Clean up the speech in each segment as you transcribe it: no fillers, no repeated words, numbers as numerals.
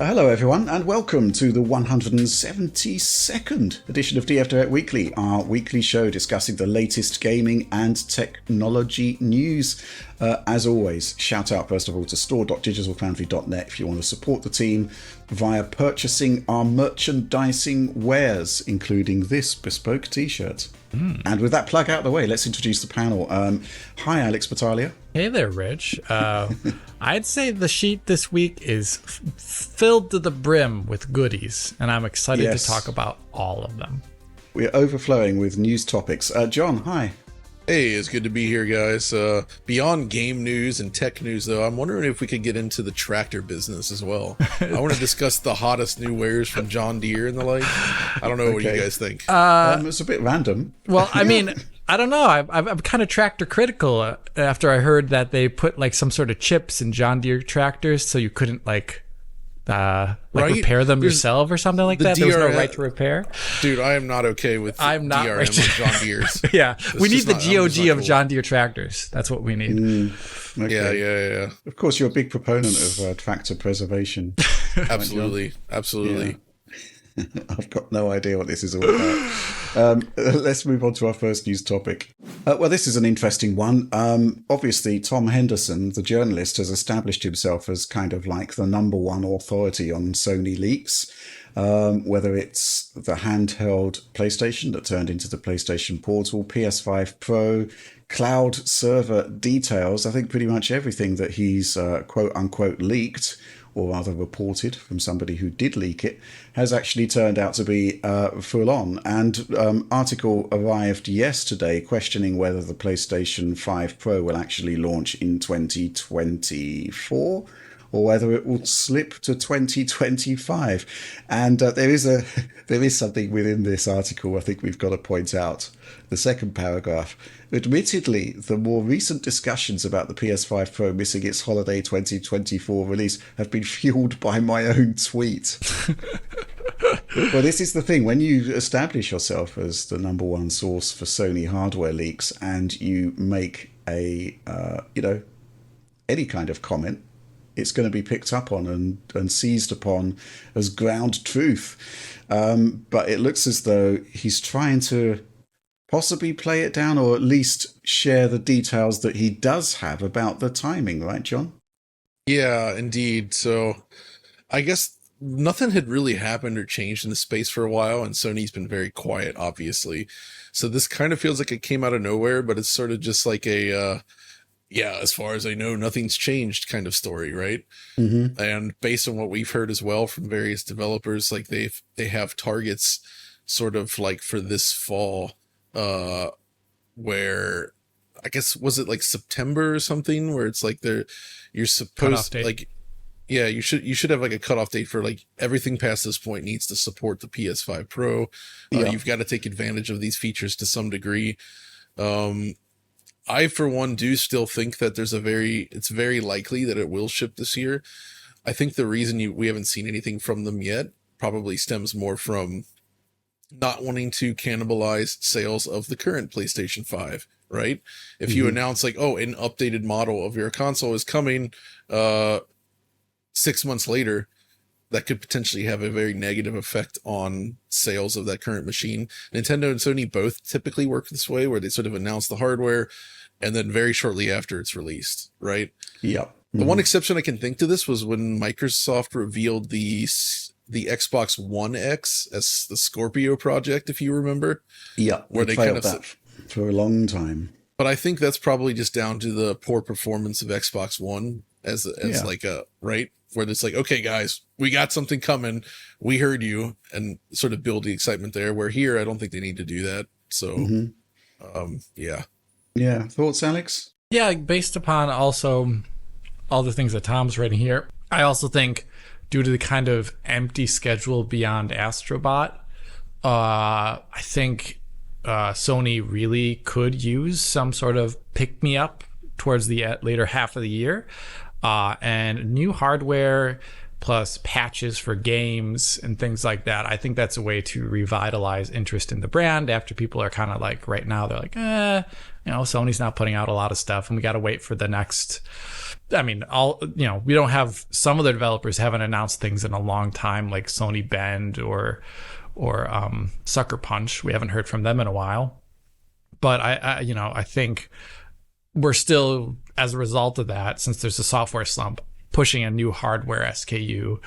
Hello everyone and welcome to the 172nd edition of DF Direct Weekly, our weekly show discussing the latest gaming and technology news. As always, shout out first of all to store.digitalfoundry.net if you want to support the team via purchasing our merchandising wares, including this bespoke t-shirt. And with that plug out of the way, let's introduce the panel. Hi, Alex Battaglia. Hey there, Rich. I'd say the sheet this week is filled to the brim with goodies, and I'm excited to talk about all of them. We're overflowing with news topics. John, hi. Hey, it's good to be here, guys. Beyond game news and tech news, though, I'm wondering if we could get into the tractor business as well. I want to discuss the hottest new wares from John Deere and the like. I don't know what you guys think. It's a bit random. Well, I mean, I don't know. I'm kind of tractor critical after I heard that they put like some sort of chips in John Deere tractors, so you couldn't repair them yourself or something like that. There was no right to repair. Dude, I am not okay with DRM on John Deere's. Yeah, we need the GOG of John Deere tractors. That's what we need. Okay. Yeah. Of course, you're a big proponent of tractor preservation. Absolutely. Yeah. I've got no idea what this is all about. Let's move on to our first news topic. Well, this is an interesting one. Obviously, Tom Henderson, the journalist, has established himself as kind of like the number one authority on Sony leaks, whether it's the handheld PlayStation that turned into the PlayStation Portal, PS5 Pro, cloud server details. I think pretty much everything that he's quote unquote leaked, or rather reported from somebody who did leak it, has actually turned out to be full on. And article arrived yesterday questioning whether the PlayStation 5 Pro will actually launch in 2024 or whether it will slip to 2025. And there is something within this article I think we've got to point out. The second paragraph. Admittedly, the more recent discussions about the PS5 Pro missing its holiday 2024 release have been fueled by my own tweet. Well, this is the thing. When you establish yourself as the number one source for Sony hardware leaks and you make a, any kind of comment, it's going to be picked up on and seized upon as ground truth. But it looks as though he's trying to possibly play it down, or at least share the details that he does have about the timing, right, John? Yeah, indeed. So I guess nothing had really happened or changed in the space for a while, and Sony's been very quiet, obviously. So this kind of feels like it came out of nowhere, but it's sort of just like a, as far as I know, nothing's changed kind of story, right? Mm-hmm. And based on what we've heard as well from various developers, like they have targets sort of like for this fall, where I guess was it like September or something, where it's like you're supposed like, yeah, you should have like a cutoff date for like everything past this point needs to support the PS5 Pro. You've got to take advantage of these features to some degree. I, for one, do still think that it's very likely that it will ship this year. I think the reason we haven't seen anything from them yet probably stems more from not wanting to cannibalize sales of the current PlayStation 5, right? If you announce like, oh, an updated model of your console is coming 6 months later, that could potentially have a very negative effect on sales of that current machine. Nintendo and Sony both typically work this way, where they sort of announce the hardware and then very shortly after it's released, right? Yep. Mm-hmm. The one exception I can think to this was when Microsoft revealed the Xbox One X as the Scorpio project, if you remember. Yeah, where they kind of that for a long time. But I think that's probably just down to the poor performance of Xbox One as like a, right? Where it's like, okay, guys, we got something coming. We heard you, and sort of build the excitement there. Where here, I don't think they need to do that. So, yeah. Yeah. Thoughts, Alex? Yeah, based upon also all the things that Tom's writing here, I also think due to the kind of empty schedule beyond Astrobot, I think Sony really could use some sort of pick-me-up towards the later half of the year. And new hardware plus patches for games and things like that. I think that's a way to revitalize interest in the brand after people are kind of like, right now, they're like, Sony's not putting out a lot of stuff, and we got to wait for the next. I mean, we don't have, some of the developers haven't announced things in a long time, like Sony Bend or Sucker Punch. We haven't heard from them in a while. But I think we're still, as a result of that, since there's a software slump, pushing a new hardware SKU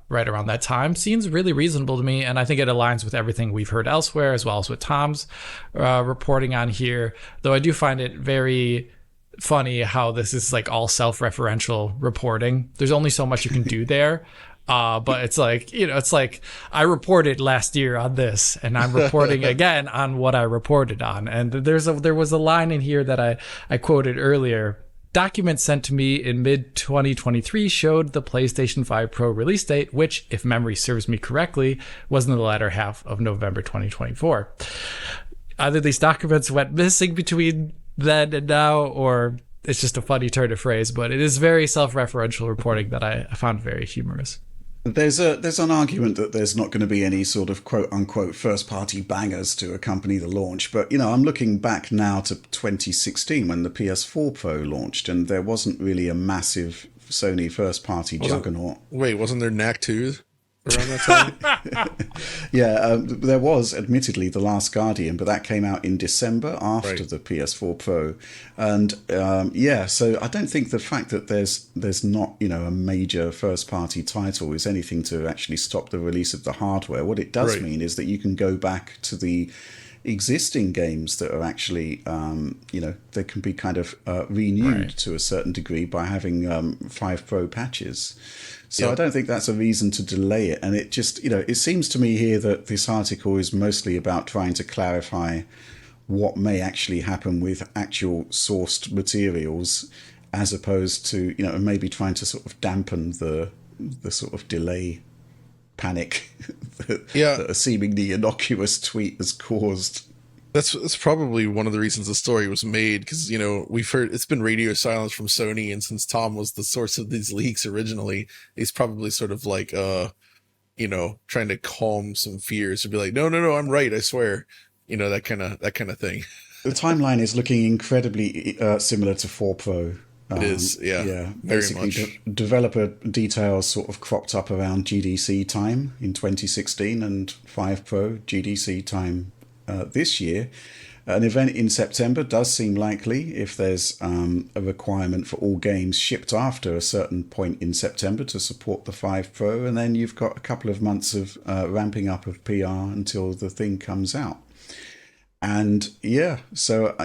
right around that time seems really reasonable to me, and I think it aligns with everything we've heard elsewhere, as well as what Tom's reporting on here. Though I do find it very funny how this is like all self-referential reporting. There's only so much you can do there. But it's like, I reported last year on this, and I'm reporting again on what I reported on. And there was a line in here that I quoted earlier. Documents sent to me in mid-2023 showed the PlayStation 5 Pro release date, which, if memory serves me correctly, was in the latter half of November 2024. Either these documents went missing between then and now, or it's just a funny turn of phrase, but it is very self-referential reporting that I found very humorous. There's an argument that there's not going to be any sort of quote unquote first party bangers to accompany the launch, but I'm looking back now to 2016 when the PS4 Pro launched, and there wasn't really a massive Sony first party juggernaut. Wait, wasn't there Knack 2 around that time? Yeah, there was admittedly The Last Guardian, but that came out in December after the PS4 Pro, and so I don't think the fact that there's not a major first party title is anything to actually stop the release of the hardware. What it does mean is that you can go back to the existing games that are actually they can be kind of renewed to a certain degree by having 5 Pro patches. So I don't think that's a reason to delay it. And it just, it seems to me here that this article is mostly about trying to clarify what may actually happen with actual sourced materials, as opposed to, maybe trying to sort of dampen the sort of delay panic that a seemingly innocuous tweet has caused. That's probably one of the reasons the story was made, because we've heard it's been radio silence from Sony, and since Tom was the source of these leaks originally, he's probably sort of like trying to calm some fears, or be like, no, I'm right, I swear, that kind of thing. The timeline is looking incredibly similar to 4 Pro. It is, very basically much. Developer details sort of cropped up around GDC time in 2016, and 5 Pro GDC time this year. An event in September does seem likely if there's a requirement for all games shipped after a certain point in September to support the 5 Pro, and then you've got a couple of months of ramping up of PR until the thing comes out. And so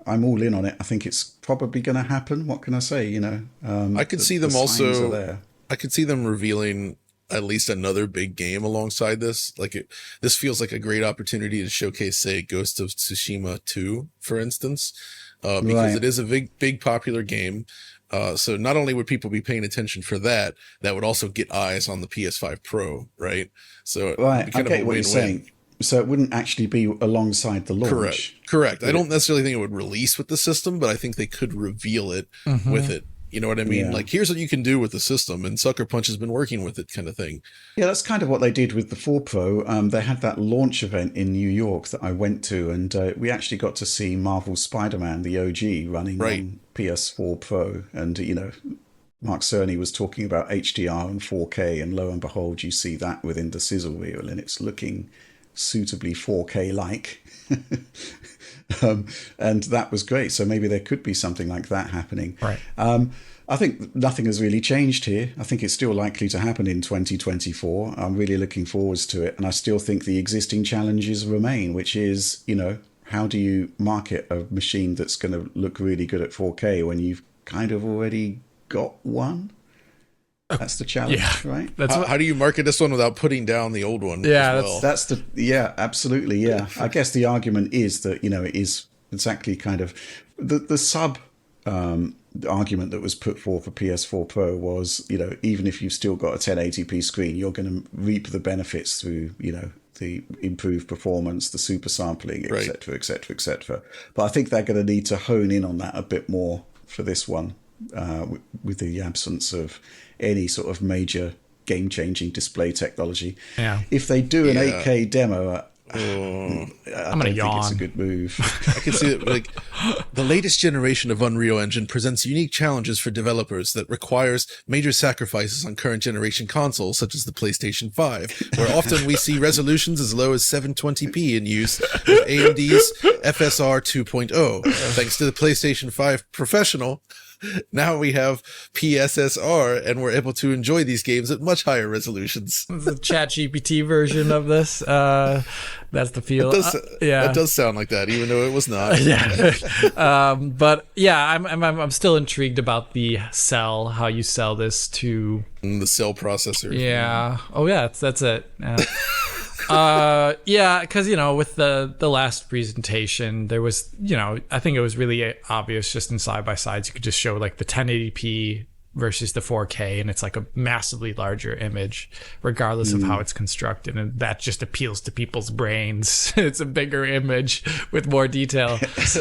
I'm all in on it. I think it's probably going to happen. What can I say? I could see them also. I could see them revealing at least another big game alongside this. This feels like a great opportunity to showcase, say, Ghost of Tsushima 2, for instance, because it is a big popular game. So not only would people be paying attention for that would also get eyes on the PS5 Pro, right? So I get what you're saying. So it wouldn't actually be alongside the launch. Correct. I don't necessarily think it would release with the system, but I think they could reveal it with it. You know what I mean? Yeah. Like, here's what you can do with the system, and Sucker Punch has been working with it, kind of thing. Yeah, that's kind of what they did with the 4 Pro. They had that launch event in New York that I went to, and we actually got to see Marvel's Spider-Man, the OG, running on PS4 Pro. And, Mark Cerny was talking about HDR and 4K, and lo and behold, you see that within the sizzle reel, and it's looking suitably 4K-like. And that was great. So maybe there could be something like that happening. Right. I think nothing has really changed here. I think it's still likely to happen in 2024. I'm really looking forward to it. And I still think the existing challenges remain, which is, how do you market a machine that's going to look really good at 4K when you've kind of already got one? That's the challenge, right? How do you market this one without putting down the old one? Yeah, absolutely. Yeah, I guess the argument is that it is exactly kind of the sub argument that was put forth for PS4 Pro was even if you've still got a 1080p screen, you're going to reap the benefits through the improved performance, the super sampling, etc., etc., etc. But I think they're going to need to hone in on that a bit more for this one, with the absence of any sort of major game-changing display technology. Yeah. If they do an 8K demo, Oh, I'm gonna yawn. It's a good move. I can see it. Like, the latest generation of Unreal Engine presents unique challenges for developers that requires major sacrifices on current generation consoles, such as the PlayStation 5, where often we see resolutions as low as 720p in use with AMD's FSR 2.0. Thanks to the PlayStation 5 Professional, now we have PSSR, and we're able to enjoy these games at much higher resolutions. The Chat GPT version of this. That's the feel. It does sound like that, even though it was not. But yeah, I'm still intrigued about the cell, how you sell this to the cell processor. Yeah. Oh yeah, that's it. Yeah, because with the last presentation, there was I think it was really obvious just in side by sides. You could just show like the 1080p versus the 4K, and it's like a massively larger image, regardless of how it's constructed, and that just appeals to people's brains. It's a bigger image with more detail.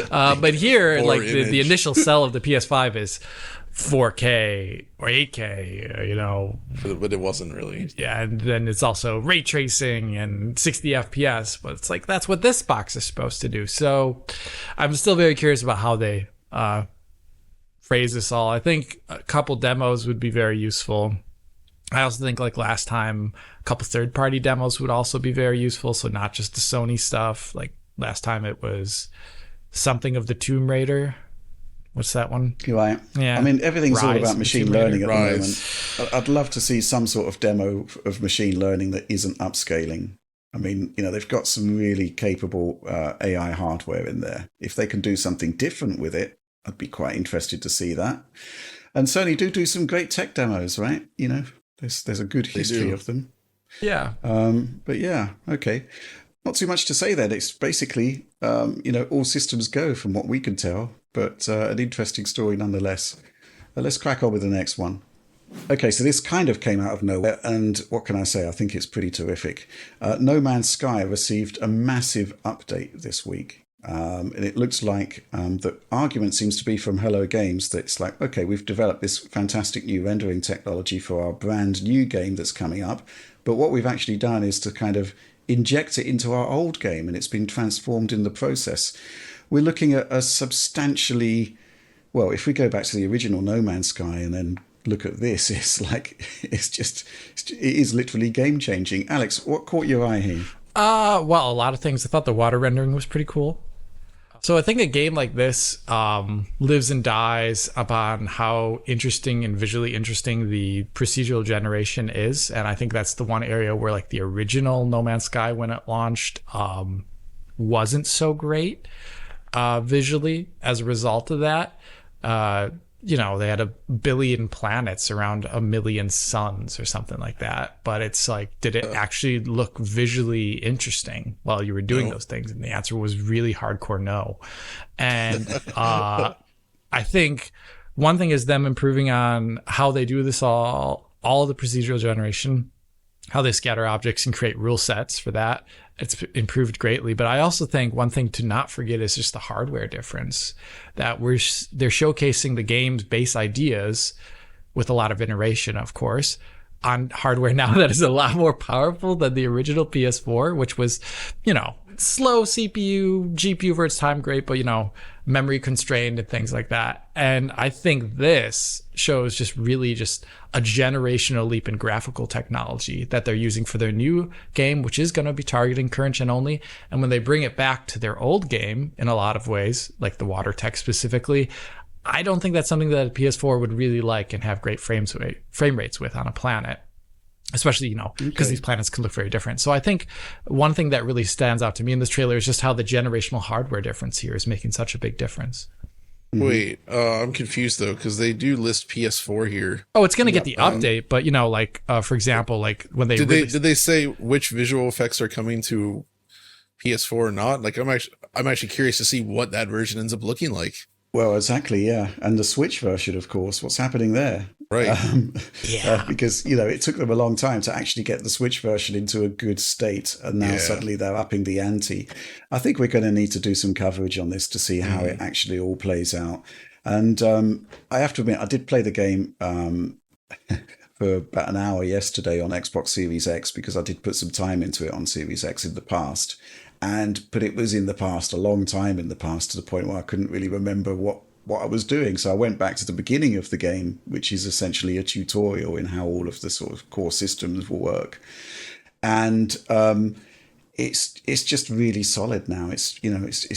But here, like the initial sell of the PS5 is 4K or 8K, but it wasn't really. Yeah, and then it's also ray tracing and 60 FPS, but it's like that's what this box is supposed to do. So I'm still very curious about how they phrase this all. I think a couple demos would be very useful. I also think like last time, a couple third-party demos would also be very useful. So not just the Sony stuff. Like last time it was something of the Tomb Raider. What's that one? You're right. Yeah. I mean, everything's all about machine learning at the Rise. moment. I'd love to see some sort of demo of machine learning that isn't upscaling. I mean, they've got some really capable AI hardware in there. If they can do something different with it, I'd be quite interested to see that. And Sony do some great tech demos, right? There's a good history of them. Yeah. But yeah, okay. Not too much to say then. It's basically, all systems go from what we can tell, but an interesting story nonetheless. Let's crack on with the next one. Okay, so this kind of came out of nowhere, and what can I say? I think it's pretty terrific. No Man's Sky received a massive update this week. And it looks like the argument seems to be from Hello Games that it's like, okay, we've developed this fantastic new rendering technology for our brand new game that's coming up, but what we've actually done is to kind of inject it into our old game, and it's been transformed in the process. We're looking at a substantially, well, if we go back to the original No Man's Sky and then look at this, it is literally game changing. Alex, what caught your eye here? Well, a lot of things. I thought the water rendering was pretty cool. So I think a game like this lives and dies upon how interesting and visually interesting the procedural generation is. And I think that's the one area where like the original No Man's Sky, when it launched, wasn't so great visually as a result of that. They had 1 billion planets around 1 million suns or something like that. But it's like, did it actually look visually interesting while you were doing those things? And the answer was really hardcore no. And I think one thing is them improving on how they do this all the procedural generation, how they scatter objects and create rule sets for that. It's improved greatly. But I also think one thing to not forget is just the hardware difference, that they're showcasing the game's base ideas with a lot of iteration, of course, on hardware now that is a lot more powerful than the original PS4, which was, slow CPU, GPU for its time, great, but, memory constrained and things like that. And I think this shows just really just a generational leap in graphical technology that they're using for their new game, which is going to be targeting current gen only. And when they bring it back to their old game in a lot of ways, like the water tech specifically, I don't think that's something that a PS4 would really like and have great frame rates with on a planet. Especially, because these planets can look very different. So I think one thing that really stands out to me in this trailer is just how the generational hardware difference here is making such a big difference. Wait, I'm confused though, because they do list PS4 here. Oh, it's going to get the update, but for example, like when they did they say which visual effects are coming to PS4 or not? Like, I'm actually curious to see what that version ends up looking like. Well, exactly, yeah. And the Switch version, of course, what's happening there? Right. Because, it took them a long time to actually get the Switch version into a good state. And now suddenly they're upping the ante. I think we're going to need to do some coverage on this to see how it actually all plays out. And I have to admit, I did play the game for about an hour yesterday on Xbox Series X because I did put some time into it on Series X in the past. But it was in the past, a long time in the past, to the point where I couldn't really remember what I was doing. So I went back to the beginning of the game, which is essentially a tutorial in how all of the sort of core systems will work. And it's just really solid now. It's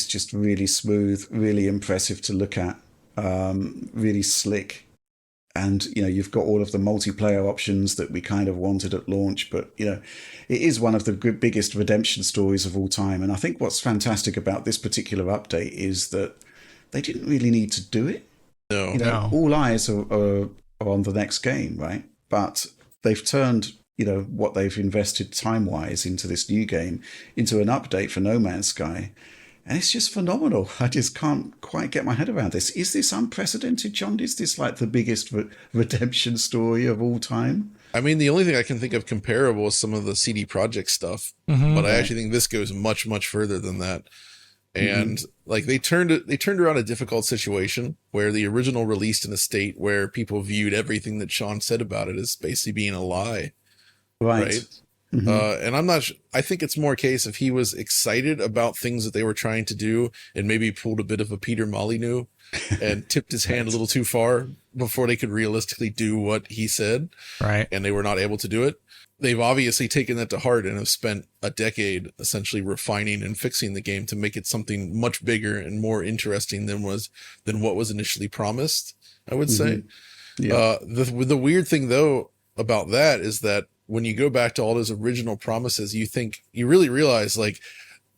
just really smooth, really impressive to look at, really slick. And, you've got all of the multiplayer options that we kind of wanted at launch. But, it is one of the biggest redemption stories of all time. And I think what's fantastic about this particular update is that they didn't really need to do it. No. All eyes are on the next game, right? But they've turned, what they've invested time-wise into this new game into an update for No Man's Sky. And it's just phenomenal. I just can't quite get my head around this. Is this unprecedented, John? Is this like the biggest redemption story of all time? I mean, the only thing I can think of comparable is some of the CD Projekt stuff, but I actually think this goes much, much further than that. And like they turned around a difficult situation where the original released in a state where people viewed everything that Sean said about it as basically being a lie. Right. And I'm not, I think it's more a case if he was excited about things that they were trying to do and maybe pulled a bit of a Peter Molyneux and tipped his hand a little too far before they could realistically do what he said. Right. And they were not able to do it. They've obviously taken that to heart and have spent a decade essentially refining and fixing the game to make it something much bigger and more interesting than what was initially promised, I would say. Yeah. The weird thing though about that is that when you go back to all those original promises, you really realize like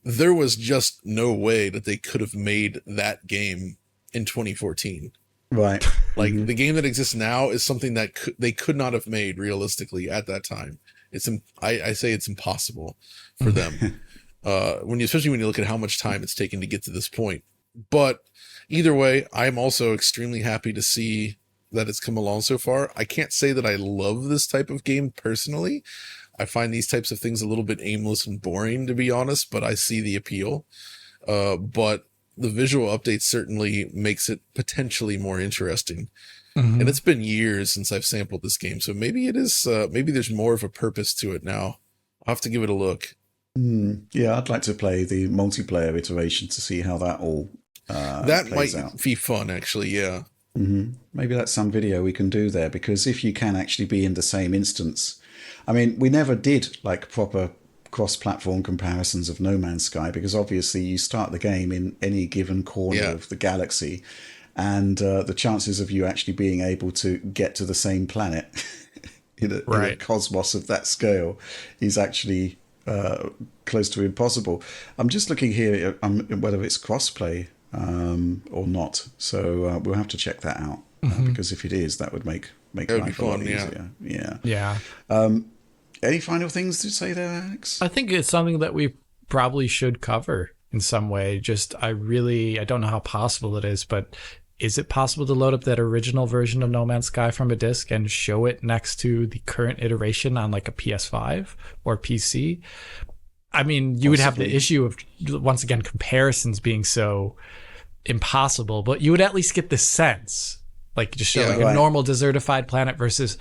there was just no way that they could have made that game in 2014. Right. Like the game that exists now is something that they could not have made realistically at that time. I say it's impossible for them. Especially when you look at how much time it's taken to get to this point. But either way, I'm also extremely happy to see that it's come along so far. I can't say that I love this type of game personally. I find these types of things a little bit aimless and boring, to be honest, but I see the appeal. But the visual update certainly makes it potentially more interesting. And it's been years since I've sampled this game, so maybe it is. Maybe there's more of a purpose to it now. I'll have to give it a look. Yeah, I'd like to play the multiplayer iteration to see how that all that might be fun, actually. Yeah. Maybe that's some video we can do there, because if you can actually be in the same instance, I mean, we never did like proper cross-platform comparisons of No Man's Sky, because obviously you start the game in any given corner of the galaxy, and the chances of you actually being able to get to the same planet in a cosmos of that scale is actually close to impossible. I'm just looking here whether it's crossplay or not, so we'll have to check that out, because if it is, that would make life a lot easier. Yeah. Any final things to say there, Alex? I think it's something that we probably should cover in some way. I don't know how possible it is, but is it possible to load up that original version of No Man's Sky from a disk and show it next to the current iteration on like a PS5 or PC? I mean, you would have the issue of, once again, comparisons being so impossible, but you would at least get the sense, like just show a normal desertified planet versus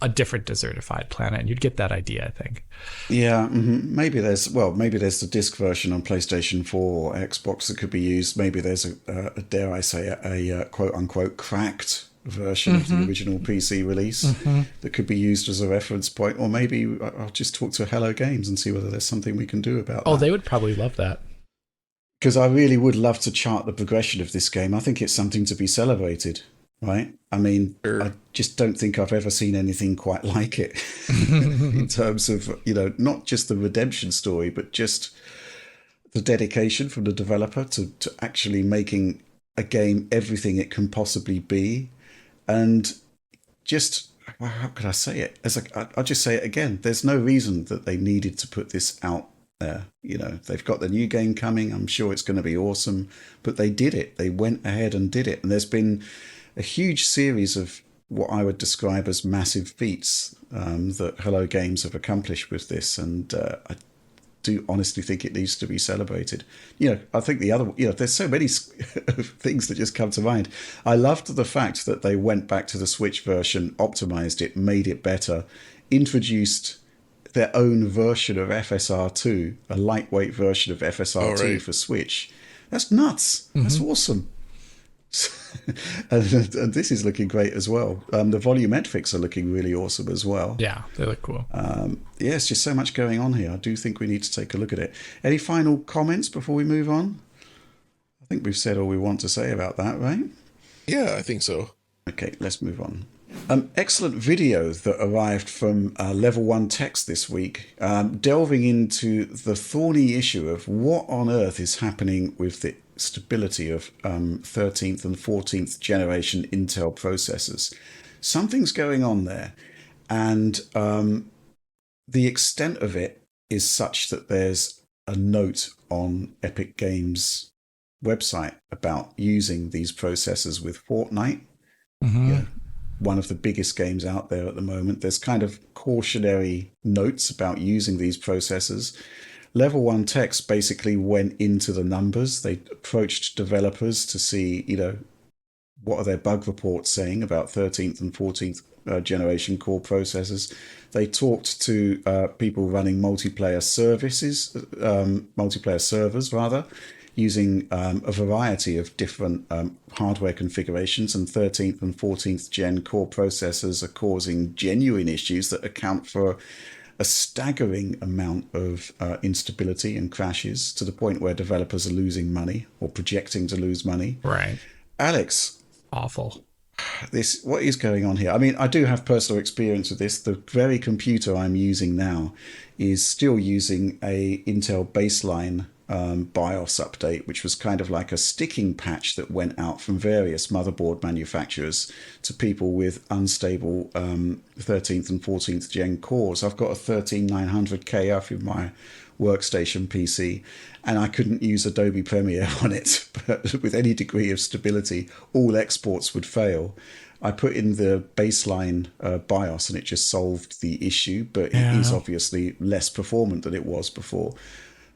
a different desertified planet, and you'd get that idea, I think. Yeah, maybe there's the disc version on PlayStation 4 or Xbox that could be used. Maybe there's a dare I say a quote unquote cracked version of the original PC release that could be used as a reference point. Or maybe I'll just talk to Hello Games and see whether there's something we can do about that. They would probably love that. Because I really would love to chart the progression of this game. I think it's something to be celebrated. Right? I mean, I just don't think I've ever seen anything quite like it in terms of, not just the redemption story, but just the dedication from the developer to actually making a game everything it can possibly be. And just, how could I say it? I'll just say it again. There's no reason that they needed to put this out there. They've got the new game coming. I'm sure it's going to be awesome. But they did it. They went ahead and did it. And there's been a huge series of what I would describe as massive feats that Hello Games have accomplished with this, and do honestly think it needs to be celebrated. I think the other, there's so many things that just come to mind. I loved the fact that they went back to the Switch version, optimized it, made it better, introduced their own version of FSR2, a lightweight version of FSR2 for Switch. That's nuts. That's awesome. and this is looking great as well. The volumetrics are looking really awesome as well. Yeah, they look cool. It's just so much going on here. I do think we need to take a look at it. Any final comments before we move on? I think we've said all we want to say about that, right? Yeah, I think so. Okay, let's move on. Excellent video that arrived from Level 1 Text this week, delving into the thorny issue of what on earth is happening with the stability of 13th and 14th generation Intel processors. Something's going on there, and the extent of it is such that there's a note on Epic Games' website about using these processors with Fortnite. One of the biggest games out there at the moment. There's kind of cautionary notes about using these processors. Level 1 Text basically went into the numbers. They approached developers to see, what are their bug reports saying about 13th and 14th generation core processors. They talked to people running multiplayer servers, using a variety of different hardware configurations, and 13th and 14th gen core processors are causing genuine issues that account for a staggering amount of instability and crashes, to the point where developers are losing money or projecting to lose money. Right. Alex. Awful. What is going on here? I mean, I do have personal experience with this. The very computer I'm using now is still using a Intel baseline BIOS update, which was kind of like a sticking patch that went out from various motherboard manufacturers to people with unstable 13th and 14th gen cores. I've got a 13900KF in my workstation PC, and I couldn't use Adobe Premiere on it. But with any degree of stability, all exports would fail. I put in the baseline BIOS and it just solved the issue, but it is obviously less performant than it was before.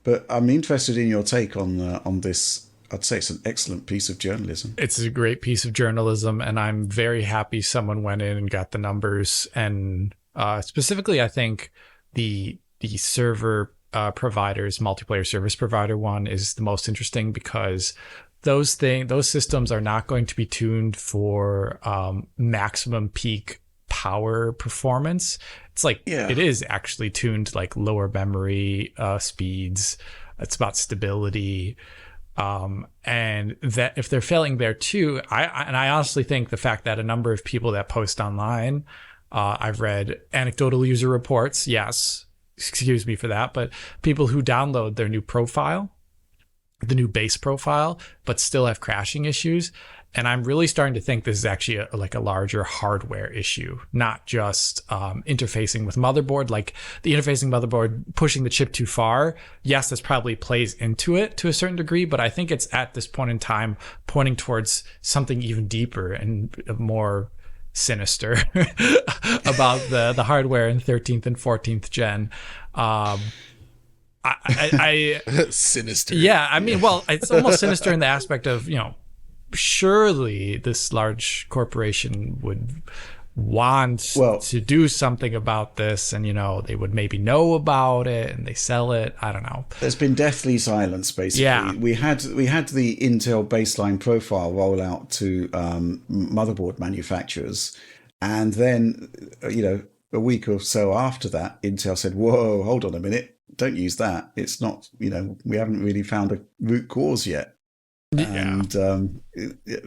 But I'm interested in your take on this. I'd say it's an excellent piece of journalism. It's a great piece of journalism, and I'm very happy someone went in and got the numbers. And specifically, I think the server providers, multiplayer service provider one, is the most interesting, because those systems are not going to be tuned for maximum peak power performance. It's like it is actually tuned to like lower memory speeds. It's about stability, and that if they're failing there too, I honestly think the fact that a number of people that post online, I've read anecdotal user reports, yes, excuse me for that, but people who download their new profile, the new base profile, but still have crashing issues. And I'm really starting to think this is actually a larger hardware issue, not just interfacing with motherboard. Like the interfacing motherboard pushing the chip too far, yes, this probably plays into it to a certain degree, but I think it's at this point in time pointing towards something even deeper and more sinister about the hardware in 13th and 14th gen. I sinister. Yeah, I mean, well, it's almost sinister in the aspect of, surely this large corporation would want to do something about this, and they would maybe know about it and they sell it. I don't know. There's been deathly silence, basically. Yeah. We had the Intel baseline profile roll out to motherboard manufacturers, and then a week or so after that, Intel said, "Whoa, hold on a minute, don't use that. It's not, we haven't really found a root cause yet." And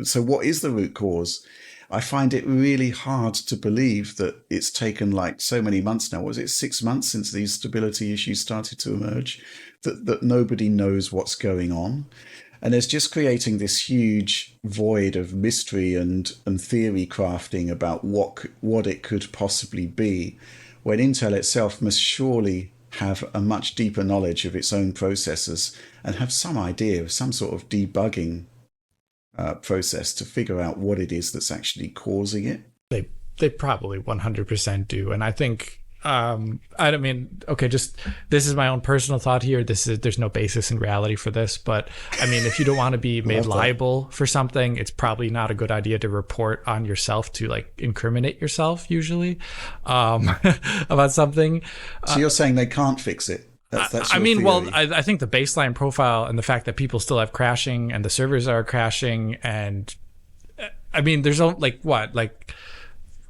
so what is the root cause? I find it really hard to believe that it's taken like so many months now. Was it 6 months since these stability issues started to emerge? That nobody knows what's going on. And it's just creating this huge void of mystery and theory crafting about what it could possibly be, when Intel itself must surely have a much deeper knowledge of its own processors and have some idea of some sort of debugging process to figure out what it is that's actually causing it. They probably 100% do. And I think I don't mean, okay, just this is my own personal thought here. There's no basis in reality for this, but I mean, if you don't want to be made liable for something, it's probably not a good idea to report on yourself to like incriminate yourself usually, about something. So you're saying they can't fix it? That's I mean, theory. well, I think the baseline profile and the fact that people still have crashing and the servers are crashing, and I mean, there's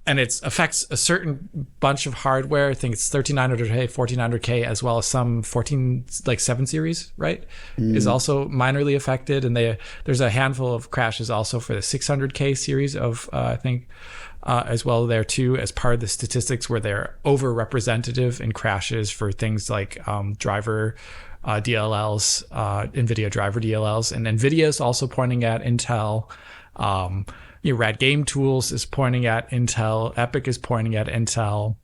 and it affects a certain bunch of hardware. I think it's 1300K, 1400K, as well as some 7 series, right? Is also minorly affected. And there's a handful of crashes also for the 600K series of, I think, as well there too, as part of the statistics where they're over-representative in crashes for things like driver DLLs, NVIDIA driver DLLs. And NVIDIA is also pointing at Intel. Rad Game Tools is pointing at Intel. Epic is pointing at Intel.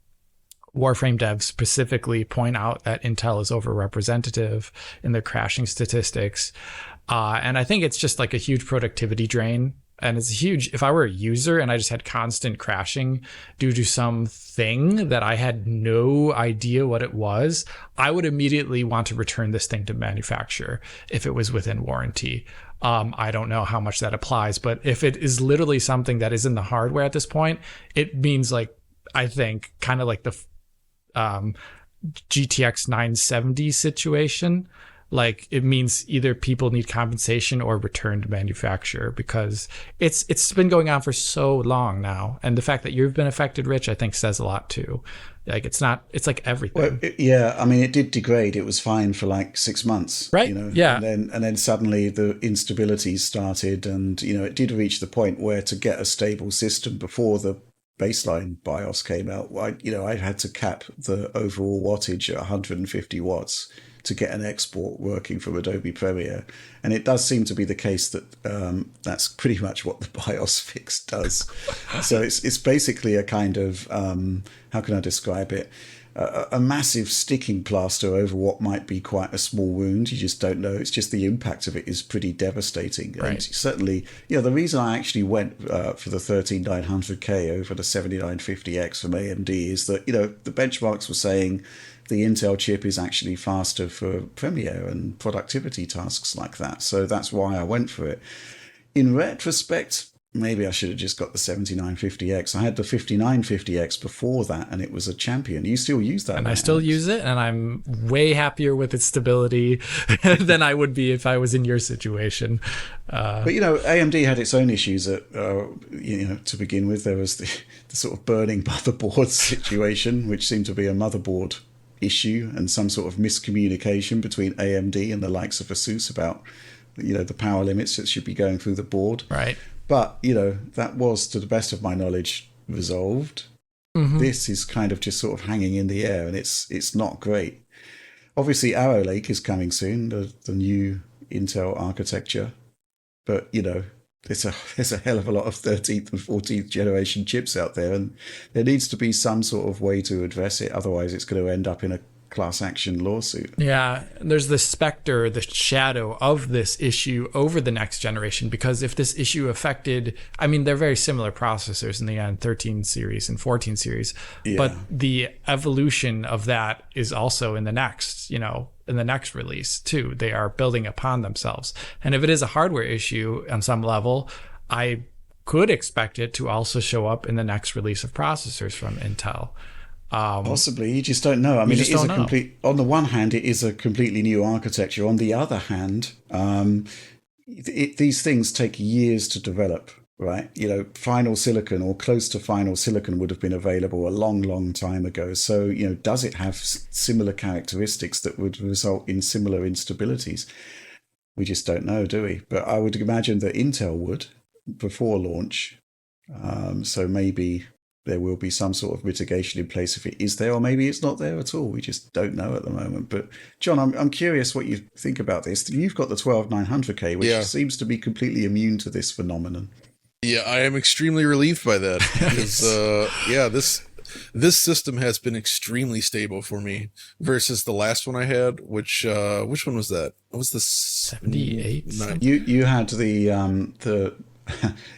Warframe devs specifically point out that Intel is overrepresentative in their crashing statistics. And I think it's just like a huge productivity drain. And it's huge. If I were a user and I just had constant crashing due to something that I had no idea what it was, I would immediately want to return this thing to manufacturer if it was within warranty. I don't know how much that applies, but if it is literally something that is in the hardware at this point, it means like, I think kind of like the GTX 970 situation. Like it means either people need compensation or return to manufacturer, because it's been going on for so long now. And the fact that you've been affected, Rich, I think says a lot too. Like it's like everything. Well, yeah, I mean, it did degrade. It was fine for like 6 months, right? Yeah, and then suddenly the instabilities started, and it did reach the point where to get a stable system before the baseline BIOS came out, I had to cap the overall wattage at 150 watts to get an export working from Adobe Premiere. And it does seem to be the case that that's pretty much what the BIOS fix does. So it's basically a kind of, how can I describe it? A massive sticking plaster over what might be quite a small wound. You just don't know. It's just the impact of it is pretty devastating. Right. And certainly, the reason I actually went for the 13900K over the 7950X from AMD is that, the benchmarks were saying the Intel chip is actually faster for Premiere and productivity tasks like that. So that's why I went for it. In retrospect, maybe I should have just got the 7950X. I had the 5950X before that, and it was a champion. You still use that? And I still use it, and I'm way happier with its stability than I would be if I was in your situation. But, AMD had its own issues to begin with. There was the sort of burning motherboard situation, which seemed to be a motherboard issue and some sort of miscommunication between AMD and the likes of ASUS about, the power limits that should be going through the board. Right. But, that was, to the best of my knowledge, resolved. Mm-hmm. This is kind of just sort of hanging in the air, and it's not great. Obviously, Arrow Lake is coming soon, the new Intel architecture. But, there's a hell of a lot of 13th and 14th generation chips out there, and there needs to be some sort of way to address it. Otherwise, it's going to end up in a class action lawsuit. Yeah, there's the specter, the shadow of this issue over the next generation, because if this issue affected, I mean, they're very similar processors in the end, 13 series and 14 series, but the evolution of that is also in the next, in the next release too. They are building upon themselves. And if it is a hardware issue on some level, I could expect it to also show up in the next release of processors from Intel. Possibly, you just don't know. I mean, it is on the one hand, it is a completely new architecture. On the other hand, these things take years to develop, right? Final silicon or close to final silicon would have been available a long, long time ago. So, does it have similar characteristics that would result in similar instabilities? We just don't know, do we? But I would imagine that Intel would before launch. So maybe there will be some sort of mitigation in place if it is there, or maybe it's not there at all. We just don't know at the moment. But John, I'm curious what you think about this. You've got the 12900K, which seems to be completely immune to this phenomenon. Yeah, I am extremely relieved by that because, this system has been extremely stable for me versus the last one I had, which one was that? What was the 78? You had the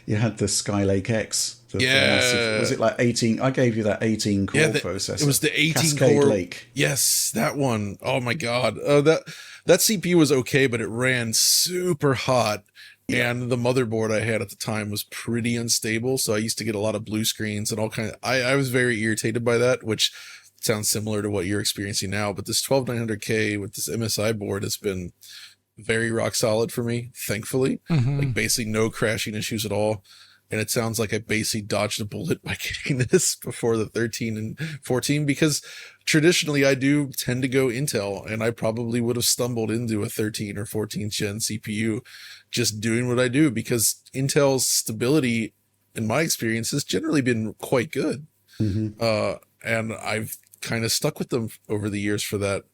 you had the Skylake X. Yeah. Was it like 18? I gave you that 18 core processor. It was the 18 Cascade core. Lake. Yes, that one. Oh my God. That CPU was okay, but it ran super hot. Yeah. And the motherboard I had at the time was pretty unstable. So I used to get a lot of blue screens and all kind of, I was very irritated by that, which sounds similar to what you're experiencing now. But this 12900K with this MSI board has been very rock solid for me, thankfully. Like basically no crashing issues at all. And it sounds like I basically dodged a bullet by getting this before the 13 and 14, because traditionally I do tend to go Intel, and I probably would have stumbled into a 13 or 14th gen CPU just doing what I do, because Intel's stability, in my experience, has generally been quite good. And I've kind of stuck with them over the years for that.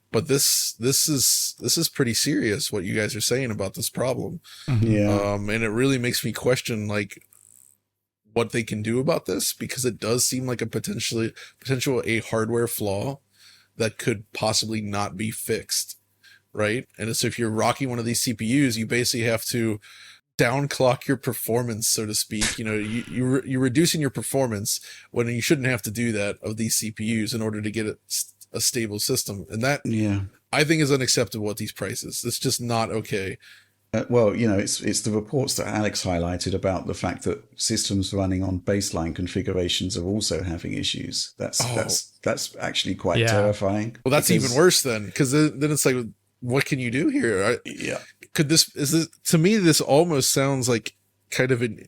But this is pretty serious what you guys are saying about this problem. Yeah. And it really makes me question like what they can do about this, because it does seem like a potential a hardware flaw that could possibly not be fixed, right? And so if you're rocking one of these CPUs, you basically have to downclock your performance, so to speak. You know, you're reducing your performance when you shouldn't have to do that of these CPUs in order to get a stable system. And that, I think, is unacceptable at these prices. It's just not okay. Well, you know, it's the reports that Alex highlighted about the fact that systems running on baseline configurations are also having issues. That's actually quite terrifying. Well, that's even worse then, because then it's like, what can you do here? To me, this almost sounds like kind of an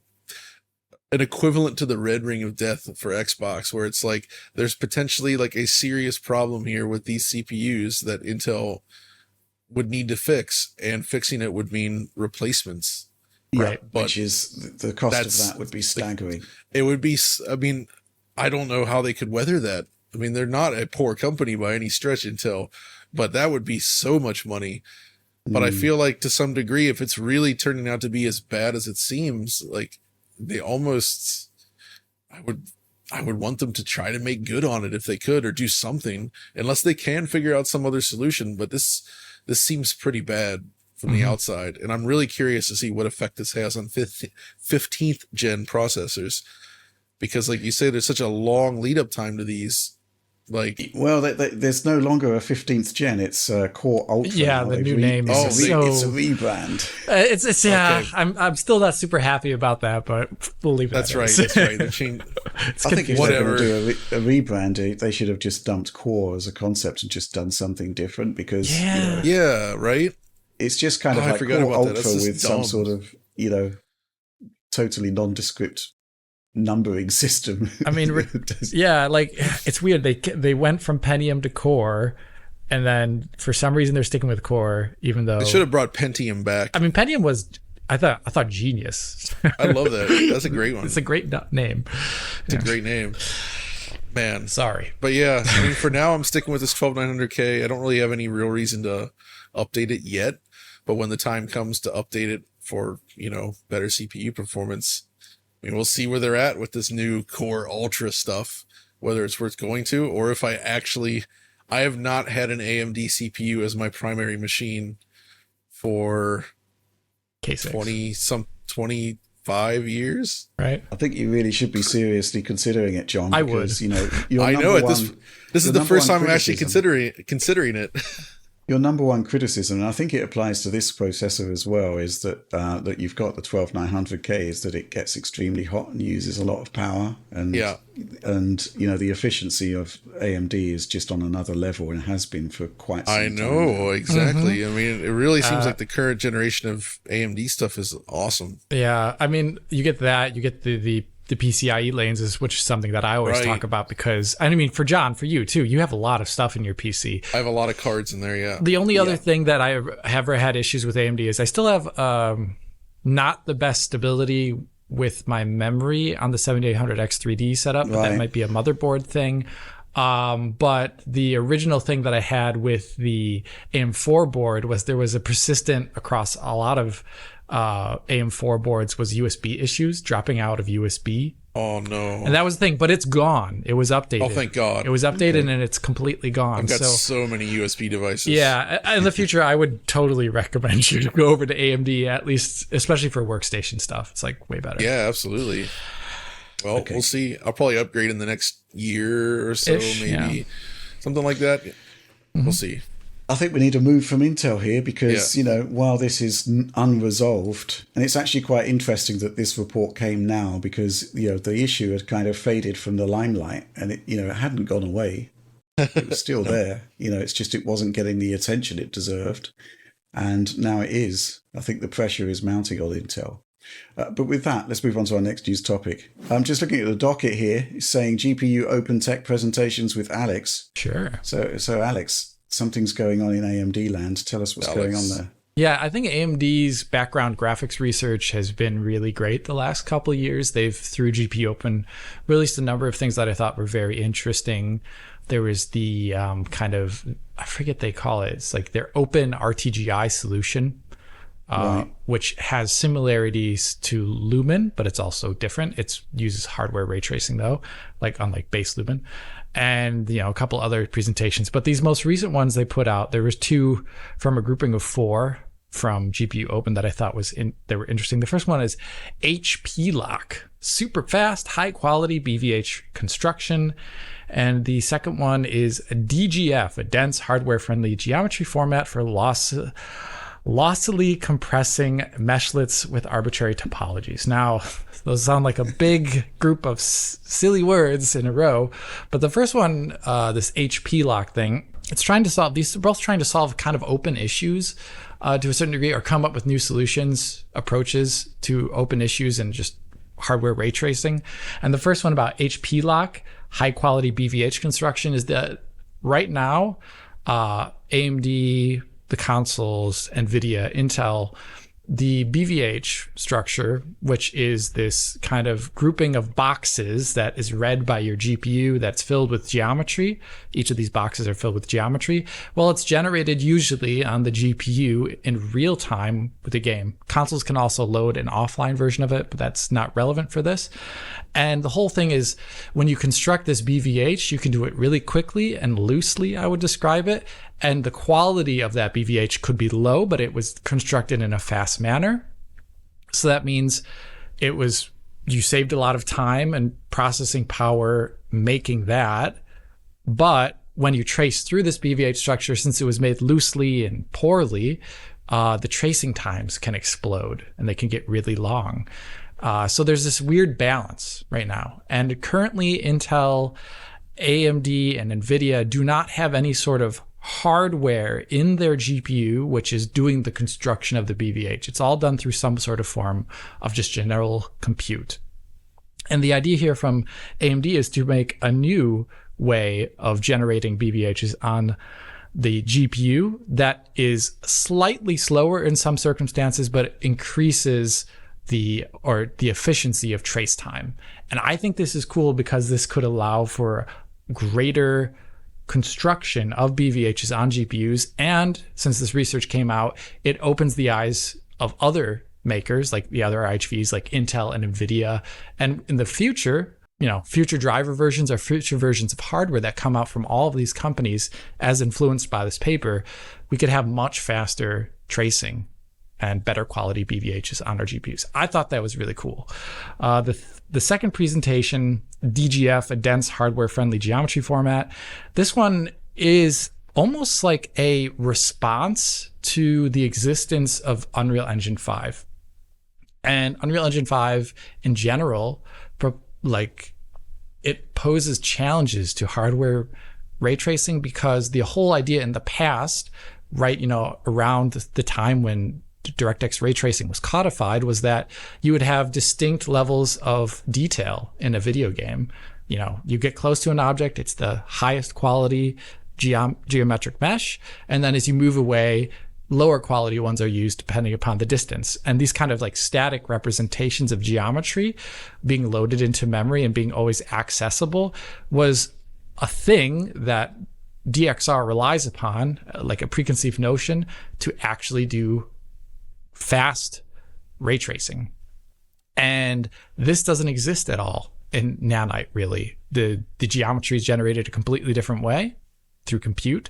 equivalent to the red ring of death for Xbox, where it's like there's potentially like a serious problem here with these CPUs that Intel would need to fix, and fixing it would mean replacements. Right. But which is the cost of that would be staggering. It would be, I mean, I don't know how they could weather that. I mean, they're not a poor company by any stretch, Intel, but that would be so much money. But I feel like to some degree, if it's really turning out to be as bad as it seems, like they almost, I would want them to try to make good on it if they could, or do something, unless they can figure out some other solution. But this seems pretty bad from the outside. And I'm really curious to see what effect this has on 15th gen processors, because like you say, there's such a long lead up time to these. Like, well, there's no longer a 15th gen. It's Core Ultra. Yeah, the new name. It's a rebrand. It's yeah. Okay. I'm still not super happy about that, but we'll leave it. That's right. That's right. They're changing. I think if they're going to do a rebrand, they should have just dumped Core as a concept and just done something different, because right. It's just kind of like Core Ultra with some sort of totally nondescript numbering system. I mean, like it's weird. They went from Pentium to Core, and then for some reason they're sticking with Core, even though they should have brought Pentium back. I mean, Pentium was, I thought genius. I love that. That's a great one. It's a great name. It's a great name. Man, sorry, but yeah. I mean, for now, I'm sticking with this 12900K. I don't really have any real reason to update it yet, but when the time comes to update it for better CPU performance, I mean, we'll see where they're at with this new Core Ultra stuff, whether it's worth going to, or if I have not had an AMD CPU as my primary machine for K6. 25 years. Right. I think you really should be seriously considering it, John. I because, would. I know this is the first time I'm actually considering it. Your number one criticism, and I think it applies to this processor as well, is that that you've got the 12900K, is that it gets extremely hot and uses a lot of power, and the efficiency of AMD is just on another level and has been for quite some time. I know, exactly. I mean, it really seems like the current generation of AMD stuff is awesome. Yeah, I mean, you get that, you get the PCIe lanes, which is something that I always talk about, because, I mean, for John, for you too, you have a lot of stuff in your PC. I have a lot of cards in there, yeah. The only other thing that I have ever had issues with AMD is I still have not the best stability with my memory on the 7800X3D setup, but that might be a motherboard thing. But the original thing that I had with the AM4 board was there was a persistent across a lot of AM4 boards was USB issues, dropping out of USB Oh no. And that was the thing, but it's gone. It was updated. Oh, thank God. It was updated and it's completely gone. I've got so many USB devices. Yeah, in the future, I would totally recommend you to go over to AMD, at least, especially for workstation stuff. It's like way better. Yeah, absolutely. Well, we'll see. I'll probably upgrade in the next year or so, maybe. Something like that. We'll see. I think we need a move from Intel here because, while this is unresolved, and it's actually quite interesting that this report came now because, the issue had kind of faded from the limelight and it hadn't gone away. It was still there. It's just it wasn't getting the attention it deserved. And now it is. I think the pressure is mounting on Intel. But with that, let's move on to our next news topic. I'm just looking at the docket here. It's saying GPUOpen tech presentations with Alex. Sure. So Alex, something's going on in AMD land. Tell us what's going on there. Yeah, I think AMD's background graphics research has been really great the last couple of years. They've, through GPUOpen, released a number of things that I thought were very interesting. There was the kind of, I forget they call it, it's like their open RTGI solution, which has similarities to Lumen, but it's also different. It uses hardware ray tracing though, unlike base Lumen. And a couple other presentations, but these most recent ones they put out, there was 2 from a grouping of 4 from GPUOpen that I thought they were interesting. The first one is HP Lock, super fast, high quality BVH construction, and the second one is a DGF, a dense hardware friendly geometry format for lossily compressing meshlets with arbitrary topologies. Now, those sound like a big group of silly words in a row, but the first one, this HP Lock thing, these are both trying to solve kind of open issues to a certain degree, or come up with new solutions, approaches to open issues and just hardware ray tracing. And the first one about HP Lock, high quality BVH construction, is that right now, AMD, the consoles, Nvidia, Intel, the BVH structure, which is this kind of grouping of boxes that is read by your GPU that's filled with geometry. Each of these boxes are filled with geometry. Well, it's generated usually on the GPU in real time with the game. Consoles can also load an offline version of it, but that's not relevant for this. And the whole thing is, when you construct this BVH, you can do it really quickly and loosely, I would describe it. And the quality of that BVH could be low, but it was constructed in a fast manner. So that means you saved a lot of time and processing power making that. But when you trace through this BVH structure, since it was made loosely and poorly, the tracing times can explode and they can get really long. So there's this weird balance right now. And currently Intel, AMD, and Nvidia do not have any sort of hardware in their GPU which is doing the construction of the BVH. It's all done through some sort of form of just general compute. And the idea here from AMD is to make a new way of generating BVHs on the GPU that is slightly slower in some circumstances, but increases the efficiency of trace time. And I think this is cool because this could allow for greater construction of BVHs on GPUs. And since this research came out, it opens the eyes of other makers, like the other IHVs like Intel and Nvidia. And in the future, future driver versions or future versions of hardware that come out from all of these companies as influenced by this paper, we could have much faster tracing and better quality BVHs on our GPUs. I thought that was really cool. The second presentation, DGF, a dense hardware-friendly geometry format. This one is almost like a response to the existence of Unreal Engine 5. And Unreal Engine 5 in general, it poses challenges to hardware ray tracing because the whole idea in the past, right, around the time when DirectX ray tracing was codified, was that you would have distinct levels of detail in a video game. You get close to an object, it's the highest quality geometric mesh, and then as you move away, lower quality ones are used depending upon the distance. And these kind of static representations of geometry being loaded into memory and being always accessible was a thing that DXR relies upon, like a preconceived notion, to actually do fast ray tracing. And this doesn't exist at all in nanite, really. The geometry is generated a completely different way through compute,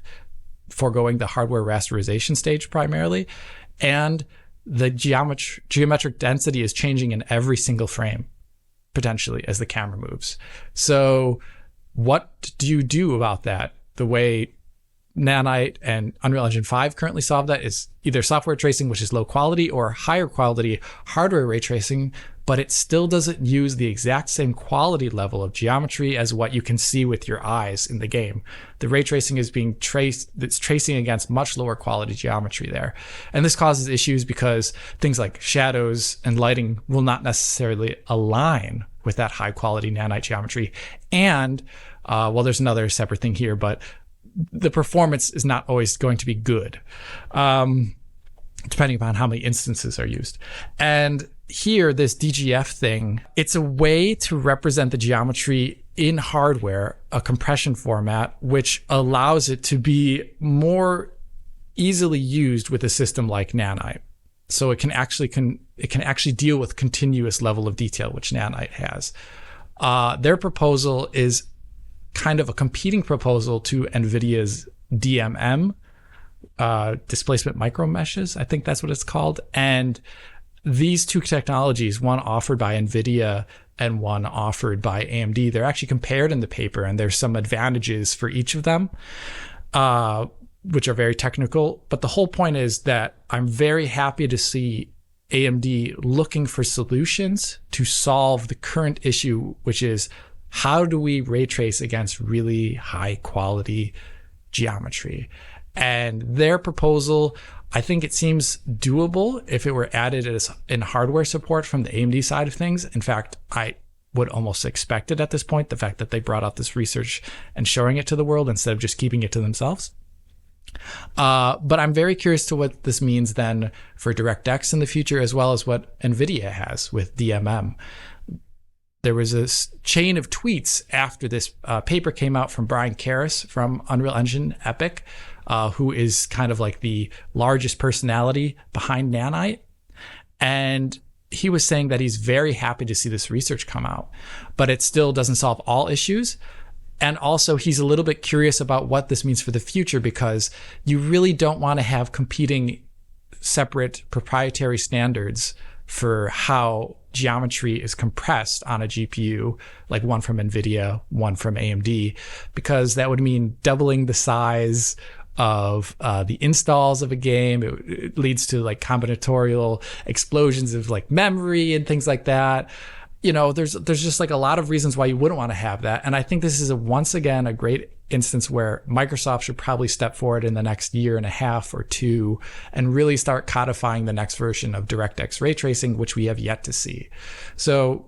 foregoing the hardware rasterization stage primarily. And the geometric density is changing in every single frame, potentially, as the camera moves. So what do you do about that? The way Nanite and Unreal Engine 5 currently solve that is either software tracing, which is low quality, or higher quality hardware ray tracing, but it still doesn't use the exact same quality level of geometry as what you can see with your eyes in the game. The ray tracing is being traced, it's tracing against much lower quality geometry there. And this causes issues because things like shadows and lighting will not necessarily align with that high quality nanite geometry. And, well, there's another separate thing here, but the performance is not always going to be good, depending upon how many instances are used. And here, this DGF thing, it's a way to represent the geometry in hardware, a compression format, which allows it to be more easily used with a system like Nanite. So it can actually deal with continuous level of detail, which Nanite has. Their proposal is kind of a competing proposal to NVIDIA's DMM, displacement micro meshes. I think that's what it's called. And these two technologies, one offered by NVIDIA and one offered by AMD, they're actually compared in the paper, and there's some advantages for each of them, which are very technical. But the whole point is that I'm very happy to see AMD looking for solutions to solve the current issue, which is how do we ray trace against really high quality geometry? And their proposal, I think it seems doable if it were added as in hardware support from the AMD side of things. In fact, I would almost expect it at this point, the fact that they brought out this research and showing it to the world instead of just keeping it to themselves. But I'm very curious to what this means then for DirectX in the future, as well as what NVIDIA has with DMM. There was a chain of tweets after this paper came out from Brian Karras from Unreal Engine Epic, who is kind of like the largest personality behind Nanite. And he was saying that he's very happy to see this research come out, but it still doesn't solve all issues. And also he's a little bit curious about what this means for the future, because you really don't want to have competing separate proprietary standards for how geometry is compressed on a GPU, like one from NVIDIA, one from AMD, because that would mean doubling the size of the installs of a game. It leads to like combinatorial explosions of like memory and things like that. You know, there's just like a lot of reasons why you wouldn't want to have that. And I think this is once again a great instance where Microsoft should probably step forward in the next year and a half or two and really start codifying the next version of DirectX ray tracing, which we have yet to see. So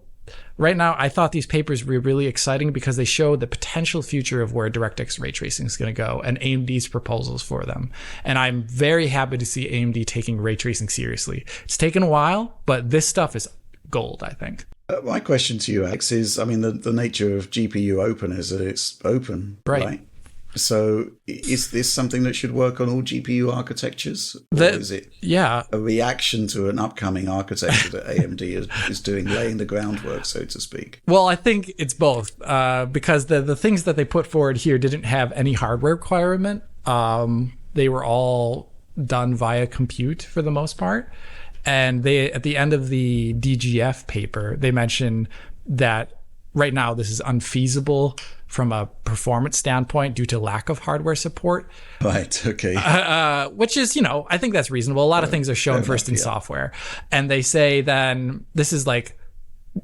right now, I thought these papers were really exciting because they show the potential future of where DirectX ray tracing is going to go and AMD's proposals for them. And I'm very happy to see AMD taking ray tracing seriously. It's taken a while, but this stuff is gold, I think. My question to you, Alex, is, I mean, the nature of GPUOpen is that it's open, right? So is this something that should work on all GPU architectures? Or is it a reaction to an upcoming architecture that AMD is doing, laying the groundwork, so to speak? Well, I think it's both, because the things that they put forward here didn't have any hardware requirement. They were all done via compute for the most part. And they, at the end of the DGF paper, they mention that right now this is unfeasible from a performance standpoint due to lack of hardware support. Right, okay. Which is, you know, I think that's reasonable. A lot of things are shown first in software. And they say then this is like,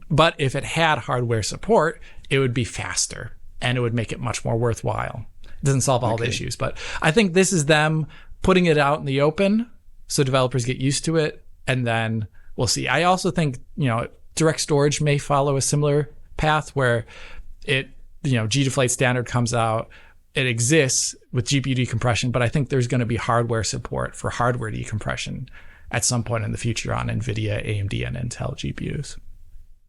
but if it had hardware support, it would be faster and it would make it much more worthwhile. It doesn't solve all the issues, but I think this is them putting it out in the open so developers get used to it. And then we'll see. I also think, you know, direct storage may follow a similar path where it, you know, GDeflate standard comes out. It exists with GPU decompression, but I think there's going to be hardware support for hardware decompression at some point in the future on NVIDIA, AMD, and Intel GPUs.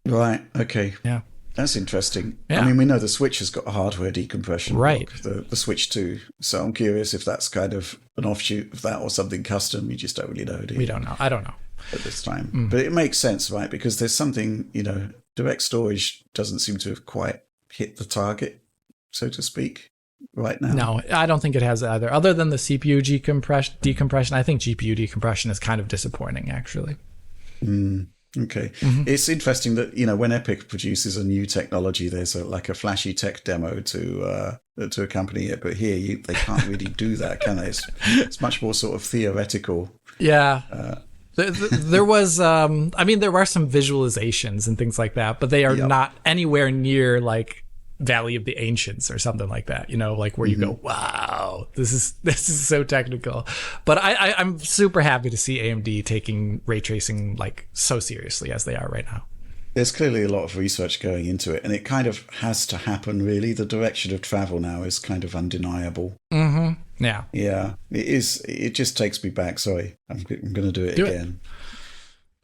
Right. Okay. Yeah. That's interesting. Yeah. I mean, we know the Switch has got a hardware decompression. Right. The Switch 2. So I'm curious if that's kind of an offshoot of that or something custom. You just don't really know, do you? We don't know. I don't know. At this time. But it makes sense, right? Because there's something, you know, direct storage doesn't seem to have quite hit the target, so to speak, right now. No, I don't think it has either. Other than the CPU decompression, I think GPU decompression is kind of disappointing, actually. Okay. It's interesting that, when Epic produces a new technology, there's a flashy tech demo to accompany it. But here, they can't really do that, can they? It's much more sort of theoretical. Yeah. There was, there were some visualizations and things like that, but they are not anywhere near like Valley of the Ancients or something like that, like where you go, wow, this is so technical. But I'm super happy to see AMD taking ray tracing like so seriously as they are right now. There's clearly a lot of research going into it, and it kind of has to happen, really. The direction of travel now is kind of undeniable. Yeah. Yeah, it is. It just takes me back. Sorry, I'm going to do it again.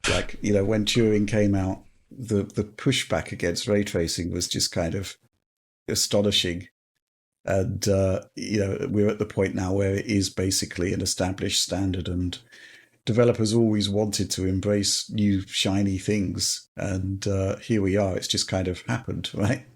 Like, when Turing came out, the pushback against ray tracing was just kind of astonishing. And, we're at the point now where it is basically an established standard, and developers always wanted to embrace new shiny things. And here we are. It's just kind of happened, right?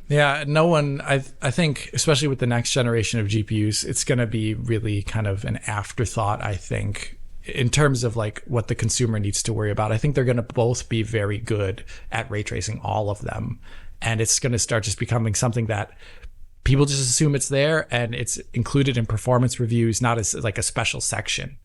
Yeah, no one, I think, especially with the next generation of GPUs, it's going to be really kind of an afterthought, I think, in terms of like what the consumer needs to worry about. I think they're going to both be very good at ray tracing, all of them. And it's going to start just becoming something that people just assume it's there, and it's included in performance reviews, not as like a special section.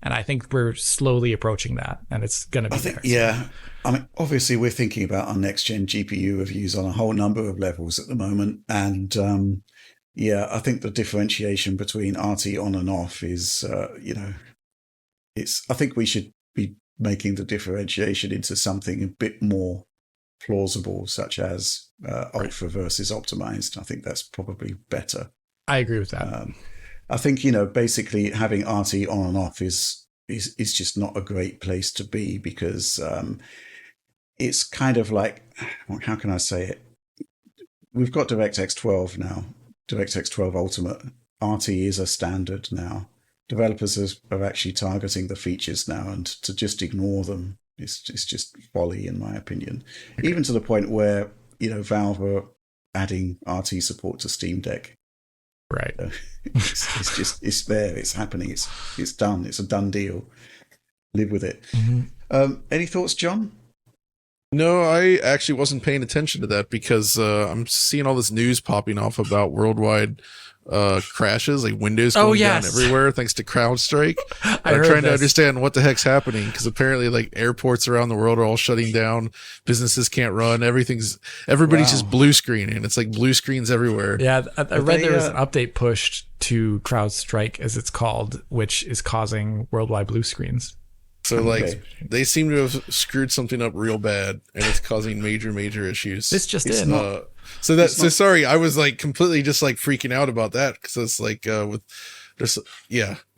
And I think we're slowly approaching that, and it's going to be there. Yeah. I mean, obviously, we're thinking about our next-gen GPU reviews on a whole number of levels at the moment. And, I think the differentiation between RT on and off is, I think we should be making the differentiation into something a bit more plausible, such as ultra versus optimized. I think that's probably better. I agree with that. I think, basically having RT on and off is just not a great place to be, because it's kind of like, how can I say it? We've got DirectX 12 now, DirectX 12 Ultimate. RT is a standard now. Developers are actually targeting the features now, and to just ignore them is just folly, in my opinion. Even to the point where, Valve are adding RT support to Steam Deck. Right. It's there. It's happening. It's done. It's a done deal. Live with it. Any thoughts, John? No, I actually wasn't paying attention to that because I'm seeing all this news popping off about worldwide crashes, like Windows going down everywhere thanks to CrowdStrike. I'm trying to understand what the heck's happening, because apparently like airports around the world are all shutting down, businesses can't run, everybody's just blue screening. It's like blue screens everywhere. Yeah, I read there was an update pushed to CrowdStrike, as it's called, which is causing worldwide blue screens. So they seem to have screwed something up real bad, and it's causing major issues. This just did. So sorry, I was like completely just like freaking out about that, because it's like there's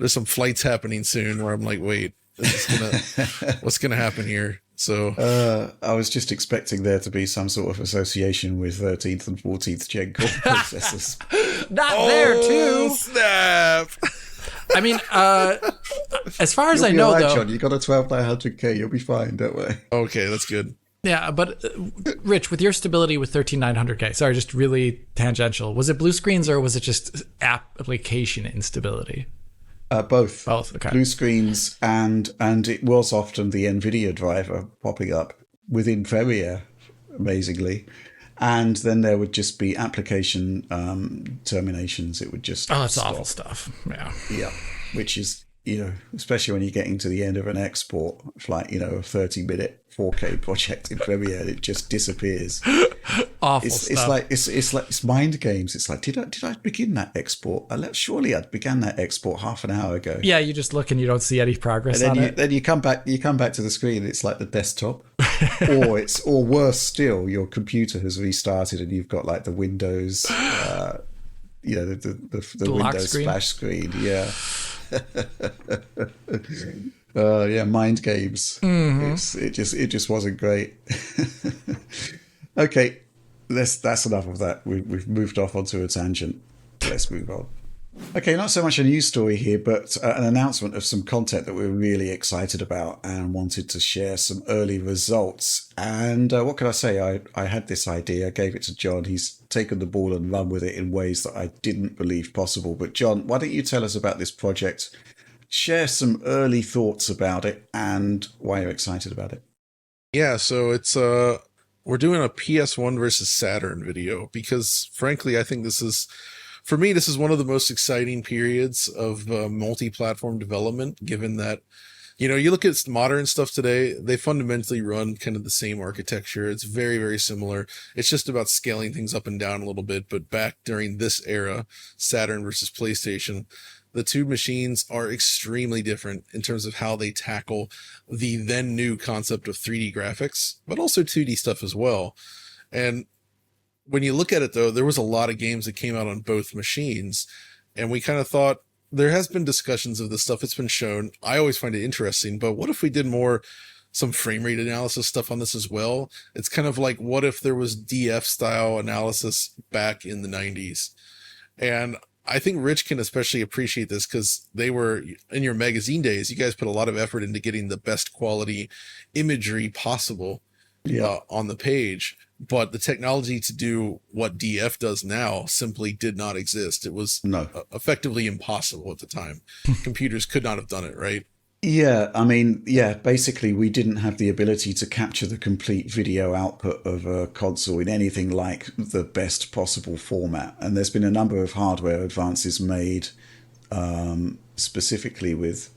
some flights happening soon where I'm like, wait, what's gonna happen here? So I was just expecting there to be some sort of association with 13th and 14th gen core processors. Not there too. Snap. I mean, as far as I know, right, though, John, you got a 12900K. You'll be fine. Don't worry. Okay, that's good. Yeah, but Rich, with your stability with 13900K, sorry, just really tangential. Was it blue screens or was it just application instability? Both. Okay. Blue screens, and it was often the Nvidia driver popping up within Premiere, amazingly. And then there would just be application terminations. It would just that's stop. awful stuff. Yeah, which is, especially when you're getting to the end of an export, like, a 30-minute 4K project in Premiere, it just disappears. Awful stuff. It's like mind games. It's like, did I begin that export? Surely I began that export half an hour ago. Yeah, you just look and you don't see any progress and on it. Then you come back to the screen. It's like the desktop, or worse still, your computer has restarted and you've got like the Windows, the Windows splash screen. Yeah. Mind games. It just wasn't great. Okay, that's enough of that. We've moved off onto a tangent. Let's move on. Okay, not so much a news story here, but an announcement of some content that we're really excited about and wanted to share some early results. And what can I say? I had this idea, I gave it to John. He's taken the ball and run with it in ways that I didn't believe possible. But John, why don't you tell us about this project? Share some early thoughts about it and why you're excited about it. Yeah, so it's we're doing a PS1 versus Saturn video because frankly, I think this is, for me, this is one of the most exciting periods of multi-platform development, given that, you know, you look at modern stuff today, they fundamentally run kind of the same architecture. It's very, very similar. It's just about scaling things up and down a little bit. But back during this era, Saturn versus PlayStation, the two machines are extremely different in terms of how they tackle the then new concept of 3D graphics, but also 2D stuff as well. And when you look at it, though, there was a lot of games that came out on both machines. And we kind of thought, there has been discussions of this stuff. It's been shown. I always find it interesting. But what if we did some frame rate analysis stuff on this as well? It's kind of like, what if there was DF style analysis back in the 90s? And I think Rich can especially appreciate this because they were in your magazine days. You guys put a lot of effort into getting the best quality imagery possible on the page. But the technology to do what DF does now simply did not exist. It was effectively impossible at the time. Computers could not have done it, right? Yeah, I mean, basically we didn't have the ability to capture the complete video output of a console in anything like the best possible format. And there's been a number of hardware advances made specifically with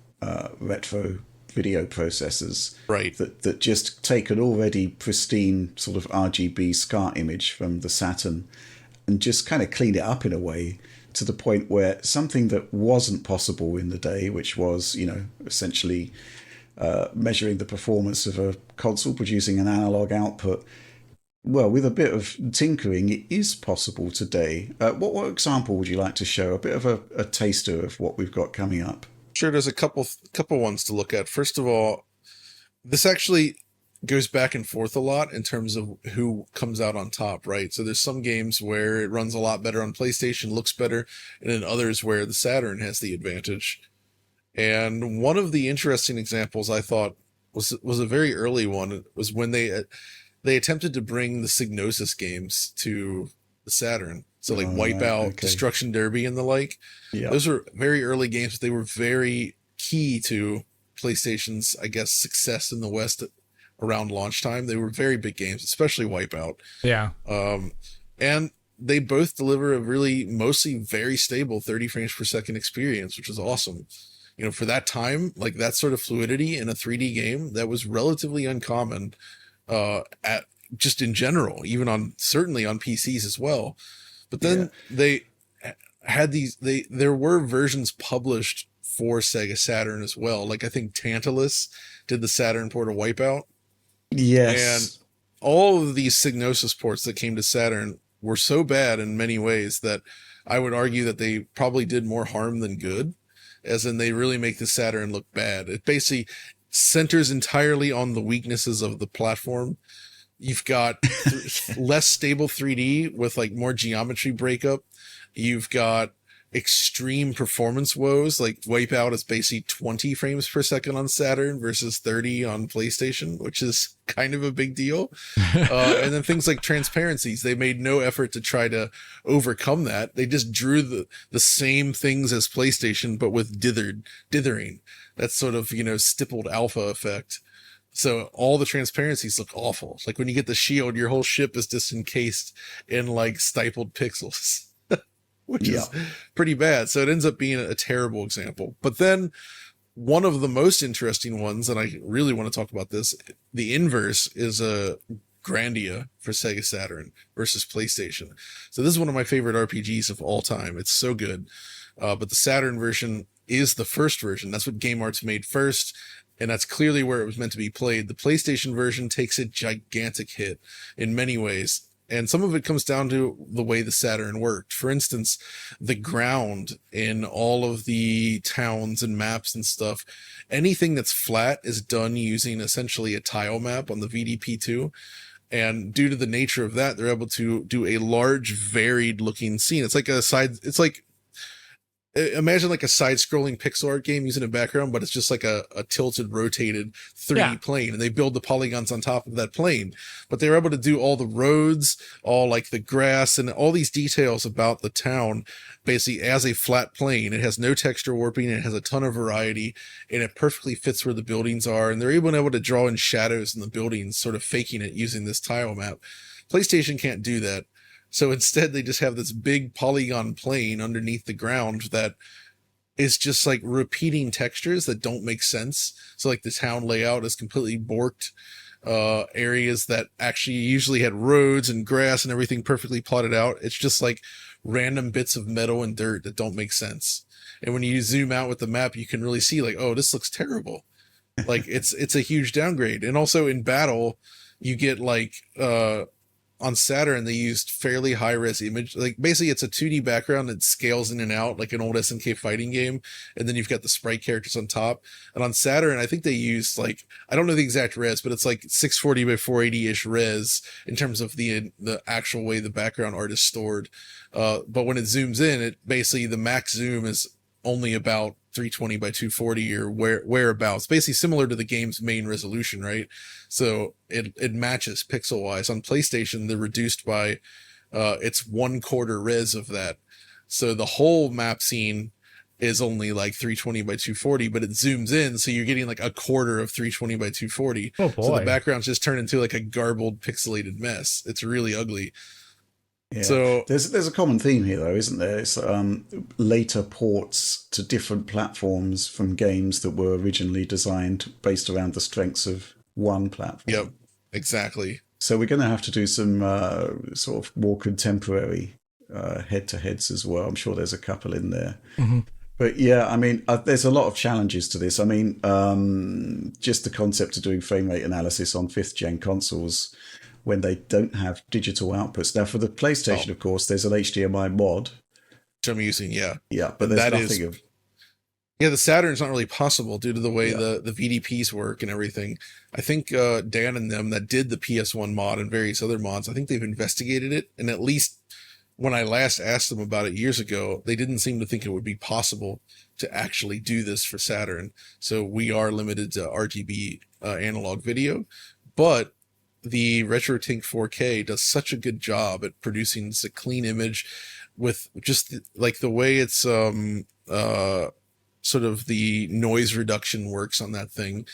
retro video processors, right, that just take an already pristine sort of RGB SCART image from the Saturn and just kind of clean it up in a way to the point where something that wasn't possible in the day, which was, you know, essentially measuring the performance of a console producing an analog output, well, with a bit of tinkering, it is possible today. What example would you like to show? A bit of a taster of what we've got coming up. Sure, there's a couple ones to look at. First of all, this actually goes back and forth a lot in terms of who comes out on top, right? So there's some games where it runs a lot better on PlayStation, looks better, and then others where the Saturn has the advantage. And one of the interesting examples I thought was a very early one. It was when they attempted to bring the Psygnosis games to the Saturn. So like Wipeout, Destruction Derby, and the like. Yeah. Those were very early games, but they were very key to PlayStation's, I guess, success in the West around launch time. They were very big games, especially Wipeout. Yeah. And they both deliver a really mostly very stable 30 frames per second experience, which is awesome. You know, for that time, like that sort of fluidity in a 3D game, that was relatively uncommon at just in general, even certainly on PCs as well. But then they had there were versions published for Sega Saturn as well. Like I think Tantalus did the Saturn port of Wipeout. Yes. And all of these Psygnosis ports that came to Saturn were so bad in many ways that I would argue that they probably did more harm than good, as in they really make the Saturn look bad. It basically centers entirely on the weaknesses of the platform. You've got less stable 3D with like more geometry breakup. You've got extreme performance woes. Like Wipeout is basically 20 frames per second on Saturn versus 30 on PlayStation, which is kind of a big deal. And then things like transparencies, they made no effort to try to overcome that. They just drew the same things as PlayStation, but with dithering. That's sort of, you know, stippled alpha effect. So all the transparencies look awful. Like when you get the shield, your whole ship is just encased in like stippled pixels, which is pretty bad. So it ends up being a terrible example. But then one of the most interesting ones, and I really want to talk about this, the inverse is a Grandia for Sega Saturn versus PlayStation. So this is one of my favorite RPGs of all time. It's so good. But the Saturn version is the first version. That's what Game Arts made first. And that's clearly where it was meant to be played. The PlayStation version takes a gigantic hit in many ways. And some of it comes down to the way the Saturn worked. For instance, the ground in all of the towns and maps and stuff, anything that's flat is done using essentially a tile map on the VDP2. And due to the nature of that, they're able to do a large, varied looking scene. It's like imagine like a side-scrolling pixel art game using a background, but it's just like a tilted, rotated 3D plane, and they build the polygons on top of that plane. But they were able to do all the roads, all like the grass, and all these details about the town, basically as a flat plane. It has no texture warping, it has a ton of variety, and it perfectly fits where the buildings are. And they're able to draw in shadows in the buildings, sort of faking it using this tile map. PlayStation can't do that. So instead, they just have this big polygon plane underneath the ground that is just like repeating textures that don't make sense. So like the town layout is completely borked. Areas that actually usually had roads and grass and everything perfectly plotted out. It's just like random bits of metal and dirt that don't make sense. And when you zoom out with the map, you can really see like, oh, this looks terrible. Like it's a huge downgrade. And also in battle, you get like, on Saturn, they used fairly high-res image. Like, basically, it's a 2D background that scales in and out like an old SNK fighting game, and then you've got the sprite characters on top. And on Saturn, I think they used, like, I don't know the exact res, but it's like 640 by 480-ish res in terms of the actual way the background art is stored. But when it zooms in, it basically, the max zoom is only about 320 by 240 or whereabouts, basically similar to the game's main resolution, right? So it matches pixel wise. On PlayStation, they're reduced by it's 1/4 res of that. So the whole map scene is only like 320 by 240, but it zooms in, so you're getting like 1/4 of 320 by 240. Oh boy. So the backgrounds just turn into like a garbled pixelated mess. It's really ugly. Yeah. So there's a common theme here, though, isn't there? It's later ports to different platforms from games that were originally designed based around the strengths of one platform. Yep, exactly. So we're going to have to do some sort of more contemporary head-to-heads as well. I'm sure there's a couple in there. Mm-hmm. But yeah, I mean, there's a lot of challenges to this. I mean, just the concept of doing frame rate analysis on 5th-gen consoles when they don't have digital outputs. Now, for the PlayStation, of course, there's an HDMI mod. Which I'm using, yeah. Yeah, but there's nothing of... Yeah, the Saturn's not really possible due to the way the VDPs work and everything. I think Dan and them that did the PS1 mod and various other mods, I think they've investigated it. And at least when I last asked them about it years ago, they didn't seem to think it would be possible to actually do this for Saturn. So we are limited to RGB analog video. But the RetroTink 4K does such a good job at producing a clean image with just like the way it's sort of the noise reduction works on that thing.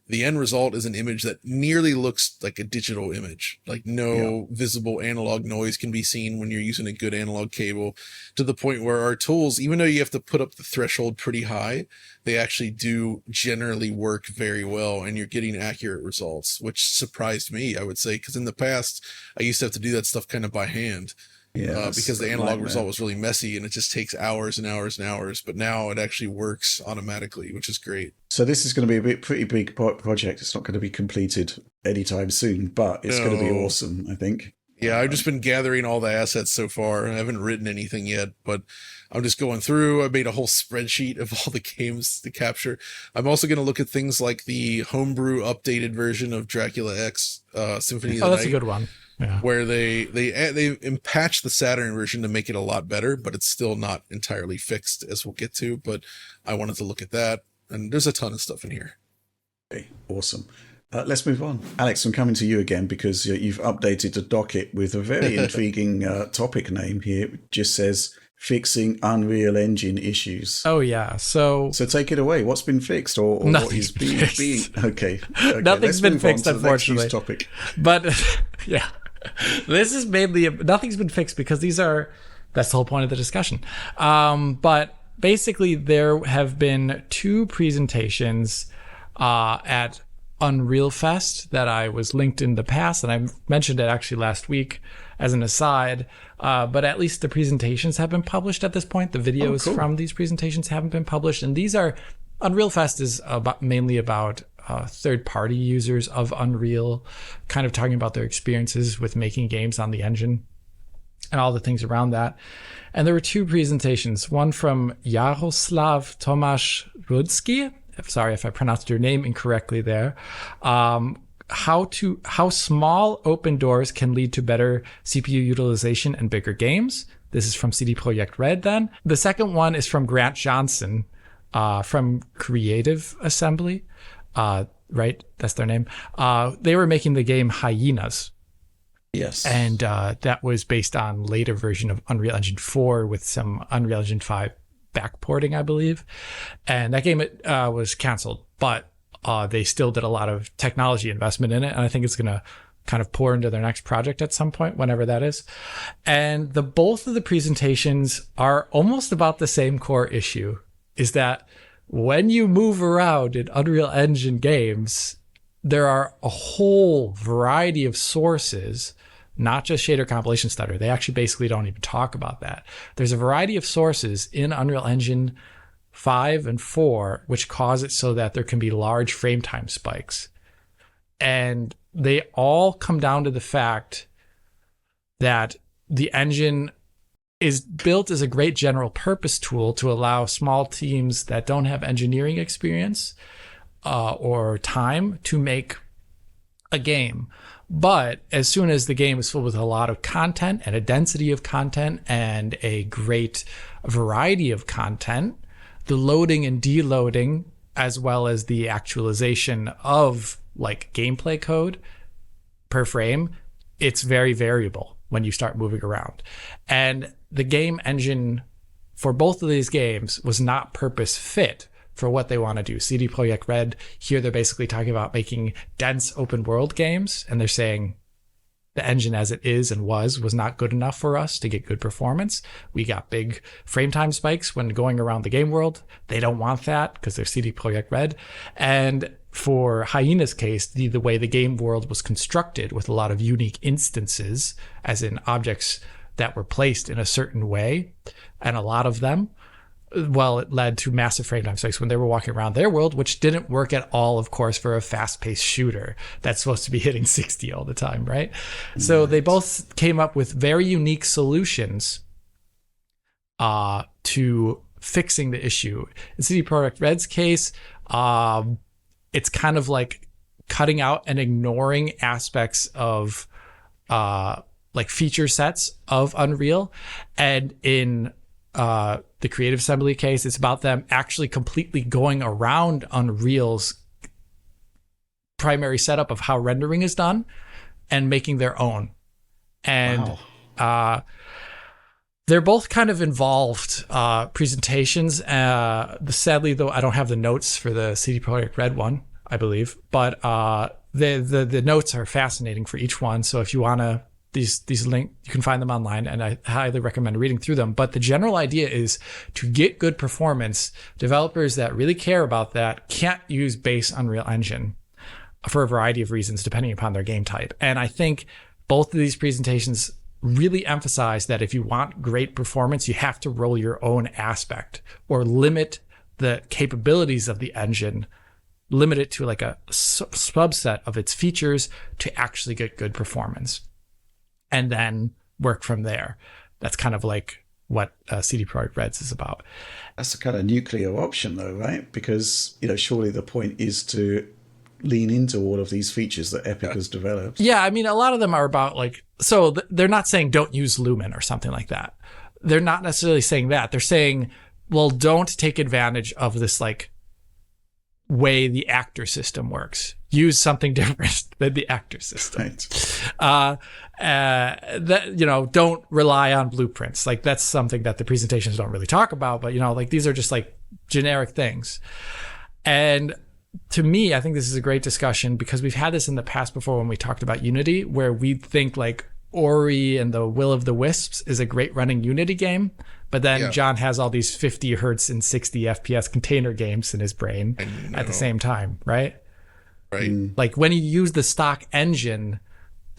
The end result is an image that nearly looks like a digital image. Like no visible analog noise can be seen when you're using a good analog cable, to the point where our tools, even though you have to put up the threshold pretty high, they actually do generally work very well, and you're getting accurate results, which surprised me, I would say, because in the past, I used to have to do that stuff kind of by hand. Yeah, because the analog result was really messy and it just takes hours and hours and hours. But now it actually works automatically, which is great. So this is going to be a pretty big project. It's not going to be completed anytime soon, but it's going to be awesome, I think. Yeah, I've just been gathering all the assets so far. I haven't written anything yet, but I'm just going through. I made a whole spreadsheet of all the games to capture. I'm also going to look at things like the homebrew updated version of Dracula X Symphony of the Night. Oh, that's a good one. Yeah. Where they patched the Saturn version to make it a lot better, but it's still not entirely fixed, as we'll get to. But I wanted to look at that, and there's a ton of stuff in here. Okay, awesome. Let's move on. Alex, I'm coming to you again because you've updated the docket with a very intriguing topic name here. It just says fixing Unreal Engine issues. Oh, yeah. So take it away. What's been fixed or what is being... Okay. Nothing's been fixed, unfortunately. Topic. But, yeah. This is mainly... Nothing's been fixed because that's the whole point of the discussion. But basically, there have been 2 presentations at Unreal Fest that I was linked in the past, and I mentioned it actually last week as an aside, but at least the presentations have been published at this point. The videos from these presentations haven't been published, and these are... Unreal Fest is mainly about third-party users of Unreal, kind of talking about their experiences with making games on the engine and all the things around that. And there were 2 presentations, one from Jaroslav Tomasz Rudzki. Sorry if I pronounced your name incorrectly there. How small open doors can lead to better CPU utilization and bigger games. This is from CD Projekt Red then. The second one is from Grant Johnson from Creative Assembly. Right? That's their name. They were making the game Hyenas. Yes. And that was based on later version of Unreal Engine 4 with some Unreal Engine 5 backporting, I believe. And that game was canceled, but they still did a lot of technology investment in it. And I think it's going to kind of pour into their next project at some point, whenever that is. And both of the presentations are almost about the same core issue, is that when you move around in Unreal Engine games, there are a whole variety of sources, not just shader compilation stutter. They actually basically don't even talk about that. There's a variety of sources in Unreal Engine 5 and 4, which cause it so that there can be large frame time spikes. And they all come down to the fact that the engine is built as a great general purpose tool to allow small teams that don't have engineering experience or time to make a game. But as soon as the game is filled with a lot of content and a density of content and a great variety of content, the loading and deloading, as well as the actualization of like gameplay code per frame, it's very variable when you start moving around. And the game engine for both of these games was not purpose fit for what they want to do. CD Projekt Red, here they're basically talking about making dense open world games, and they're saying the engine as it is and was not good enough for us to get good performance. We got big frame time spikes when going around the game world. They don't want that because they're CD Projekt Red. And for Hyena's case, the way the game world was constructed with a lot of unique instances, as in objects that were placed in a certain way, and a lot of them, well, it led to massive frame time spikes when they were walking around their world, which didn't work at all, of course, for a fast-paced shooter that's supposed to be hitting 60 all the time, right? So they both came up with very unique solutions to fixing the issue. In CD Projekt Red's case, it's kind of like cutting out and ignoring aspects of like feature sets of Unreal. And in the Creative Assembly case, it's about them actually completely going around Unreal's primary setup of how rendering is done and making their own. And they're both kind of involved presentations. Sadly, though, I don't have the notes for the CD Projekt Red one, I believe, but the notes are fascinating for each one. So if you want to, these link, you can find them online, and I highly recommend reading through them. But the general idea is to get good performance, developers that really care about that can't use base Unreal Engine for a variety of reasons, depending upon their game type. And I think both of these presentations really emphasize that if you want great performance, you have to roll your own aspect or limit the capabilities of the engine, limit it to like a subset of its features to actually get good performance, and then work from there. That's kind of like what CD Projekt Red is about. That's a kind of nuclear option, though, right? Because, you know, surely the point is to lean into all of these features that Epic has developed. Yeah, I mean, a lot of them are about like, so they're not saying don't use Lumen or something like that. They're not necessarily saying that. They're saying, well, don't take advantage of this like way the actor system works. Use something different than the actor system. Right. That, you know, don't rely on blueprints. Like that's something that the presentations don't really talk about, but you know, like these are just like generic things. And to me, I think this is a great discussion because we've had this in the past before when we talked about Unity, where we think like Ori and the Will of the Wisps is a great running Unity game. But then John has all these 50 hertz and 60 FPS container games in his brain at the same time, right? Right. Like when you use the stock engine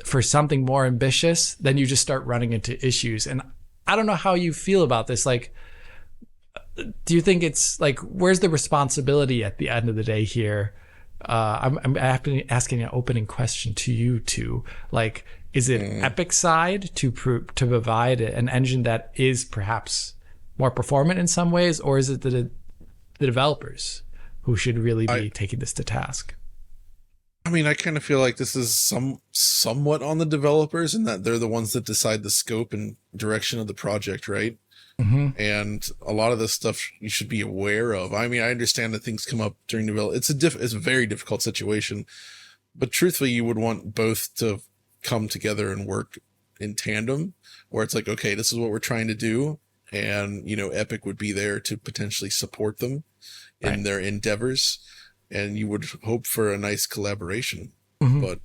for something more ambitious, then you just start running into issues. And I don't know how you feel about this. Like, do you think it's like, where's the responsibility at the end of the day here? I'm asking an opening question to you two. Like, is it Epic side to provide an engine that is perhaps more performant in some ways, or is it the developers who should really be taking this to task? I mean, I kind of feel like this is somewhat on the developers, in that they're the ones that decide the scope and direction of the project, right? Mm-hmm. And a lot of this stuff you should be aware of. I mean, I understand that things come up during development. It's a very difficult situation, but truthfully, you would want both to come together and work in tandem, where it's like, okay, this is what we're trying to do, and Epic would be there to potentially support them in their endeavors, and you would hope for a nice collaboration. Mm-hmm. But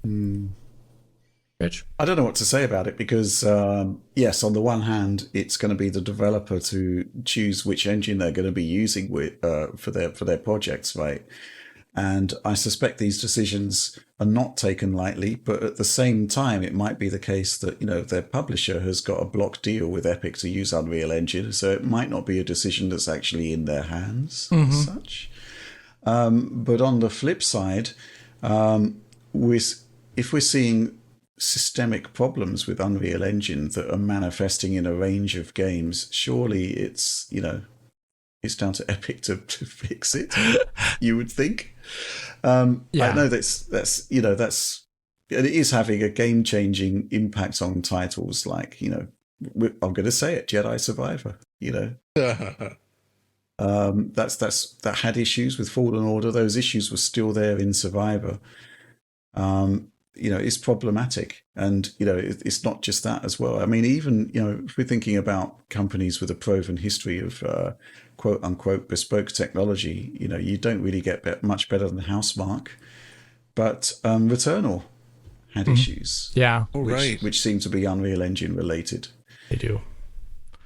Rich? I don't know what to say about it because, yes, on the one hand, it's going to be the developer to choose which engine they're going to be using for their projects, right? And I suspect these decisions are not taken lightly, but at the same time, it might be the case that, their publisher has got a block deal with Epic to use Unreal Engine, so it might not be a decision that's actually in their hands as such. But on the flip side, if we're seeing systemic problems with Unreal Engine that are manifesting in a range of games, surely it's it's down to Epic to fix it. You would think. I know that's it is having a game changing impact on titles like I'm going to say it, Jedi Survivor. That had issues with Fallen Order. Those issues were still there in Survivor. It's problematic, and it's not just that as well. I mean, even if we're thinking about companies with a proven history of quote unquote bespoke technology, you don't really get much better than Housemarque, but Returnal had issues, which seem to be Unreal Engine related. They do.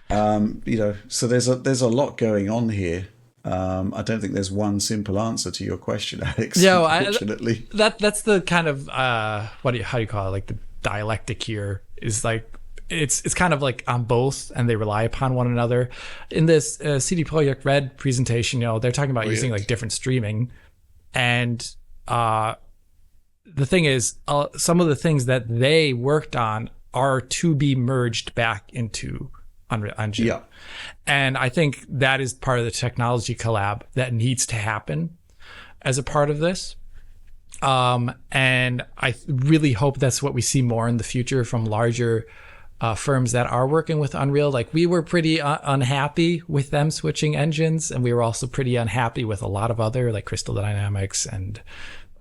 So there's a lot going on here. I don't think there's one simple answer to your question, Alex. Unfortunately, that's the kind of how do you call it? Like the dialectic here is like it's kind of like on both, and they rely upon one another. In this CD Projekt Red presentation, they're talking about using like different streaming, and the thing is, some of the things that they worked on are to be merged back into Unreal Engine. Yeah. And I think that is part of the technology collab that needs to happen as a part of this. And I really hope that's what we see more in the future from larger firms that are working with Unreal. Like, we were pretty unhappy with them switching engines, and we were also pretty unhappy with a lot of other, like Crystal Dynamics and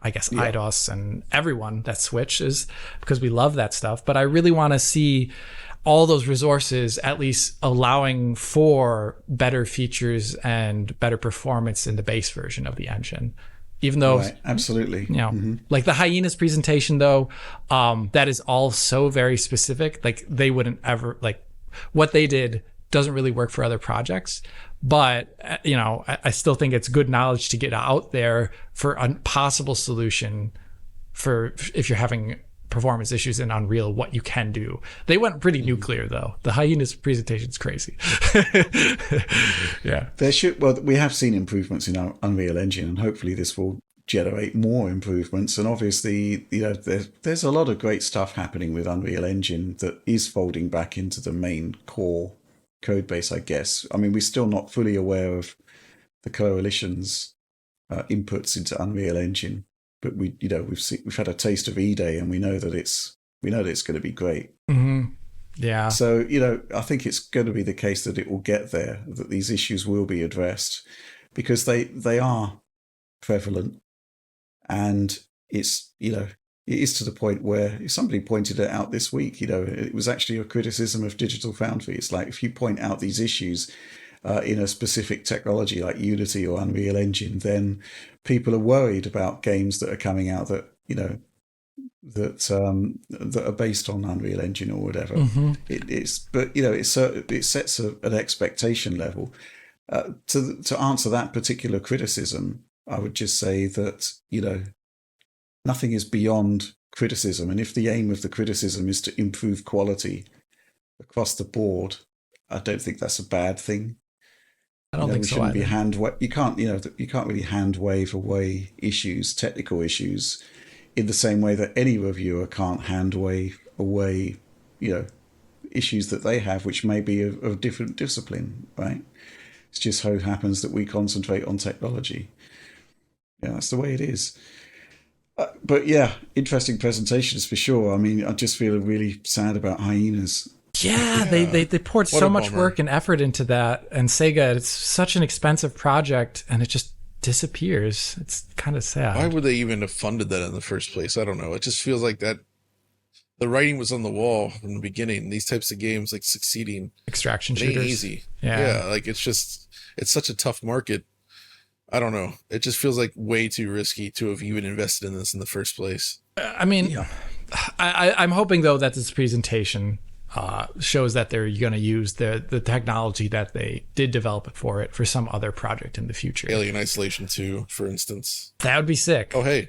I guess Eidos and everyone that switches, because we love that stuff. But I really want to see all those resources at least allowing for better features and better performance in the base version of the engine. Even though, absolutely, like the Hyenas presentation, though, that is all so very specific. Like, they wouldn't ever, like, what they did doesn't really work for other projects. But, I still think it's good knowledge to get out there for a possible solution for if you're having performance issues in Unreal, what you can do. They went pretty nuclear, though. The Hyenas presentation is crazy. Yeah. We have seen improvements in our Unreal Engine, and hopefully this will generate more improvements. And obviously, there's a lot of great stuff happening with Unreal Engine that is folding back into the main core code base, I guess. I mean, we're still not fully aware of the coalition's inputs into Unreal Engine. But we've had a taste of E-Day, and we know that it's going to be great. Mm-hmm. Yeah. So I think it's going to be the case that it will get there, that these issues will be addressed, because they are prevalent, and it's it is to the point where somebody pointed it out this week. It was actually a criticism of Digital Foundry. It's like, if you point out these issues in a specific technology like Unity or Unreal Engine, then people are worried about games that are coming out that that are based on Unreal Engine or whatever. Mm-hmm. It sets an expectation level. To answer that particular criticism, I would just say that nothing is beyond criticism, and if the aim of the criticism is to improve quality across the board, I don't think that's a bad thing. I don't think so. You can't really hand wave away technical issues, in the same way that any reviewer can't hand wave away, issues that they have, which may be of different discipline, right? It's just how it happens that we concentrate on technology. Yeah, that's the way it is. But yeah, interesting presentations for sure. I mean, I just feel really sad about hyenas. Yeah, they poured What so a much bummer. work and effort into that, and Sega, it's such an expensive project, and it just disappears. It's kind of sad. Why would they even have funded that in the first place? I don't know. It just feels like that the writing was on the wall from the beginning. These types of games, like succeeding, Extraction it ain't shooters. easy. Yeah. Like it's such a tough market. I don't know. It just feels like way too risky to have even invested in this in the first place. I mean, I'm hoping though that this presentation shows that they're going to use the technology that they did develop it for some other project in the future. Alien Isolation 2, for instance. That would be sick. Oh, hey.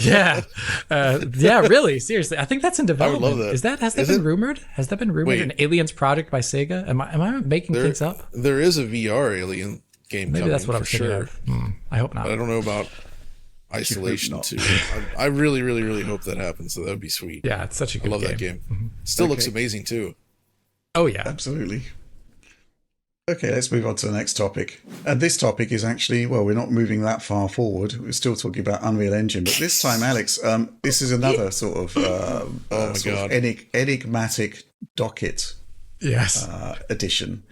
Yeah. Yeah, really, seriously. I think that's in development. love that. Has that been rumored? Has that been rumored? Wait. An Aliens project by Sega? Am I making things up? There is a VR Alien game Maybe coming, that's what I'm for thinking sure. of. I hope not. But I don't know about Isolation not. 2. I really, really, really hope that happens. So that would be sweet. Yeah, it's such a I good love game. that game. Still looks amazing, too. Oh, yeah. Absolutely. Okay, let's move on to the next topic. And this topic is actually, well, we're not moving that far forward. We're still talking about Unreal Engine. But this time, Alex, this is another sort of, enigmatic docket Yes. edition.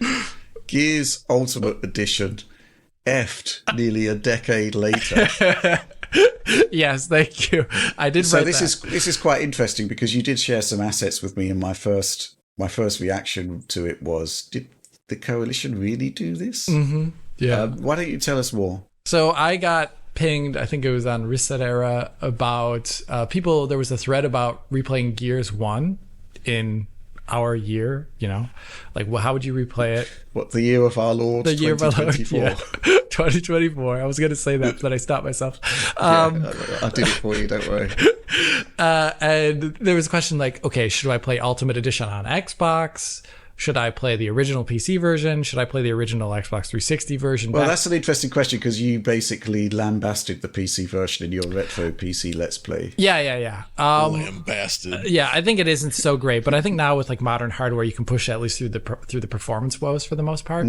Gears Ultimate Edition, effed nearly a decade later. Yes, thank you. I did So write this that. is quite interesting because you did share some assets with me, and my first reaction to it was, did the coalition really do this? Mm-hmm. Yeah. Why don't you tell us more? So I got pinged, I think it was on Reset Era, about people. There was a thread about replaying Gears 1 in our year, like, well, how would you replay it? What, the year of our Lord, The year of our Lord, 2024? yeah. 2024. I was going to say that, but I stopped myself. I did it for you, don't worry. And there was a question like, okay, should I play Ultimate Edition on Xbox? Should I play the original PC version? Should I play the original Xbox 360 version? Well, that's an interesting question because you basically lambasted the PC version in your Retro PC Let's Play. Yeah. Lambasted. Yeah, I think it isn't so great, but I think now with like modern hardware, you can push at least through the performance woes for the most part.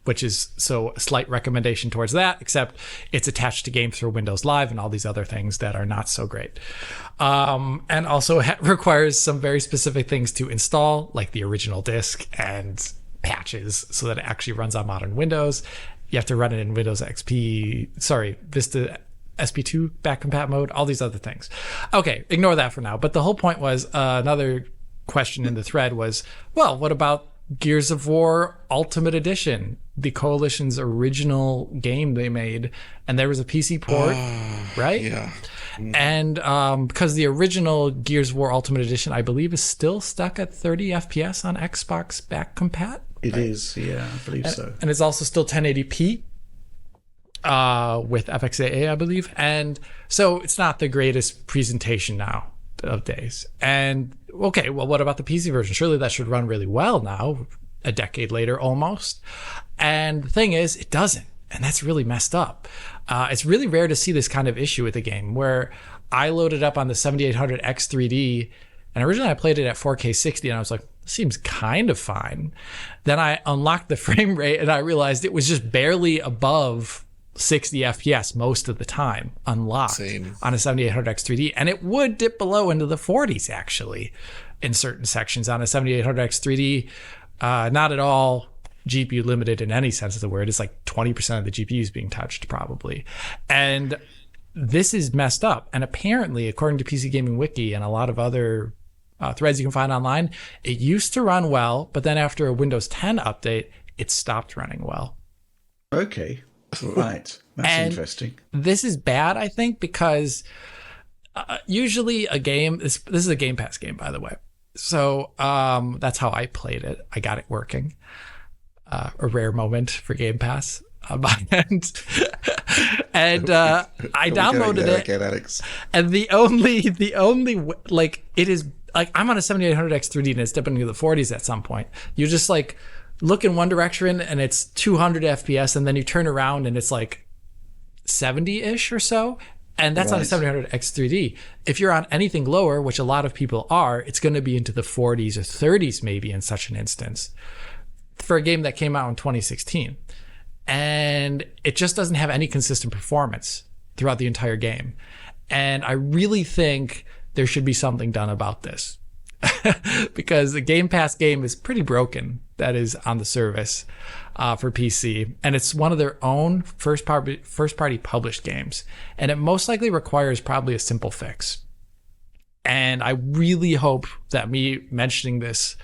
Which is so a slight recommendation towards that, except it's attached to games through Windows Live and all these other things that are not so great. And also requires some very specific things to install, like the original disk and patches so that it actually runs on modern Windows. You have to run it in Vista SP2 back compat mode, all these other things. Okay, ignore that for now. But the whole point was another question in the thread was, well, what about Gears of War Ultimate Edition, the Coalition's original game they made, and there was a PC port, right? Yeah. And because the original Gears of War Ultimate Edition, I believe, is still stuck at 30 FPS on Xbox back compat. It is, yeah, I believe so. And it's also still 1080p with FXAA, I believe. And so it's not the greatest presentation now of days. And okay, well, what about the PC version? Surely that should run really well now, a decade later almost. And the thing is, it doesn't. And that's really messed up. It's really rare to see this kind of issue with a game where I loaded up on the 7800X 3D, and originally I played it at 4K 60, and I was like, this seems kind of fine. Then I unlocked the frame rate, and I realized it was just barely above 60 FPS most of the time, unlocked. Same. On a 7800X 3D. And it would dip below into the 40s, actually, in certain sections on a 7800X 3D. Not at all GPU limited in any sense of the word. It's like 20% of the GPU is being touched, probably. And this is messed up. And apparently, according to PC Gaming Wiki and a lot of other threads you can find online, it used to run well, but then after a Windows 10 update, it stopped running well. Okay, right. That's interesting. This is bad, I think, because usually a game, this is a Game Pass game, by the way. So that's how I played it. I got it working. A rare moment for Game Pass on my end. And I downloaded it. Again, Alex. And the only like, it is like, I'm on a 7800X 3D and it's dipping into the 40s at some point. You just like look in one direction and it's 200 FPS, and then you turn around and it's like 70-ish or so. And that's on a 700X 3D. If you're on anything lower, which a lot of people are, it's going to be into the 40s or 30s maybe in such an instance for a game that came out in 2016. And it just doesn't have any consistent performance throughout the entire game. And I really think there should be something done about this. Because the Game Pass game is pretty broken that is on the service for PC, and it's one of their own first party published games, and it most likely requires probably a simple fix. And I really hope that me mentioning this,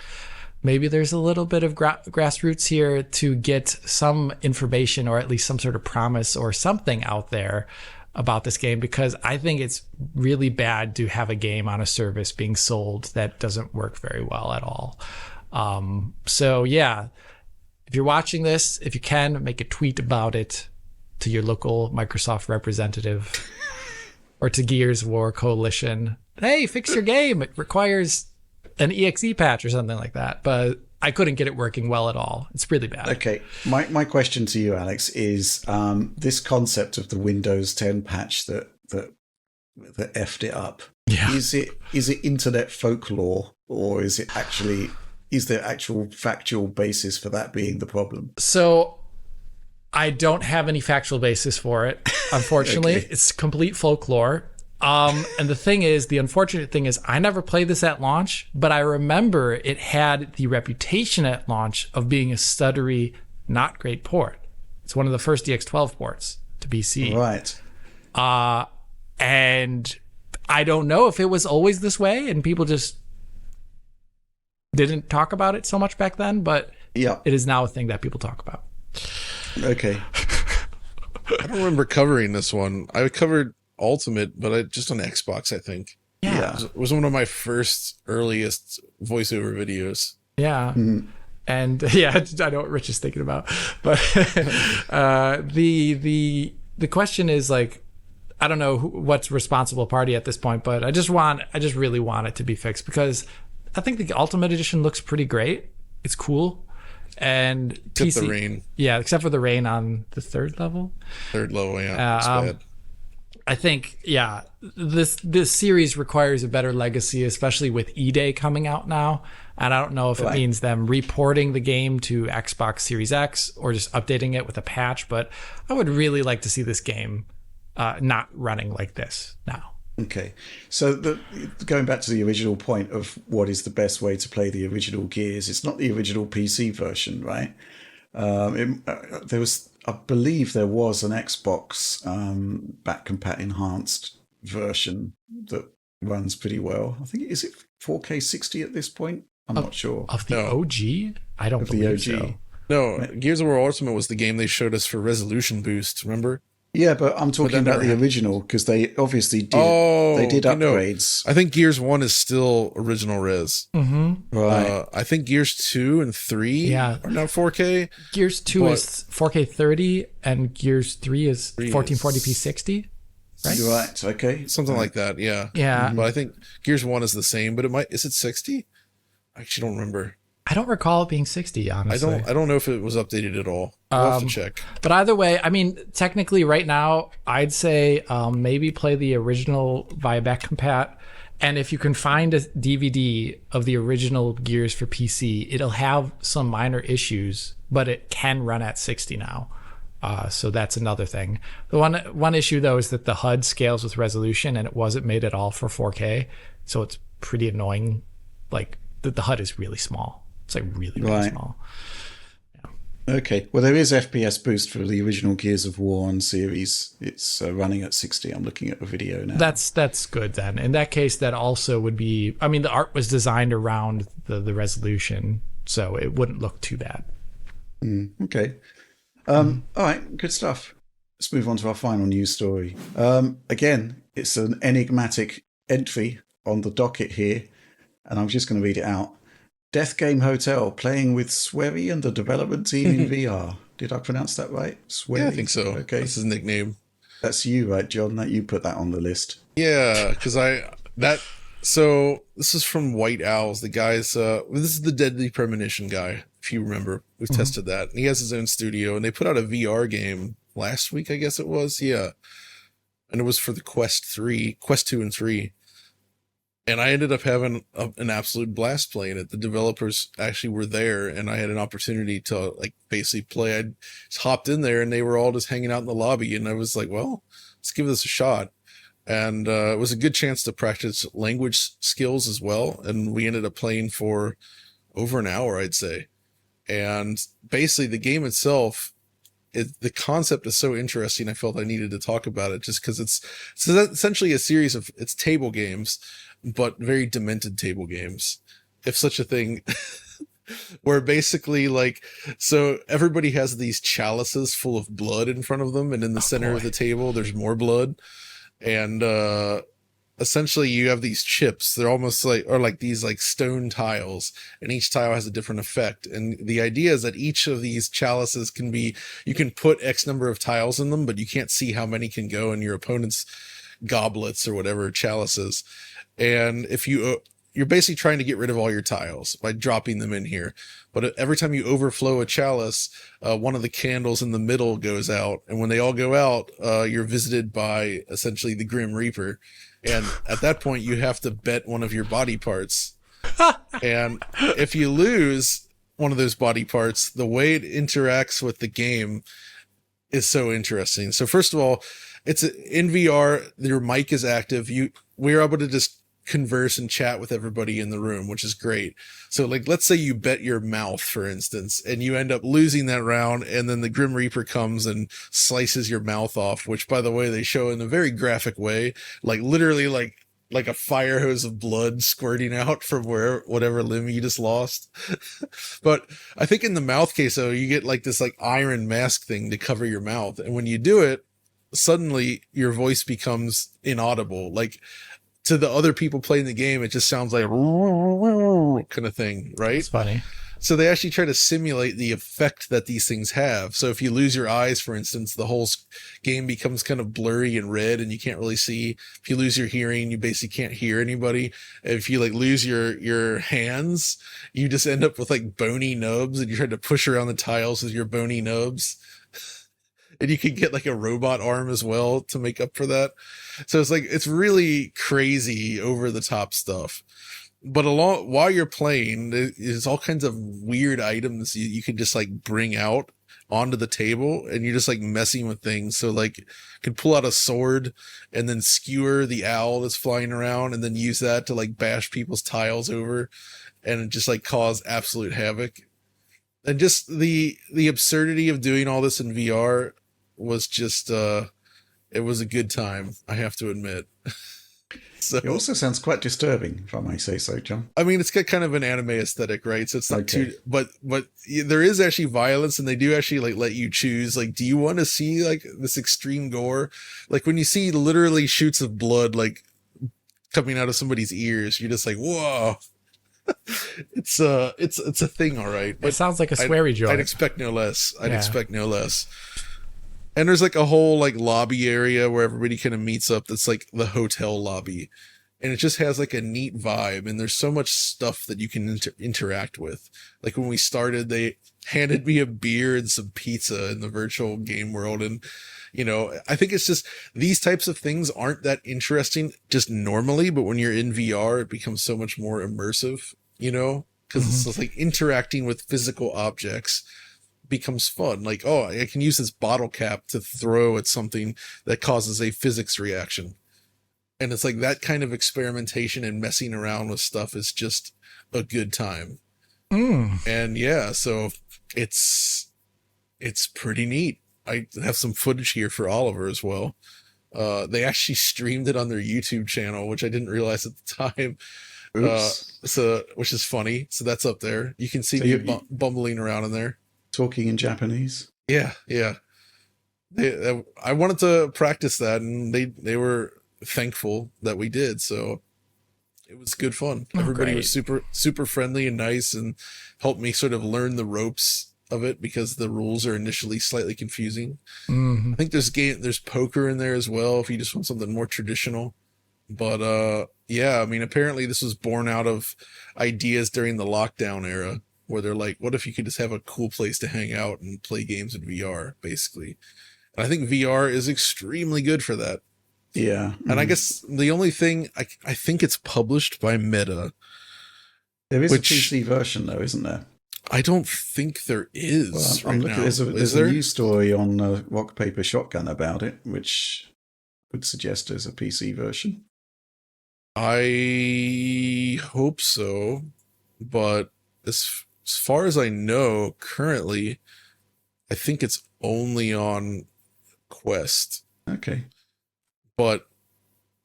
maybe there's a little bit of grassroots here to get some information or at least some sort of promise or something out there about this game, because I think it's really bad to have a game on a service being sold that doesn't work very well at all. So yeah, if you're watching this, if you can, make a tweet about it to your local Microsoft representative or to Gears of War Coalition. Hey, fix your game. It requires an EXE patch or something like that. But I couldn't get it working well at all. It's really bad. Okay. My question to you, Alex, is this concept of the Windows 10 patch that effed it up. Yeah. Is it internet folklore, or is there actual factual basis for that being the problem? So I don't have any factual basis for it, unfortunately. Okay. It's complete folklore. And the unfortunate thing is I never played this at launch, but I remember it had the reputation at launch of being a stuttery, not great port. It's one of the first DX12 ports to PC. Right. And I don't know if it was always this way and people just didn't talk about it so much back then, but yeah, it is now a thing that people talk about. Okay. I don't remember covering this one. I covered Ultimate, but just on Xbox, I think. Yeah. It was one of my earliest voiceover videos. Yeah. Mm-hmm. And yeah, I know what Rich is thinking about, but the question is like, I don't know what's responsible party at this point, but I just really want it to be fixed, because I think the Ultimate Edition looks pretty great. It's cool. And except PC, the rain. Yeah, except for the rain on the third level. Yeah. It's bad. I think, yeah, this series requires a better legacy, especially with E-Day coming out now. And I don't know if it means them reporting the game to Xbox Series X or just updating it with a patch, but I would really like to see this game not running like this now. Okay. So going back to the original point of what is the best way to play the original Gears, it's not the original PC version, right? I believe there was an Xbox backcompat enhanced version that runs pretty well. I think, is it 4K 60 at this point? I'm not sure. Of the OG? I don't believe so. No, Gears of War Ultimate was the game they showed us for resolution boost, remember? Yeah, but I'm talking about the original, because they obviously did. They did upgrades. I think Gears 1 is still original res. Mm-hmm. Right. I think Gears 2 and 3 are now 4K. Gears 2 is 4K 30, and Gears 3 is 1440p 60. Right? You're right. Okay. Something like that. Yeah. Yeah. But I think Gears 1 is the same, but is it 60? I actually don't remember. I don't recall it being 60, honestly. I don't know if it was updated at all. I'll have to check. But either way, I mean, technically right now, I'd say maybe play the original via backcompat. And if you can find a DVD of the original Gears for PC, it'll have some minor issues, but it can run at 60 now. So that's another thing. The one issue, though, is that the HUD scales with resolution, and it wasn't made at all for 4K. So it's pretty annoying. Like, the HUD is really small. It's like really, really small. Yeah. Okay. Well, there is FPS boost for the original Gears of War on series. It's running at 60. I'm looking at the video now. That's good then. In that case, that also would be... I mean, the art was designed around the resolution, so it wouldn't look too bad. Okay. All right. Good stuff. Let's move on to our final news story. Again, it's an enigmatic entry on the docket here, and I'm just going to read it out. Death Game Hotel playing with Swery and the development team in VR. Did I pronounce that right? Swery? Yeah, I think so. Okay. That's his nickname. That's you, right, John? That you put that on the list. Yeah, because so this is from White Owls. The guy's this is the Deadly Premonition guy, if you remember. We've tested that. And he has his own studio, and they put out a VR game last week, I guess it was. Yeah. And it was for the Quest 2 and 3. And I ended up having an absolute blast playing it. The developers actually were there, and I had an opportunity to basically play. I just hopped in there, and they were all just hanging out in the lobby. And I was like, well, let's give this a shot. And it was a good chance to practice language skills as well. And we ended up playing for over an hour, I'd say. And basically the game itself, the concept is so interesting. I felt I needed to talk about it just because it's essentially a series of, it's table games, but very demented table games, if such a thing. Where basically, like, so everybody has these chalices full of blood in front of them, and in the center of the table there's more blood. And essentially you have these chips. They're almost like, or like these like stone tiles, and each tile has a different effect. And the idea is that each of these chalices can be, you can put X number of tiles in them, but you can't see how many can go in your opponent's goblets or whatever chalices. And if you're basically trying to get rid of all your tiles by dropping them in here. But every time you overflow a chalice, one of the candles in the middle goes out. And when they all go out, you're visited by essentially the Grim Reaper. And at that point, you have to bet one of your body parts. And if you lose one of those body parts, the way it interacts with the game is so interesting. So first of all, it's in VR, your mic is active. We're able to just converse and chat with everybody in the room, which is great. So like, let's say you bet your mouth, for instance, and you end up losing that round, and then the Grim Reaper comes and slices your mouth off, which, by the way, they show in a very graphic way, like literally like a fire hose of blood squirting out from whatever limb you just lost. But I think in the mouth case, though, you get like this like iron mask thing to cover your mouth, and when you do it, suddenly your voice becomes inaudible. Like, to the other people playing the game, it just sounds like kind of thing, right? It's funny. So they actually try to simulate the effect that these things have. So if you lose your eyes, for instance, the whole game becomes kind of blurry and red, and you can't really see. If you lose your hearing, you basically can't hear anybody. If you like lose your hands, you just end up with like bony nubs, and you try to push around the tiles with your bony nubs. And you can get like a robot arm as well to make up for that. So it's like, it's really crazy over the top stuff. But while you're playing, there's all kinds of weird items you can just like bring out onto the table, and you're just like messing with things. So like, you can pull out a sword and then skewer the owl that's flying around, and then use that to like bash people's tiles over and just like cause absolute havoc. And just the absurdity of doing all this in VR was just, it was a good time, I have to admit. So, it also sounds quite disturbing, if I may say so, John. I mean, it's got kind of an anime aesthetic, right? So it's not too, but there is actually violence, and they do actually like let you choose, like, do you want to see like this extreme gore? Like when you see literally shoots of blood like coming out of somebody's ears, you're just like, whoa. It's a thing, all right. But it sounds like a sweary joke. I'd expect no less. Expect no less. And there's like a whole like lobby area where everybody kind of meets up. That's like the hotel lobby, and it just has like a neat vibe. And there's so much stuff that you can interact with. Like when we started, they handed me a beer and some pizza in the virtual game world, and you know, I think it's just these types of things aren't that interesting just normally, but when you're in VR, it becomes so much more immersive, you know, because it's just like interacting with physical objects becomes fun. Like, oh, I can use this bottle cap to throw at something that causes a physics reaction. And it's like that kind of experimentation and messing around with stuff is just a good time. And yeah, so it's pretty neat. I have some footage here for Oliver as well. They actually streamed it on their YouTube channel, which I didn't realize at the time. So, which is funny. So that's up there. You can see me bumbling around in there. Talking in Japanese. Yeah. I wanted to practice that, and they were thankful that we did. So it was good fun. Everybody was super friendly and nice, and helped me sort of learn the ropes of it, because the rules are initially slightly confusing. I think there's poker in there as well if you just want something more traditional. But yeah, I mean, apparently this was born out of ideas during the lockdown era, where they're like, what if you could just have a cool place to hang out and play games in VR, basically. And I think VR is extremely good for that. Yeah. And I guess the only thing, I think it's published by Meta. There is a PC version, though, isn't there? I don't think there is. Well, I'm looking, there's a news story on Rock Paper Shotgun about it, which would suggest as a PC version? I hope so, but as far as I know, currently, I think it's only on Quest. Okay. But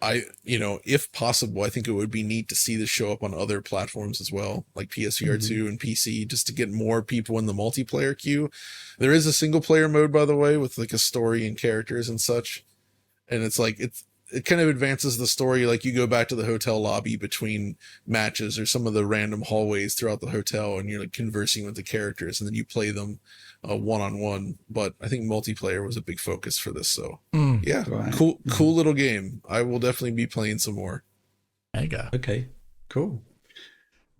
if possible, I think it would be neat to see this show up on other platforms as well, like PSVR 2 and PC, just to get more people in the multiplayer queue. There is a single player mode, by the way, with like a story and characters and such. And it's like, it kind of advances the story. Like you go back to the hotel lobby between matches or some of the random hallways throughout the hotel, and you're like conversing with the characters, and then you play them one-on-one. But I think multiplayer was a big focus for this. So yeah, right. cool little game. I will definitely be playing some more. There you go. Okay, cool.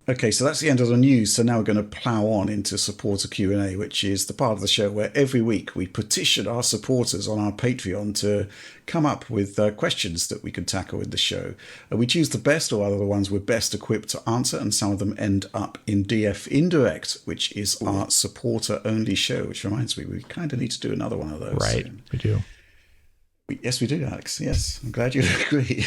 Okay, so that's the end of the news. So now we're going to plow on into supporter Q&A, which is the part of the show where every week we petition our supporters on our Patreon to come up with questions that we can tackle in the show. We choose the best, or other the ones we're best equipped to answer, and some of them end up in DF Indirect, which is our supporter-only show, which reminds me, we kind of need to do another one of those. Right, soon. we do. Yes, we do, Alex. Yes, I'm glad you agree.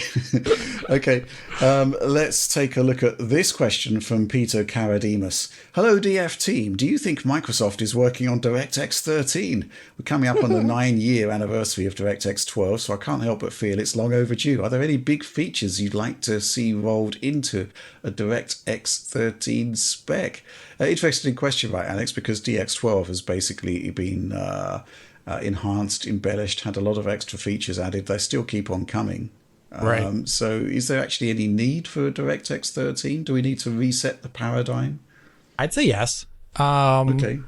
Okay, let's take a look at this question from Peter Karadimas. Hello, DF team. Do you think Microsoft is working on DirectX 13? We're coming up on the 9-year anniversary of DirectX 12, so I can't help but feel it's long overdue. Are there any big features you'd like to see rolled into a DirectX 13 spec? Interesting question, right, Alex, because DX12 has basically been... enhanced, embellished, had a lot of extra features added. They still keep on coming. Right. So is there actually any need for a DirectX 13? Do we need to reset the paradigm? I'd say yes. Okay.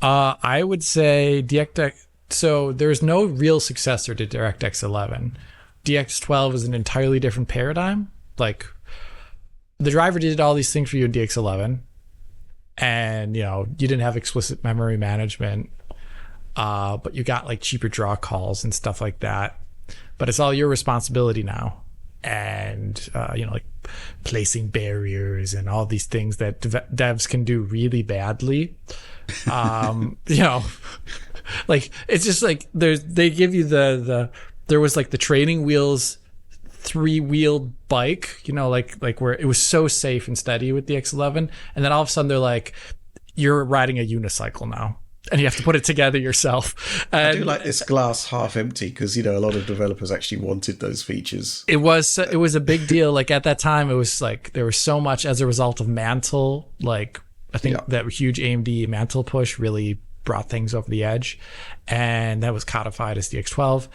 I would say DirectX. So there's no real successor to DirectX 11. DX12 is an entirely different paradigm. Like the driver did all these things for you in DX11, and you didn't have explicit memory management. But you got like cheaper draw calls and stuff like that. But it's all your responsibility now. And, like placing barriers and all these things that devs can do really badly. Like it's just like they give you there was like the training wheels 3-wheeled bike, like where it was so safe and steady with the X11. And then all of a sudden they're like, you're riding a unicycle now. And you have to put it together yourself. And I do like this glass half empty because, a lot of developers actually wanted those features. It was a big deal. Like at that time, it was like there was so much as a result of Mantle. Like I think that huge AMD Mantle push really brought things over the edge. And that was codified as DX12.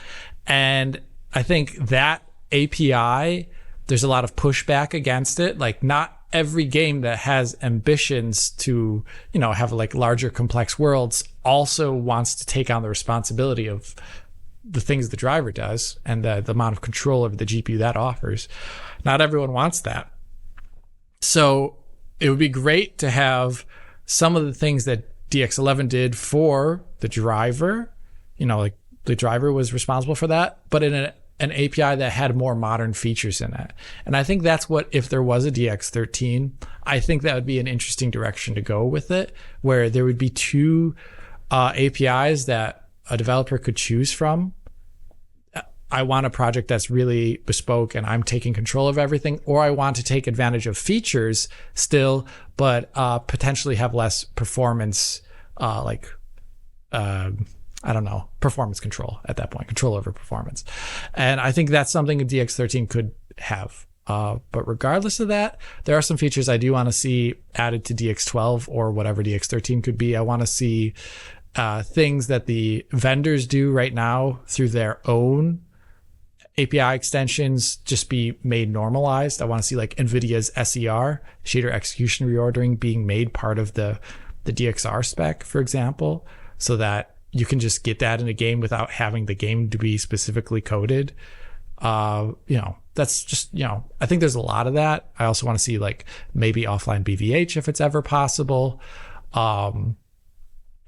And I think that API, there's a lot of pushback against it. Like not every game that has ambitions to, have like larger complex worlds also wants to take on the responsibility of the things the driver does and the amount of control over the GPU that offers. Not everyone wants that. So it would be great to have some of the things that DX11 did for the driver, like the driver was responsible for that, but in an API that had more modern features in it. And I think that's what, if there was a DX13, I think that would be an interesting direction to go with it, where there would be two APIs that a developer could choose from. I want a project that's really bespoke and I'm taking control of everything, or I want to take advantage of features still, but potentially have less performance, performance control at that point, control over performance. And I think that's something a DX13 could have. But regardless of that, there are some features I do want to see added to DX12 or whatever DX13 could be. I want to see things that the vendors do right now through their own API extensions just be made normalized. I want to see like NVIDIA's SER, shader execution reordering, being made part of the DXR spec, for example, so that you can just get that in a game without having the game to be specifically coded. That's just, I think there's a lot of that. I also want to see like maybe offline BVH if it's ever possible. I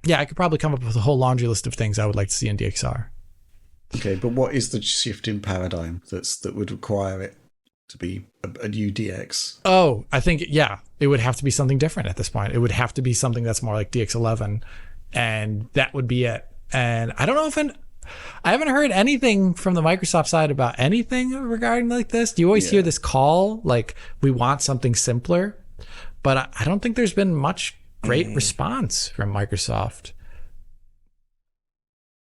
could probably come up with a whole laundry list of things I would like to see in DXR. Okay, but what is the shift in paradigm that would require it to be a new DX? Oh, I think, it would have to be something different at this point. It would have to be something that's more like DX11. And that would be it. And I don't know I haven't heard anything from the Microsoft side about anything regarding like this. You always hear this call, like, we want something simpler, but I don't think there's been much great response from Microsoft.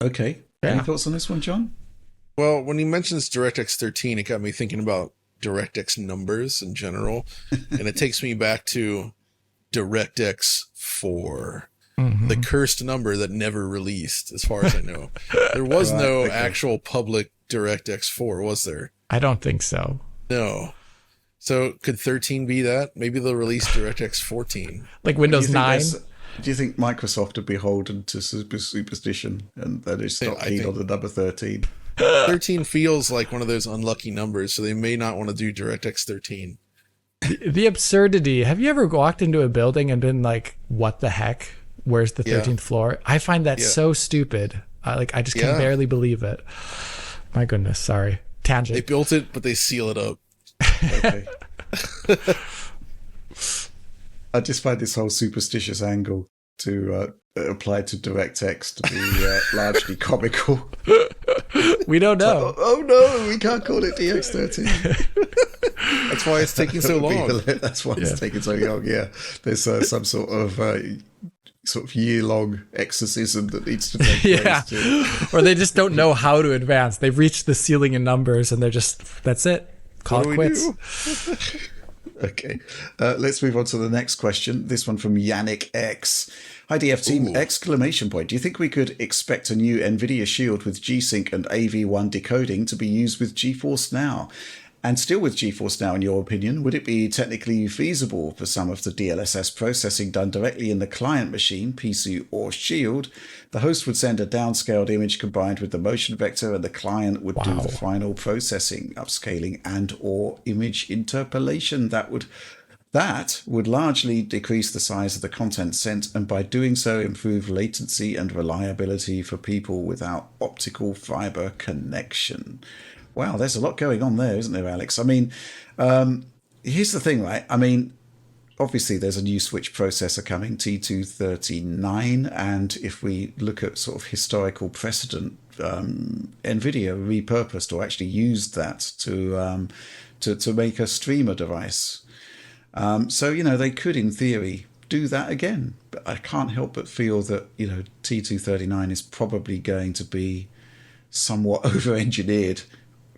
Okay. Any thoughts on this one, John? Well, when he mentions DirectX 13, it got me thinking about DirectX numbers in general, and it takes me back to DirectX 4, the cursed number that never released, as far as I know. There was no actual public DirectX 4, was there? I don't think so. No. So could 13 be that? Maybe they'll release DirectX 14. Like Windows 9? Do you think Microsoft are beholden to superstition and that it's not keen on the number 13? 13 feels like one of those unlucky numbers, so they may not want to do DirectX 13. The absurdity. Have you ever walked into a building and been like, what the heck? Where's the 13th floor? I find that so stupid. I just can barely believe it. My goodness. Sorry. Tangent. They built it, but they seal it up. Okay. I just find this whole superstitious angle to apply to DirectX to be largely comical. We don't know. Oh no, we can't call it DX13. That's why it's taking so long. That's why it's taking so long. Yeah, there's some sort of year-long exorcism that needs to take place. Too. Or they just don't know how to advance. They've reached the ceiling in numbers, and they're just, that's it. Call it quits. Okay, let's move on to the next question. This one from Yannick X. Hi DF team! Exclamation point. Do you think we could expect a new Nvidia Shield with G-Sync and AV1 decoding to be used with GeForce Now? And still with GeForce Now, in your opinion, would it be technically feasible for some of the DLSS processing done directly in the client machine, PC or Shield? The host would send a downscaled image combined with the motion vector, and the client would do the final processing, upscaling, and or image interpolation. That would largely decrease the size of the content sent, and by doing so improve latency and reliability for people without optical fiber connection. Wow, there's a lot going on there, isn't there, Alex? I mean, here's the thing, right? I mean, obviously there's a new switch processor coming, T239, and if we look at sort of historical precedent, Nvidia repurposed or actually used that to make a streamer device. So, they could, in theory, do that again. But I can't help but feel that, T239 is probably going to be somewhat over-engineered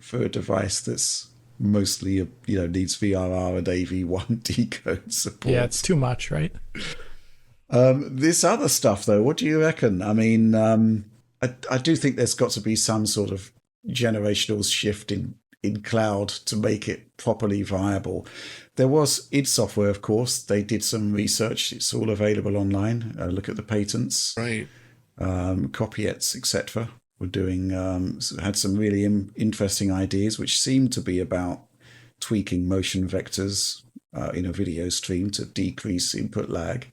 for a device that's mostly, needs VRR and AV1 decode support. Yeah, it's too much, right? This other stuff, though, what do you reckon? I mean, I do think there's got to be some sort of generational shift in cloud to make it properly viable. There was id Software, of course. They did some research. It's all available online. Look at the patents. Right. Copyettes, etc. were doing, had some really interesting ideas, which seemed to be about tweaking motion vectors in a video stream to decrease input lag.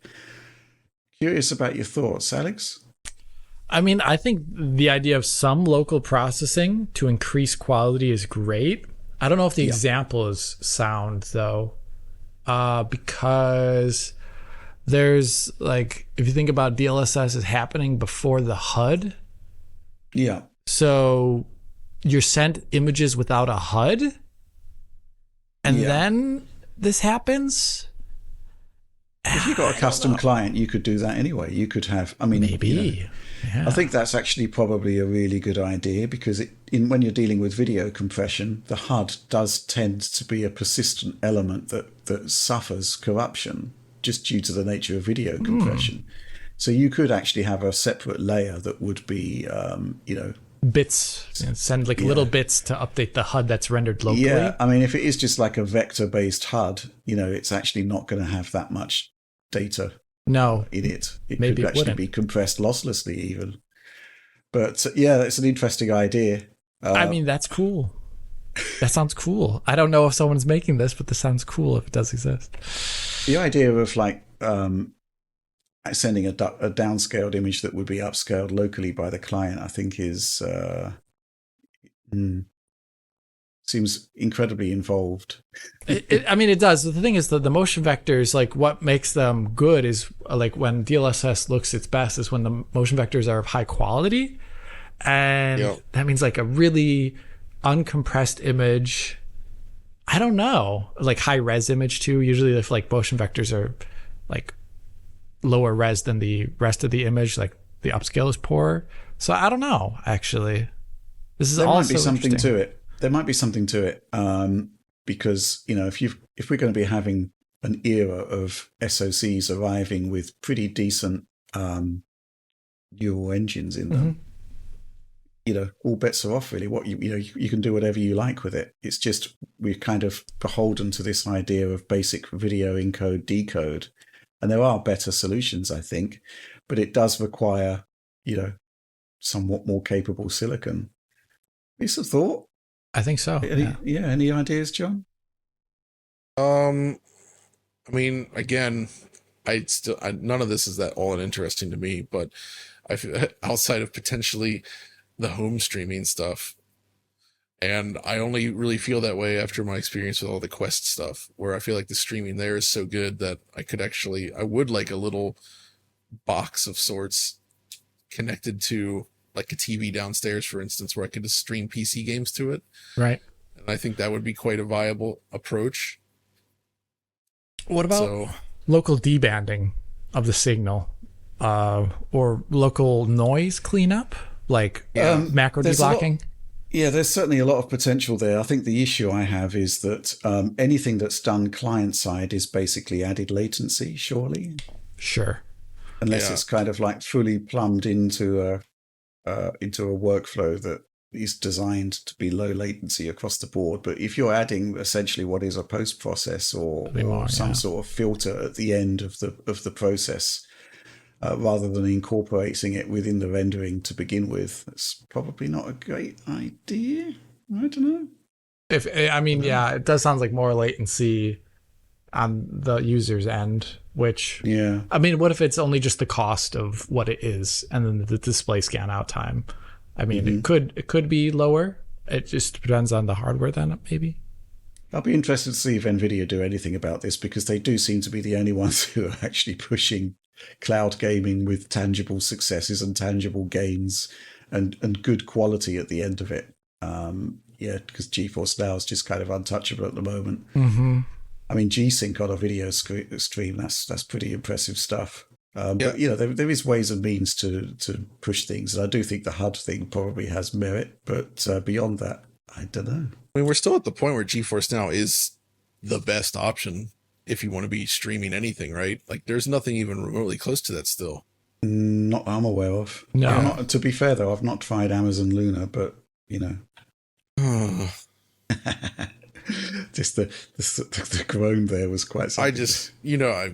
Curious about your thoughts, Alex? I mean, I think the idea of some local processing to increase quality is great. I don't know if the example is sound, though, because there's, like, if you think about DLSS is happening before the HUD. Yeah. So you're sent images without a HUD, and then this happens. If you've got a custom client, you could do that anyway. You could have, maybe. I think that's actually probably a really good idea, because when you're dealing with video compression, the HUD does tend to be a persistent element that suffers corruption just due to the nature of video compression. So you could actually have a separate layer that would be, bits, send little bits to update the HUD that's rendered locally. Yeah, I mean, if it is just like a vector-based HUD, it's actually not going to have that much data in it. It maybe could actually be compressed losslessly even. But it's an interesting idea. I mean, that's cool. That sounds cool. I don't know if someone's making this, but this sounds cool if it does exist. The idea of sending a downscaled image that would be upscaled locally by the client, I think is seems incredibly involved. It does. The thing is that the motion vectors, like, what makes them good is, like, when DLSS looks its best is when the motion vectors are of high quality. And that means like a really uncompressed image. I don't know, like high res image too. Usually if like motion vectors are like lower res than the rest of the image, like the upscale is poorer. So I don't know, actually. There might be something to it. There might be something to it. Because, you know, if we're going to be having an era of SoCs arriving with pretty decent neural engines in them, you know, all bets are off really. What you can do whatever you like with it. It's just we're kind of beholden to this idea of basic video encode decode, and there are better solutions, I think, but it does require, you know, somewhat more capable silicon. It's a thought. I think so. Any ideas, John? I mean, again, none of this is that all interesting to me, but I feel outside of potentially the home streaming stuff. And I only really feel that way after my experience with all the Quest stuff, where I feel like the streaming there is so good that I would like a little box of sorts connected to like a TV downstairs, for instance, where I could just stream PC games to it. Right. And I think that would be quite a viable approach. What about local debanding of the signal, or local noise cleanup, like macro deblocking? There's certainly a lot of potential there. I think the issue I have is that anything that's done client side is basically added latency, surely. Sure. Unless it's kind of like fully plumbed into a workflow that is designed to be low latency across the board. But if you're adding essentially what is a post process or some sort of filter at the end of the process, rather than incorporating it within the rendering to begin with, it's probably not a great idea. I don't know. It does sound like more latency on the user's end, which I mean, what if it's only just the cost of what it is and then the display scan out time? I mean, it could be lower. It just depends on the hardware then, maybe. I'll be interested to see if Nvidia do anything about this, because they do seem to be the only ones who are actually pushing cloud gaming with tangible successes and tangible gains and good quality at the end of it. Because GeForce Now is just kind of untouchable at the moment. I mean, G-Sync on a video stream, that's pretty impressive stuff. But, you know, there is ways and means to push things. And I do think the HUD thing probably has merit. But beyond that, I don't know. I mean, we're still at the point where GeForce Now is the best option if you want to be streaming anything, right? Like, there's nothing even remotely close to that still. Not that I'm aware of. No. To be fair, though, I've not tried Amazon Luna, but, you know. Just the groan there was quite something. You know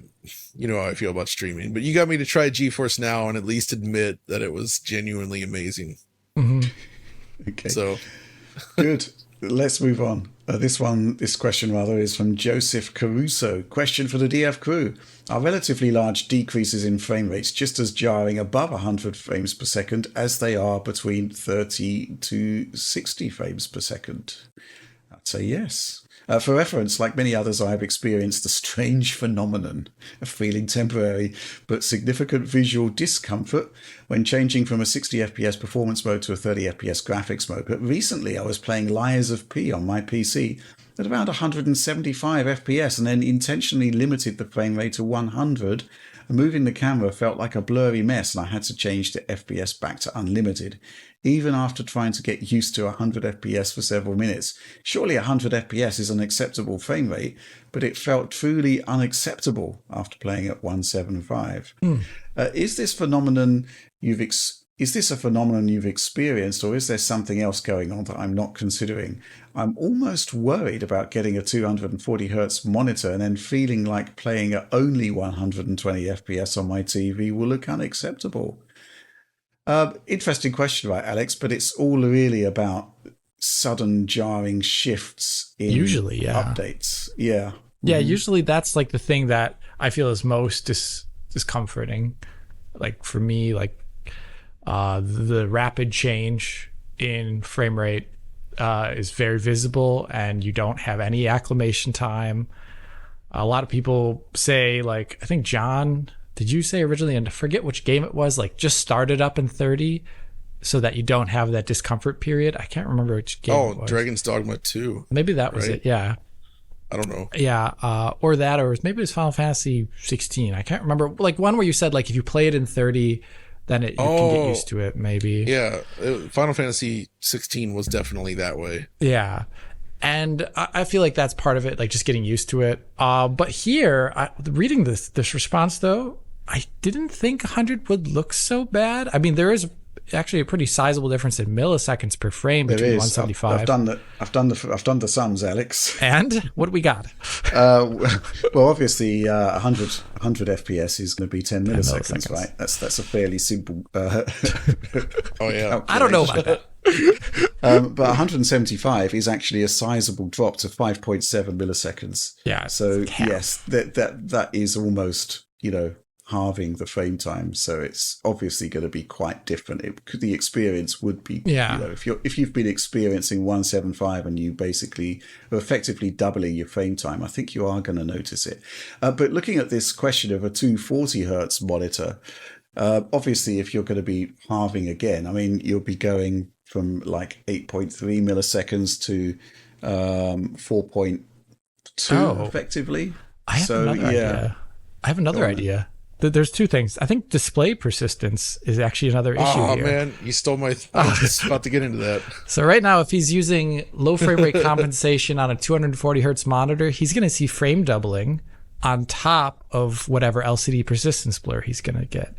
how I feel about streaming, but you got me to try GeForce Now and at least admit that it was genuinely amazing. Okay. So good. Let's move on. This question is from Joseph Caruso. Question for the DF crew. Are relatively large decreases in frame rates just as jarring above 100 frames per second as they are between 30 to 60 frames per second? I'd say yes. For reference, like many others, I have experienced the strange phenomenon of feeling temporary but significant visual discomfort when changing from a 60 FPS performance mode to a 30 FPS graphics mode. But recently I was playing Lies of P on my PC at around 175 FPS and then intentionally limited the frame rate to 100. Moving the camera felt like a blurry mess and I had to change the FPS back to unlimited, even after trying to get used to 100 FPS for several minutes. Surely 100 FPS is an acceptable frame rate, but it felt truly unacceptable after playing at 175. Is this a phenomenon you've experienced, or is there something else going on that I'm not considering? I'm almost worried about getting a 240 hertz monitor and then feeling like playing at only 120 FPS on my TV will look unacceptable. Interesting question, right, Alex? But it's all really about sudden jarring shifts in updates. Yeah. Usually that's like the thing that I feel is most discomforting. Like for me, like the rapid change in frame rate is very visible and you don't have any acclimation time. A lot of people say, like, I think John, did you say originally, and I forget which game it was, like just started up in 30 so that you don't have that discomfort period. I can't remember which game it was. Dragon's Dogma 2. Maybe that was it. Yeah. I don't know. Yeah, or that, or maybe it was Final Fantasy 16. I can't remember. Like one where you said like if you play it in 30, then you can get used to it. Maybe. Yeah, Final Fantasy 16 was definitely that way. Yeah, and I feel like that's part of it, like just getting used to it. But here, reading this response though, I didn't think 100 would look so bad. I mean, there is actually a pretty sizable difference in milliseconds per frame between 175. I've done the sums, Alex. And what do we got? Well, obviously, 100 FPS is going to be 10 milliseconds, right? That's a fairly simple. Oh yeah, I don't know about that. But 175 is actually a sizable drop to 5.7 milliseconds. Yeah. So yes, that is almost, halving the frame time, so it's obviously going to be quite different. The experience would be, if you've been experiencing 175 and you basically are effectively doubling your frame time, I think you are going to notice it. But looking at this question of a 240 hertz monitor, obviously if you're going to be halving again, I mean, you'll be going from like 8.3 milliseconds to 4.2 effectively. I have another idea. There's two things. I think display persistence is actually another issue here. Oh, man, you stole my... I was just about to get into that. So right now, if he's using low frame rate compensation on a 240 hertz monitor, he's going to see frame doubling on top of whatever LCD persistence blur he's going to get.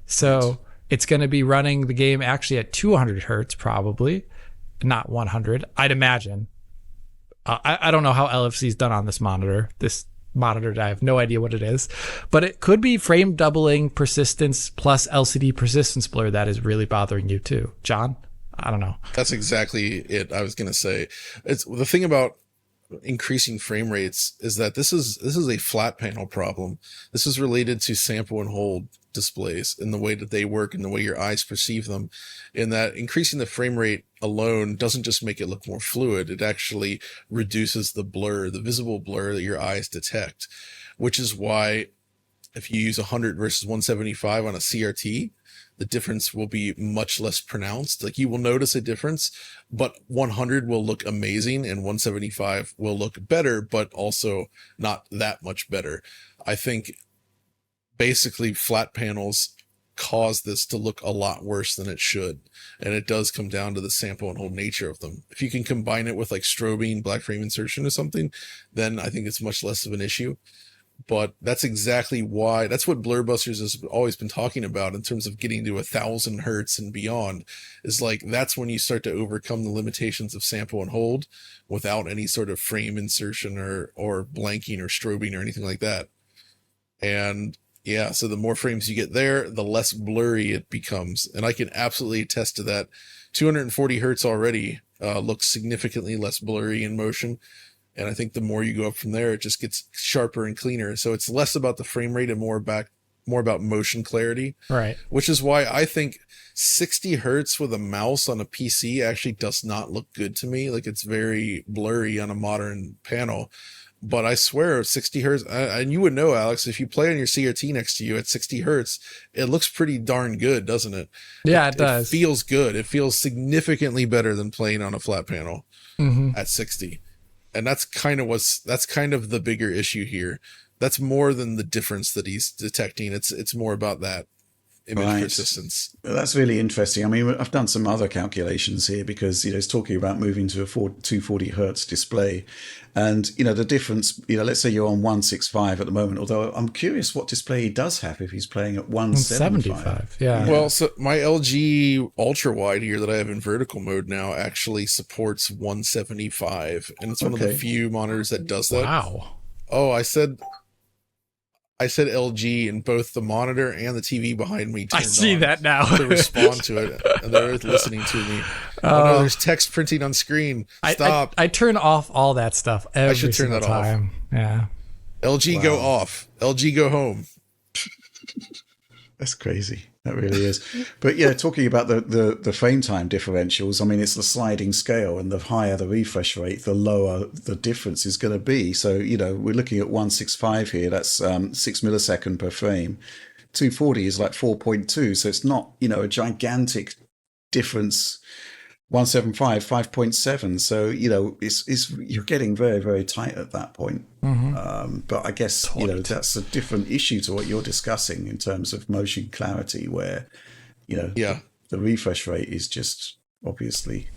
So it's going to be running the game actually at 200 hertz probably, not 100, I'd imagine. I don't know how LFC is done on this monitor. I have no idea what it is, but it could be frame doubling persistence plus LCD persistence blur that is really bothering you too. John, I don't know. That's exactly it. I was going to say, it's the thing about increasing frame rates is that this is a flat panel problem. This is related to sample and hold displays and the way that they work and the way your eyes perceive them, in that increasing the frame rate alone doesn't just make it look more fluid, it actually reduces the blur, the visible blur that your eyes detect, which is why if you use 100 versus 175 on a CRT, the difference will be much less pronounced. Like you will notice a difference, but 100 will look amazing and 175 will look better, but also not that much better. I think basically flat panels cause this to look a lot worse than it should. And it does come down to the sample and hold nature of them. If you can combine it with like strobing, black frame insertion or something, then I think it's much less of an issue. But that's exactly why, that's what Blurbusters has always been talking about in terms of getting to 1,000 hertz and beyond, is like, that's when you start to overcome the limitations of sample and hold without any sort of frame insertion or blanking or strobing or anything like that. And yeah, so the more frames you get there, the less blurry it becomes. And I can absolutely attest to that. 240 hertz already looks significantly less blurry in motion. And I think the more you go up from there, it just gets sharper and cleaner. So it's less about the frame rate and more about motion clarity. Right. Which is why I think 60 hertz with a mouse on a PC actually does not look good to me. Like it's very blurry on a modern panel. But I swear 60 hertz, and you would know, Alex, if you play on your CRT next to you at 60 hertz, it looks pretty darn good, doesn't it? Yeah, it does. It feels good. It feels significantly better than playing on a flat panel at 60. And that's kind of the bigger issue here. That's more than the difference that he's detecting. It's more about that image persistence. Well, that's really interesting. I mean, I've done some other calculations here because, it's talking about moving to a 240 hertz display. And, the difference, let's say you're on 165 at the moment, although I'm curious what display he does have if he's playing at 175. Yeah. Well, so my LG ultra wide here that I have in vertical mode now actually supports 175. And it's one of the few monitors that does that. Wow. Oh, I said LG, and both the monitor and the TV behind me turned I see on that now. to respond to it, and they're listening to me. Oh no, there's text printing on screen. Stop. I turn off all that stuff every should turn single that time. Yeah. LG go off. LG go home. That's crazy. That really is. But yeah, talking about the frame time differentials, I mean, it's the sliding scale, and the higher the refresh rate, the lower the difference is going to be. So, we're looking at 165 here. That's 6 millisecond per frame. 240 is like 4.2. So it's not, a gigantic difference. 175, 5.7. So, it's you're getting very, very tight at that point. But I guess, that's a different issue to what you're discussing in terms of motion clarity, where, the refresh rate is just obviously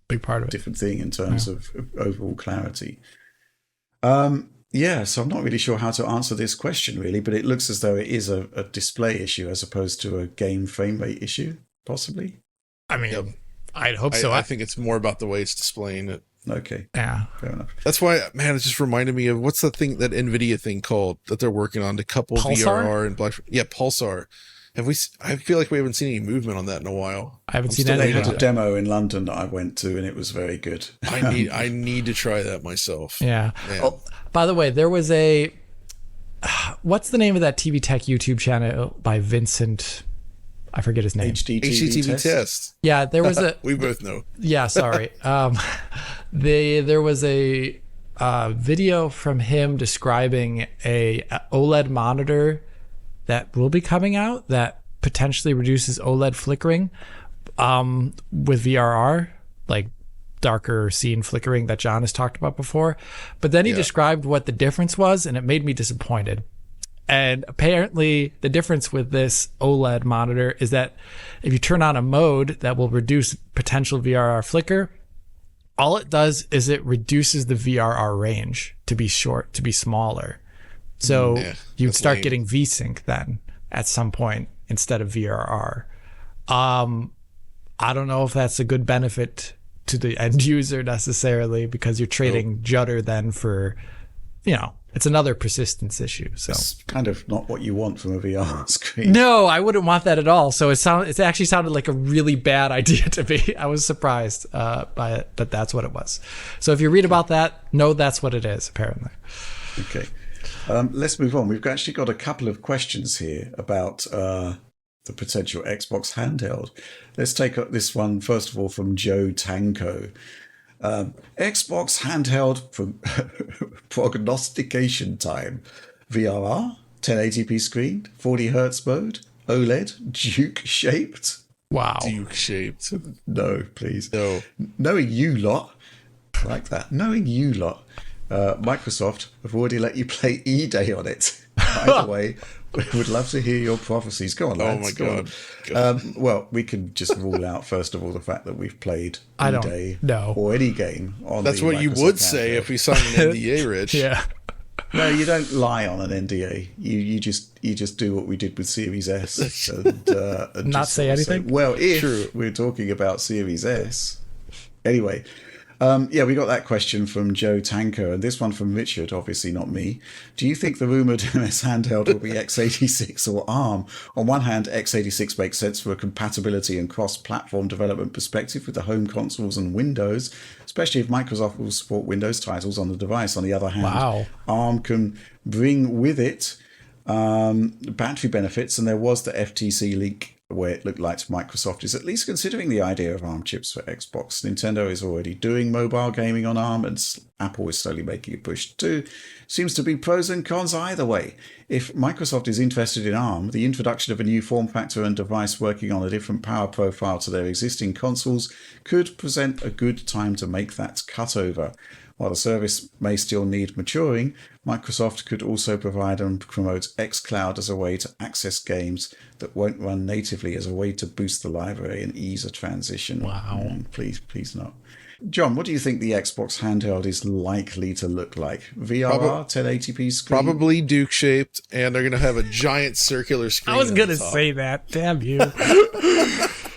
big part of it. Different thing in terms of overall clarity. So I'm not really sure how to answer this question, really, but it looks as though it is a display issue as opposed to a game frame rate issue, possibly. I mean, I'd hope so. I think it's more about the way it's displaying it. Okay. Yeah. Fair enough. That's why, man, it just reminded me of what's the thing, that Nvidia thing called that they're working on to couple Pulsar? VRR and Black. Yeah, Pulsar. I feel like we haven't seen any movement on that in a while. I haven't seen They any. had a demo in London that I went to, and it was very good. I need to try that myself. Yeah. Oh, by the way, there was what's the name of that TV Tech YouTube channel by Vincent? I forget his name. HDTV test. Yeah, there was a. We both know. Yeah, sorry. There was a video from him describing a OLED monitor that will be coming out that potentially reduces OLED flickering with VRR, like darker scene flickering that John has talked about before. But then he described what the difference was, and it made me disappointed. And apparently the difference with this OLED monitor is that if you turn on a mode that will reduce potential VRR flicker, all it does is it reduces the VRR range to be smaller. So you'd start getting VSync then at some point instead of VRR. I don't know if that's a good benefit to the end user necessarily, because you're trading judder then for, it's another persistence issue. So it's kind of not what you want from a VR screen. No, I wouldn't want that at all. So it actually sounded like a really bad idea to me. I was surprised by it, but that's what it was. So if you read about that, no, that's what it is, apparently. Okay. Let's move on. We've actually got a couple of questions here about the potential Xbox handheld. Let's take up this one, first of all, from Joe Tanko. Xbox handheld from prognostication time. VRR, 1080p screen, 40 hertz mode, OLED, Duke-shaped. Wow. Duke-shaped. No, please. No. Knowing you lot, like that, Microsoft have already let you play E-Day on it. Either way, we would love to hear your prophecies. Go on, lads. Oh my God. Well, we can just rule out, first of all, the fact that we've played E-Day or any game on That's the what Microsoft you would handheld. say if we signed an NDA, Rich. Yeah. No, you don't lie on an NDA. You just do what we did with Series S and not say anything. Well, if we're talking about Series S, anyway. We got that question from Joe Tanker, and this one from Richard, obviously not me. Do you think the rumoured MS handheld will be x86 or ARM? On one hand, x86 makes sense from a compatibility and cross-platform development perspective with the home consoles and Windows, especially if Microsoft will support Windows titles on the device. On the other hand, ARM can bring with it battery benefits, and there was the FTC leak where it looked like Microsoft is at least considering the idea of ARM chips for Xbox. Nintendo is already doing mobile gaming on ARM, and Apple is slowly making a push too. Seems to be pros and cons either way. If Microsoft is interested in ARM, the introduction of a new form factor and device working on a different power profile to their existing consoles could present a good time to make that cutover. While the service may still need maturing, Microsoft could also provide and promote xCloud as a way to access games that won't run natively, as a way to boost the library and ease a transition. Wow. Please not. John, what do you think the Xbox handheld is likely to look like? VRR, 1080p screen? Probably Duke-shaped, and they're going to have a giant circular screen. I was going to say that. Damn you.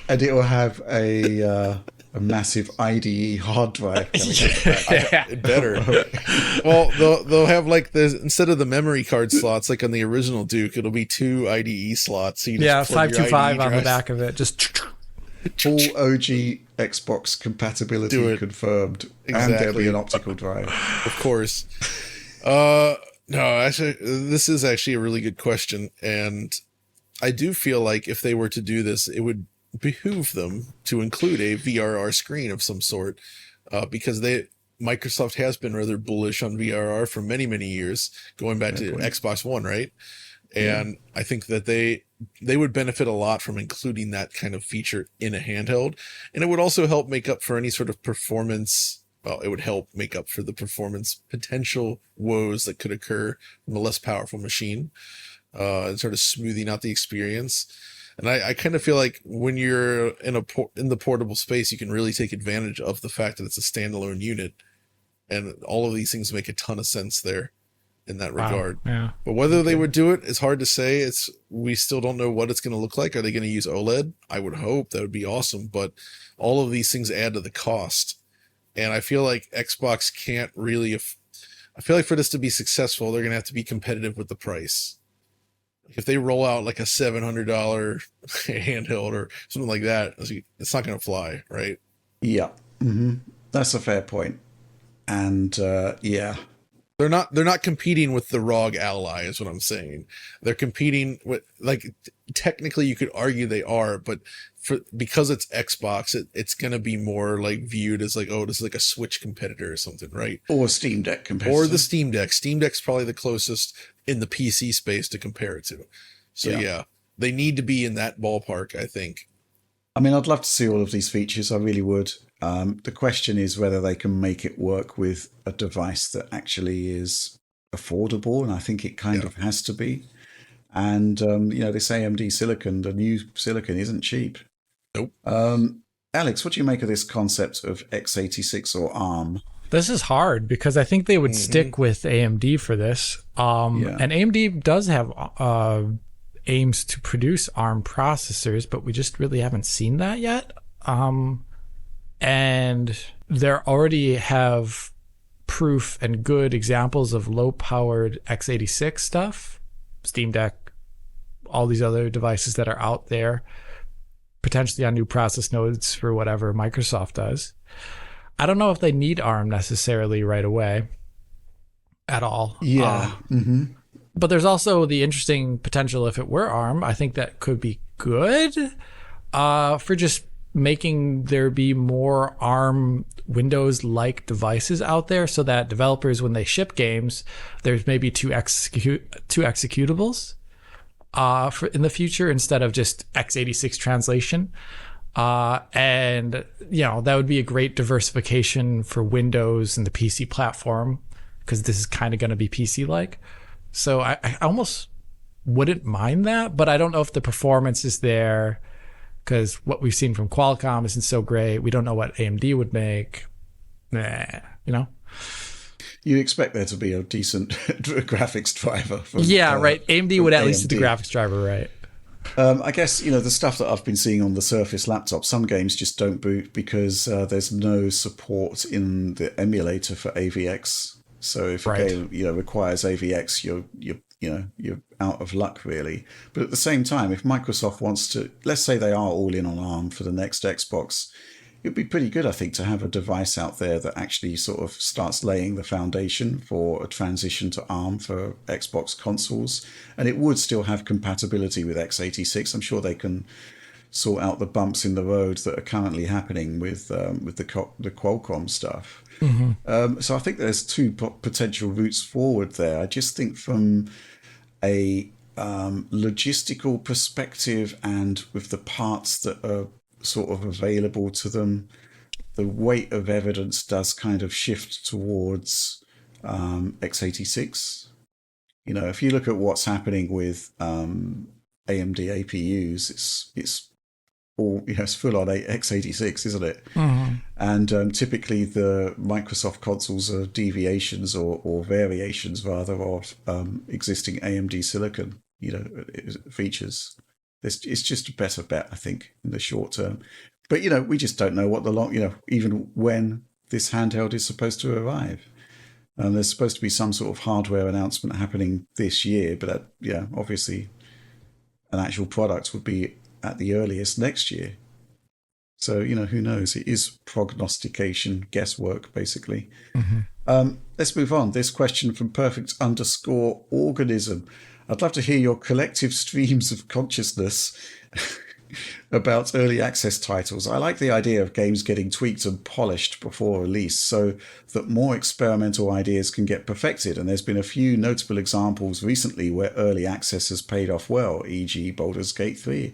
And it will have a massive IDE hard drive. It better. Well, they'll have like instead of the memory card slots like on the original Duke, it'll be 2 IDE slots. So 525 on the back of it. Just full OG Xbox compatibility confirmed. Exactly. And there'll be an optical drive. Of course. No, actually, this is actually a really good question. And I do feel like if they were to do this, it would behoove them to include a VRR screen of some sort, because Microsoft has been rather bullish on VRR for many years, going back to Xbox One, right? And I think that they would benefit a lot from including that kind of feature in a handheld. And it would also help make up for any sort of performance. Well, it would help make up for the performance potential woes that could occur from a less powerful machine, and sort of smoothing out the experience. And I kind of feel like when you're in the portable space, you can really take advantage of the fact that it's a standalone unit, and all of these things make a ton of sense there in that regard. Yeah. But whether they would do it, it's hard to say. We still don't know what it's going to look like. Are they going to use OLED? I would hope that would be awesome, but all of these things add to the cost. And I feel like Xbox can't really, I feel like for this to be successful, they're going to have to be competitive with the price. If they roll out like a $700 handheld or something like that, it's not going to fly, right? Yeah. Mm-hmm. That's a fair point. And yeah. They're not competing with the ROG Ally is what I'm saying. They're competing with, like, technically you could argue they are, but because it's Xbox, it's going to be more like viewed as like, oh, this is like a Switch competitor or something, right? Or Steam Deck competitor. Or the Steam Deck. Steam Deck's probably the closest in the PC space to compare it to. So yeah, they need to be in that ballpark, I think. I mean, I'd love to see all of these features. I really would. The question is whether they can make it work with a device that actually is affordable, and I think it kind of has to be. And this AMD silicon, the new silicon, isn't cheap. Nope. Alex, what do you make of this concept of x86 or ARM? This is hard because I think they would stick with AMD for this. And AMD does have aims to produce ARM processors, but we just really haven't seen that yet. And they already have proof and good examples of low-powered x86 stuff, Steam Deck, all these other devices that are out there, potentially on new process nodes for whatever Microsoft does. I don't know if they need ARM necessarily right away at all. Yeah. But there's also the interesting potential if it were ARM. I think that could be good for just making there be more ARM Windows-like devices out there so that developers, when they ship games, there's maybe two executables in the future instead of just x86 translation. And, that would be a great diversification for Windows and the PC platform because this is kind of going to be PC-like. So I almost wouldn't mind that, but I don't know if the performance is there because what we've seen from Qualcomm isn't so great. We don't know what AMD would make. You expect there to be a decent graphics driver. From, right. AMD would at least do the graphics driver, right? I guess, the stuff that I've been seeing on the Surface laptop, some games just don't boot because there's no support in the emulator for AVX. So if a game, requires AVX, you're out of luck, really. But at the same time, if Microsoft wants to, let's say they are all in on ARM for the next Xbox, it'd be pretty good, I think, to have a device out there that actually sort of starts laying the foundation for a transition to ARM for Xbox consoles. And it would still have compatibility with x86. I'm sure they can sort out the bumps in the road that are currently happening with the Qualcomm stuff. So I think there's two potential routes forward there. I just think from a logistical perspective and with the parts that are sort of available to them, the weight of evidence does kind of shift towards x86. If you look at what's happening with AMD APUs, it's all it's full on x86, isn't it? And typically the Microsoft consoles are deviations or variations rather of existing AMD silicon features. It's just a better bet, I think, in the short term. But we just don't know what the even when this handheld is supposed to arrive. There's supposed to be some sort of hardware announcement happening this year, but obviously an actual product would be at the earliest next year. So, who knows? It is prognostication, guesswork, basically. Let's move on. This question from Perfect_organism. I'd love to hear your collective streams of consciousness about early access titles. I like the idea of games getting tweaked and polished before release so that more experimental ideas can get perfected. And there's been a few notable examples recently where early access has paid off well, e.g. Baldur's Gate 3.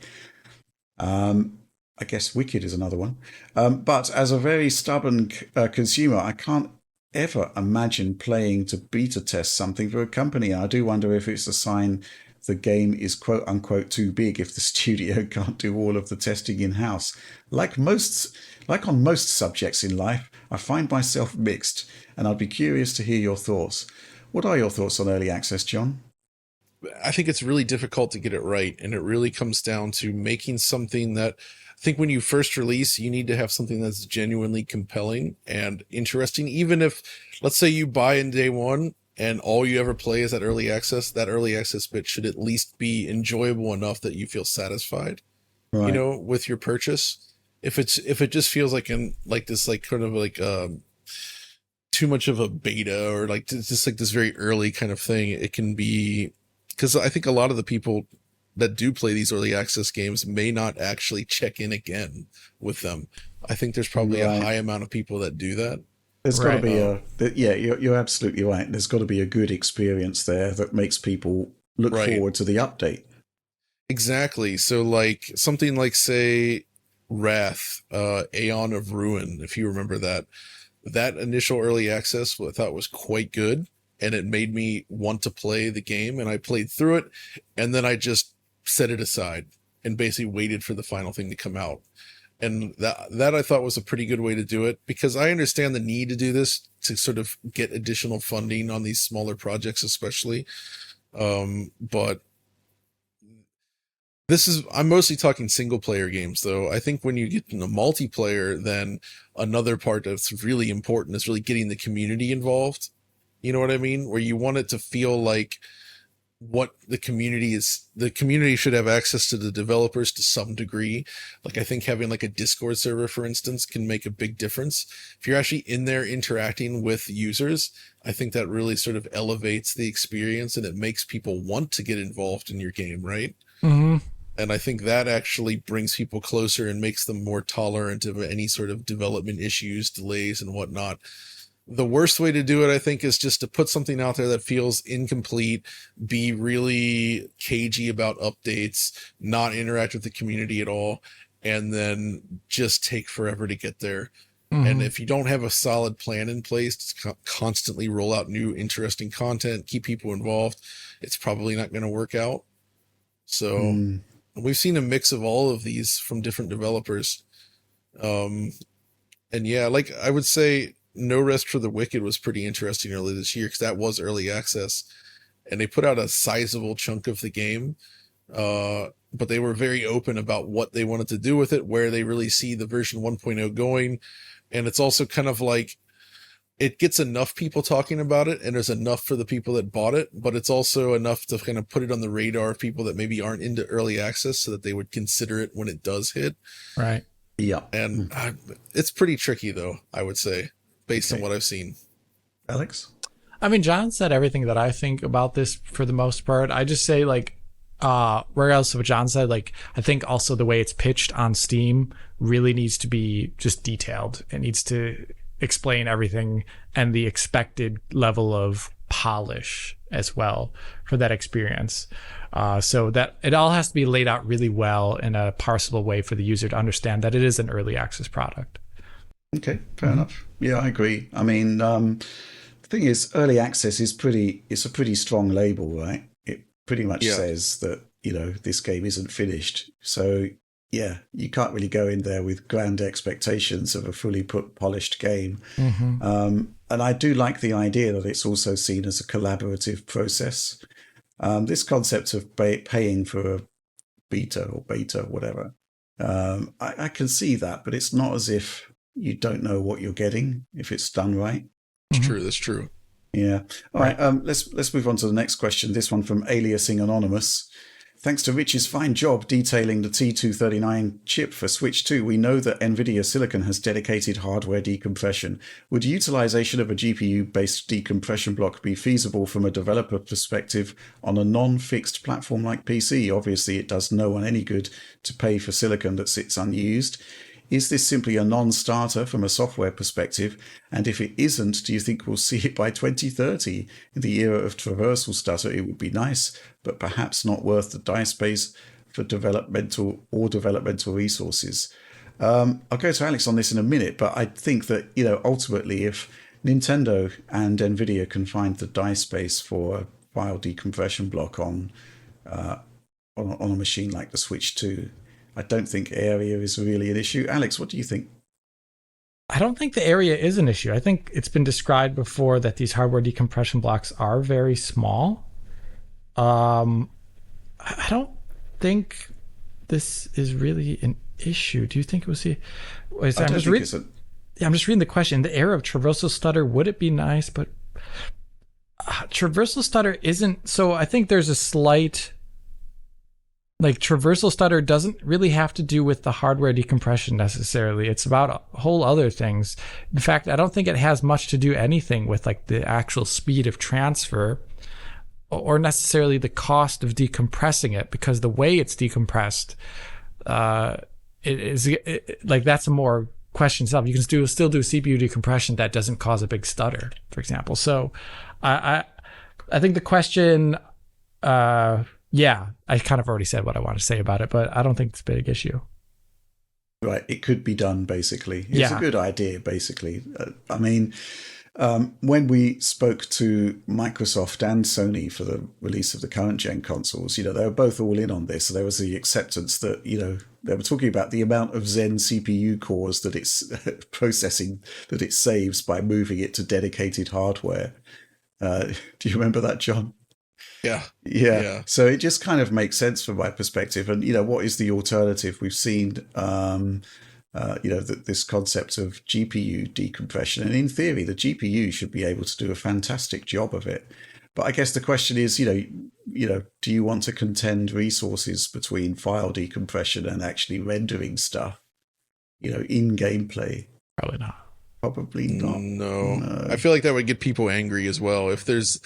I guess Wicked is another one. But as a very stubborn consumer, I can't ever imagine playing to beta test something for a company. I do wonder if it's a sign the game is quote unquote too big if the studio can't do all of the testing in-house. Like on most subjects in life, I find myself mixed, and I'd be curious to hear your thoughts. What are your thoughts on early access, John? I think it's really difficult to get it right, and it really comes down to making something that I think when you first release, you need to have something that's genuinely compelling and interesting. Even if, let's say you buy in day one and all you ever play is that early access bit should at least be enjoyable enough that you feel satisfied, Right. with your purchase. If it just feels like too much of a beta, or like just like this very early kind of thing, it can be, because I think a lot of the people that do play these early access games may not actually check in again with them. I think there's probably a high amount of people that do that. There's got to be you're absolutely right. There's got to be a good experience there that makes people look forward to the update. Exactly. So like something like, say, Wrath, Aeon of Ruin, if you remember that initial early access, I thought was quite good, and it made me want to play the game, and I played through it, and then I just set it aside and basically waited for the final thing to come out. And that I thought was a pretty good way to do it, because I understand the need to do this to sort of get additional funding on these smaller projects, especially. But I'm mostly talking single player games, though. I think when you get into multiplayer, then another part that's really important is really getting the community involved. You know what I mean? Where you want it to feel like what the community should have access to the developers to some degree. Like, I think having like a Discord server, for instance, can make a big difference. If you're actually in there interacting with users, I think that really sort of elevates the experience, and it makes people want to get involved in your game, right? Mm-hmm. And I think that actually brings people closer and makes them more tolerant of any sort of development issues, delays, and whatnot. The worst way to do it, I think, is just to put something out there that feels incomplete, be really cagey about updates, not interact with the community at all, and then just take forever to get there. Mm-hmm. And if you don't have a solid plan in place to constantly roll out new interesting content, keep people involved, it's probably not going to work out. So we've seen a mix of all of these from different developers. And yeah, like I would say, No Rest for the Wicked was pretty interesting early this year, because that was early access, and they put out a sizable chunk of the game, but they were very open about what they wanted to do with it, where they really see the version 1.0 going. And it's also kind of like, it gets enough people talking about it, and there's enough for the people that bought it, but it's also enough to kind of put it on the radar of people that maybe aren't into early access, so that they would consider it when it does hit. Right. Yeah. And it's pretty tricky, though, I would say, based on what I've seen. Alex? I mean, John said everything that I think about this for the most part. I just say, like, regardless of what John said, like, I think also the way it's pitched on Steam really needs to be just detailed. It needs to explain everything and the expected level of polish as well for that experience. So that it all has to be laid out really well in a parsable way for the user to understand that it is an early access product. Okay, fair enough. Yeah, I agree. I mean, the thing is, early access is it's a pretty strong label, right? It pretty much says that, this game isn't finished. So, yeah, you can't really go in there with grand expectations of a fully polished game. Mm-hmm. And I do like the idea that it's also seen as a collaborative process. This concept of paying for a beta, whatever, I can see that, but it's not as if you don't know what you're getting if it's done right. It's true. That's true. Yeah. All right. Let's move on to the next question. This one from Aliasing Anonymous. Thanks to Rich's fine job detailing the T239 chip for Switch 2, we know that Nvidia Silicon has dedicated hardware decompression. Would utilization of a GPU-based decompression block be feasible from a developer perspective on a non-fixed platform like PC? Obviously, it does no one any good to pay for silicon that sits unused. Is this simply a non-starter from a software perspective? And if it isn't, do you think we'll see it by 2030? In the era of traversal stutter, it would be nice, but perhaps not worth the die space for developmental resources. I'll go to Alex on this in a minute, but I think that, ultimately, if Nintendo and Nvidia can find the die space for a file decompression block on a machine like the Switch 2, I don't think area is really an issue. Alex, what do you think? I don't think the area is an issue. I think it's been described before that these hardware decompression blocks are very small. I don't think this is really an issue. Do you think it was the... I'm just reading the question. In the era of traversal stutter, would it be nice? But traversal stutter isn't... So I think there's a slight... Like, traversal stutter doesn't really have to do with the hardware decompression necessarily. It's about whole other things. In fact, I don't think it has much to do anything with like the actual speed of transfer or necessarily the cost of decompressing it, because the way it's decompressed, that's a more question itself. You can still do CPU decompression that doesn't cause a big stutter, for example. So I think the question, yeah, I kind of already said what I want to say about it, but I don't think it's a big issue. Right. It could be done, basically. It's a good idea, basically. When we spoke to Microsoft and Sony for the release of the current gen consoles, they were both all in on this. So there was the acceptance that, they were talking about the amount of Zen CPU cores that it's processing, that it saves by moving it to dedicated hardware. Do you remember that, John? Yeah. So it just kind of makes sense from my perspective. And, what is the alternative? We've seen, this concept of GPU decompression. And in theory, the GPU should be able to do a fantastic job of it. But I guess the question is, do you want to contend resources between file decompression and actually rendering stuff, in gameplay? Probably not. Probably not. No. I feel like that would get people angry as well. If there's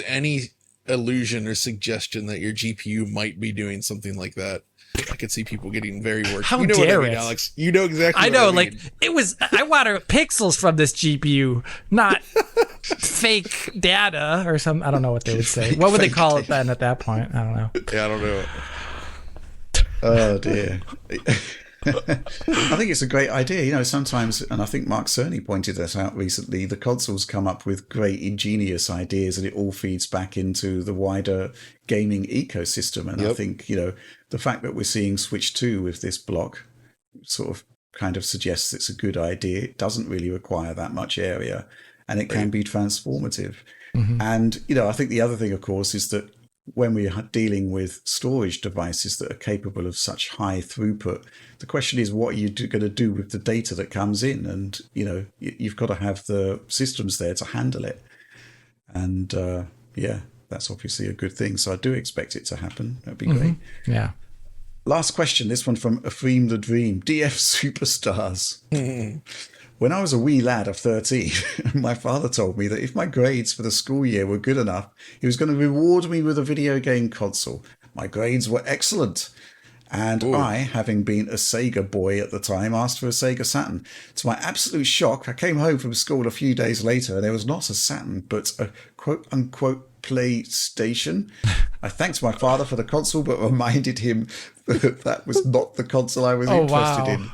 any illusion or suggestion that your GPU might be doing something like that, I could see people getting very worked. How dare it, Alex? You know exactly. I know, what I mean. it was. I wanted pixels from this GPU, not fake data or some. I don't know what they would say. What would they call it then at that point? I don't know. Yeah, I don't know. Oh dear. I think it's a great idea. Sometimes, and I think Mark Cerny pointed this out recently, the consoles come up with great ingenious ideas and it all feeds back into the wider gaming ecosystem. And I think, the fact that we're seeing Switch 2 with this block sort of kind of suggests it's a good idea. It doesn't really require that much area and it can be transformative. Mm-hmm. And, I think the other thing, of course, is that when we are dealing with storage devices that are capable of such high throughput, the question is, what are you going to do with the data that comes in? And, you've got to have the systems there to handle it. And, that's obviously a good thing. So I do expect it to happen. That'd be great. Yeah. Last question. This one from Afreem the Dream. DF Superstars. When I was a wee lad of 13, my father told me that if my grades for the school year were good enough, he was going to reward me with a video game console. My grades were excellent. And I, having been a Sega boy at the time, asked for a Sega Saturn. To my absolute shock, I came home from school a few days later and there was not a Saturn, but a quote-unquote PlayStation. I thanked my father for the console, but reminded him that was not the console I was interested in.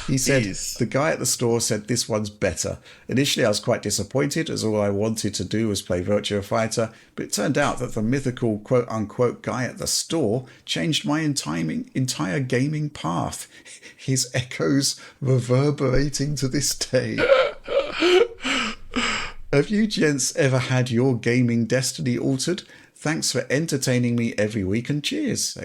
He said, the guy at the store said this one's better. Initially, I was quite disappointed, as all I wanted to do was play Virtua Fighter, but it turned out that the mythical quote-unquote guy at the store changed my entire gaming path. His echoes reverberating to this day. Have you gents ever had your gaming destiny altered? Thanks for entertaining me every week and cheers! !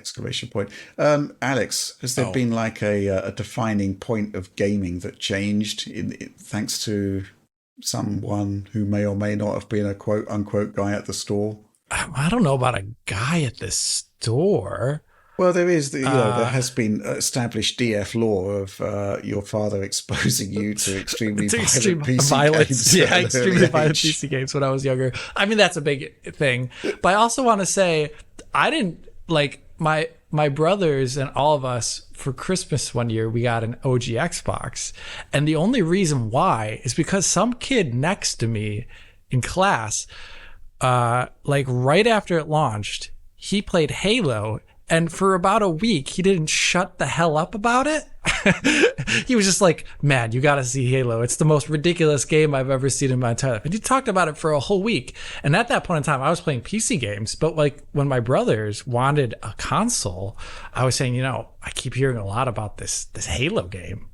Alex, has there been like a defining point of gaming that changed thanks to someone who may or may not have been a quote-unquote guy at the store? I don't know about a guy at the store. Well, there is, there has been established DF law of your father exposing you to extremely To violent extreme PC violence. games. Yeah, at an extremely early violent age. PC games when I was younger. I mean, that's a big thing. But I also want to say, I didn't like my brothers and all of us for Christmas one year, we got an OG Xbox. And the only reason why is because some kid next to me in class, like right after it launched, he played Halo, and for about a week he didn't shut the hell up about it. He was just like, man, you gotta see Halo, it's the most ridiculous game I've ever seen in my entire life. And he talked about it for a whole week. And at that point in time, I was playing PC games, but like when my brothers wanted a console, I was saying, I keep hearing a lot about this Halo game,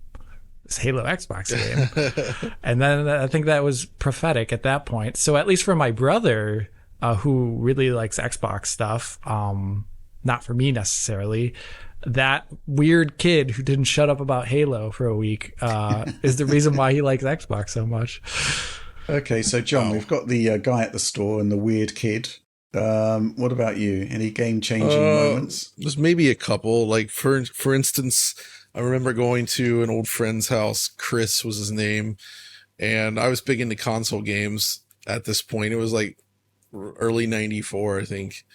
this Halo Xbox game. And then I think that was prophetic at that point. So at least for my brother, who really likes Xbox stuff, not for me necessarily, that weird kid who didn't shut up about Halo for a week is the reason why he likes Xbox so much. Okay, so John, we've got the guy at the store and the weird kid. What about you? Any game-changing moments? There's maybe a couple. Like for instance, I remember going to an old friend's house. Chris was his name, and I was big into console games at this point. It was like early '94, I think,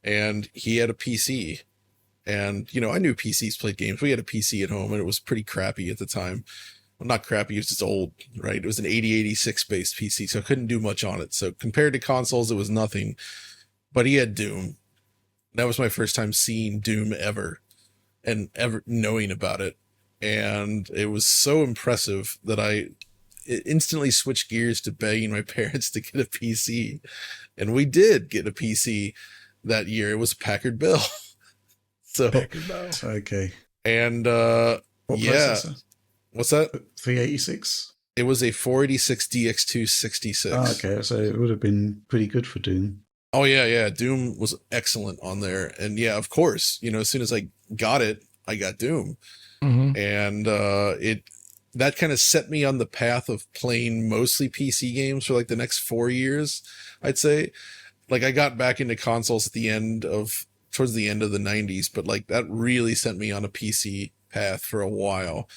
and he had a PC. And, I knew PCs played games. We had a PC at home, and it was pretty crappy at the time. Well, not crappy, it was just old, right? It was an 8086 based PC, so I couldn't do much on it. So compared to consoles, it was nothing. But he had Doom. That was my first time seeing Doom ever, and ever knowing about it. And it was so impressive that I instantly switched gears to begging my parents to get a PC. And we did get a PC that year. It was a Packard Bell. So, Okay. And What yeah, processor? what's that? 386? It was a 486 DX266. Oh, okay, so it would have been pretty good for Doom. Oh yeah. Doom was excellent on there. And yeah, of course, as soon as I got it, I got Doom. Mm-hmm. And that kind of set me on the path of playing mostly PC games for like the next 4 years, I'd say. Like I got back into consoles towards the end of the 90s, but like that really sent me on a PC path for a while.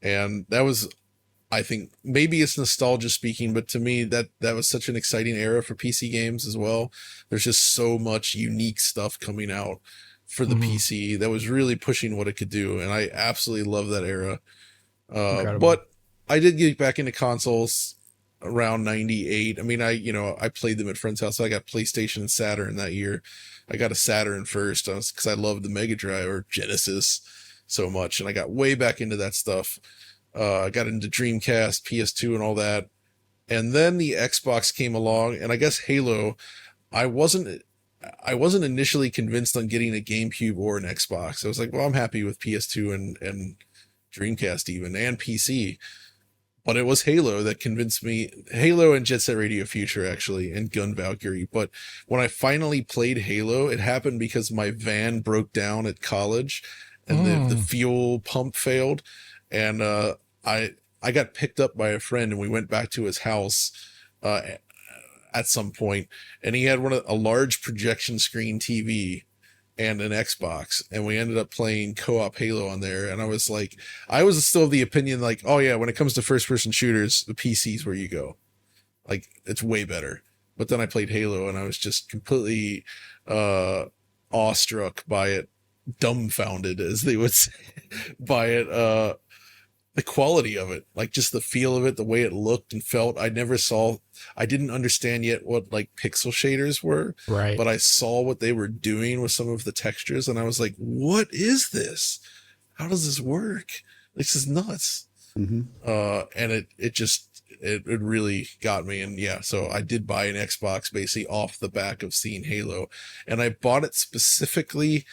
And that was, I think, maybe it's nostalgia speaking, but to me that was such an exciting era for PC games as well. There's just so much unique stuff coming out for the PC that was really pushing what it could do. And I absolutely love that era. But I did get back into consoles around 98. I mean, I played them at friends' house. So I got PlayStation and Saturn that year. I got a Saturn first because I loved the Mega Drive or Genesis so much. And I got way back into that stuff. I got into Dreamcast, PS2 and all that. And then the Xbox came along, and I guess Halo, I wasn't initially convinced on getting a GameCube or an Xbox. I was like, well, I'm happy with PS2 and Dreamcast even, and PC. But it was Halo that convinced me. Halo and Jet Set Radio Future, actually, and Gun Valkyrie. But when I finally played Halo, it happened because my van broke down at college, and the fuel pump failed. And I got picked up by a friend, and we went back to his house at some point, and he had a large projection screen TV and an Xbox, and we ended up playing co-op Halo on there. And I was still of the opinion, like, oh yeah, when it comes to first person shooters, the PC's where you go. Like, it's way better. But then I played Halo, and I was just completely awestruck by it, dumbfounded, as they would say, by it, the quality of it, like just the feel of it, the way it looked and felt. I didn't understand yet what like pixel shaders were, Right. But I saw what they were doing with some of the textures, and I was like, what is this? How does this work? This is nuts. Mm-hmm. And it really got me. And yeah, so I did buy an Xbox basically off the back of seeing Halo, and I bought it specifically,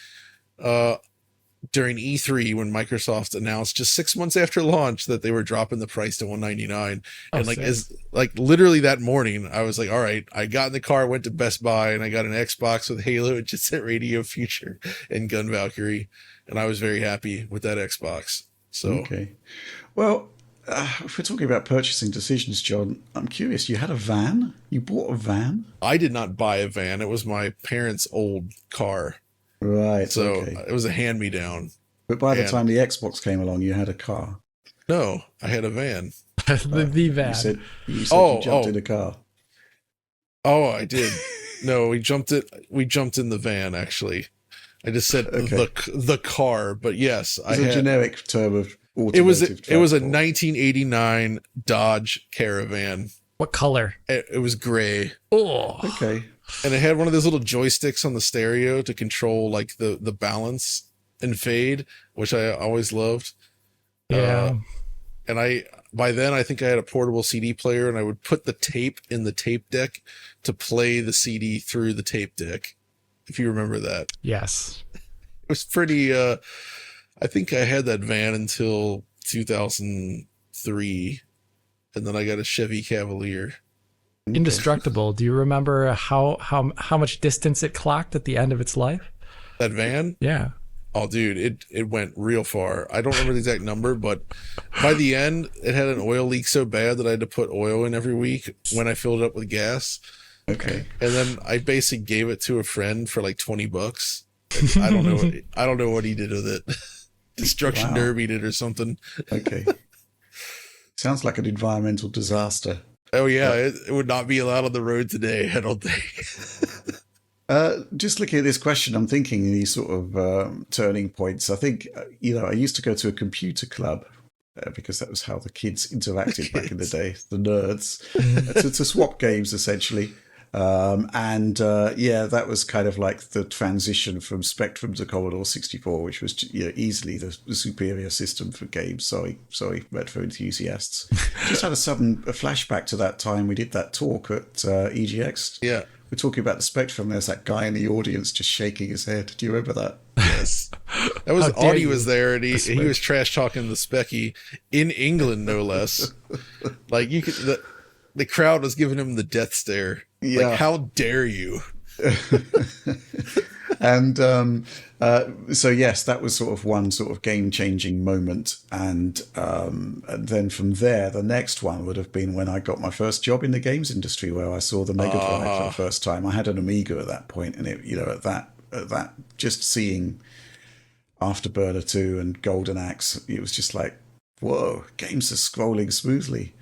during E3 when Microsoft announced just 6 months after launch that they were dropping the price to $199. And literally that morning, I was like, all right, I got in the car, went to Best Buy, and I got an Xbox with Halo and Jet Set Radio Future and Gun Valkyrie. And I was very happy with that Xbox. So, okay. Well, if we're talking about purchasing decisions, John, I'm curious. You had a van? You bought a van? I did not buy a van. It was my parents' old car. Right. So okay. it was a hand-me-down. But by the time the Xbox came along, you had a car. No, I had a van. The van. You jumped in a car. Oh, I did. No, we jumped in the van, actually. I just said the car, but yes, it's a generic term of automotive it was a transport. 1989 Dodge Caravan. What color? It was gray. Oh, Okay. And it had one of those little joysticks on the stereo to control like the balance and fade, which I always loved. yeah. And by then I think I had a portable CD player, and I would put the tape in the tape deck to play the CD through the tape deck. If you remember that. Yes. It was pretty, I think I had that van until 2003, and then I got a Chevy Cavalier. Indestructible. Do you remember how much distance it clocked at the end of its life? That van? Yeah. Oh, dude, it went real far. I don't remember the exact number, but by the end, it had an oil leak so bad that I had to put oil in every week when I filled it up with gas. Okay. And then I basically gave it to a friend for like $20. I don't know what he did with it. Destruction derbied it or something. Okay. Sounds like an environmental disaster. Oh yeah, it would not be allowed on the road today, I don't think. Just looking at this question, I'm thinking these sort of turning points. I think, I used to go to a computer club because that was how the kids interacted back in the day, the nerds, to swap games, essentially. That was kind of like the transition from Spectrum to Commodore 64, which was easily the superior system for games. Sorry, retro enthusiasts. Just had a flashback to that time we did that talk at EGX. Yeah. We're talking about the Spectrum. There's that guy in the audience just shaking his head. Do you remember that? Yes. That was Audie was there, and he was trash talking the Specky in England, no less. Like you could, the crowd was giving him the death stare. Yeah. Like, how dare you? And so yes, that was sort of one sort of game-changing moment, and then from there, the next one would have been when I got my first job in the games industry, where I saw the Mega Drive for the first time. I had an Amiga at that point, and it, at that, just seeing Afterburner 2 and Golden Axe, it was just like, whoa, games are scrolling smoothly.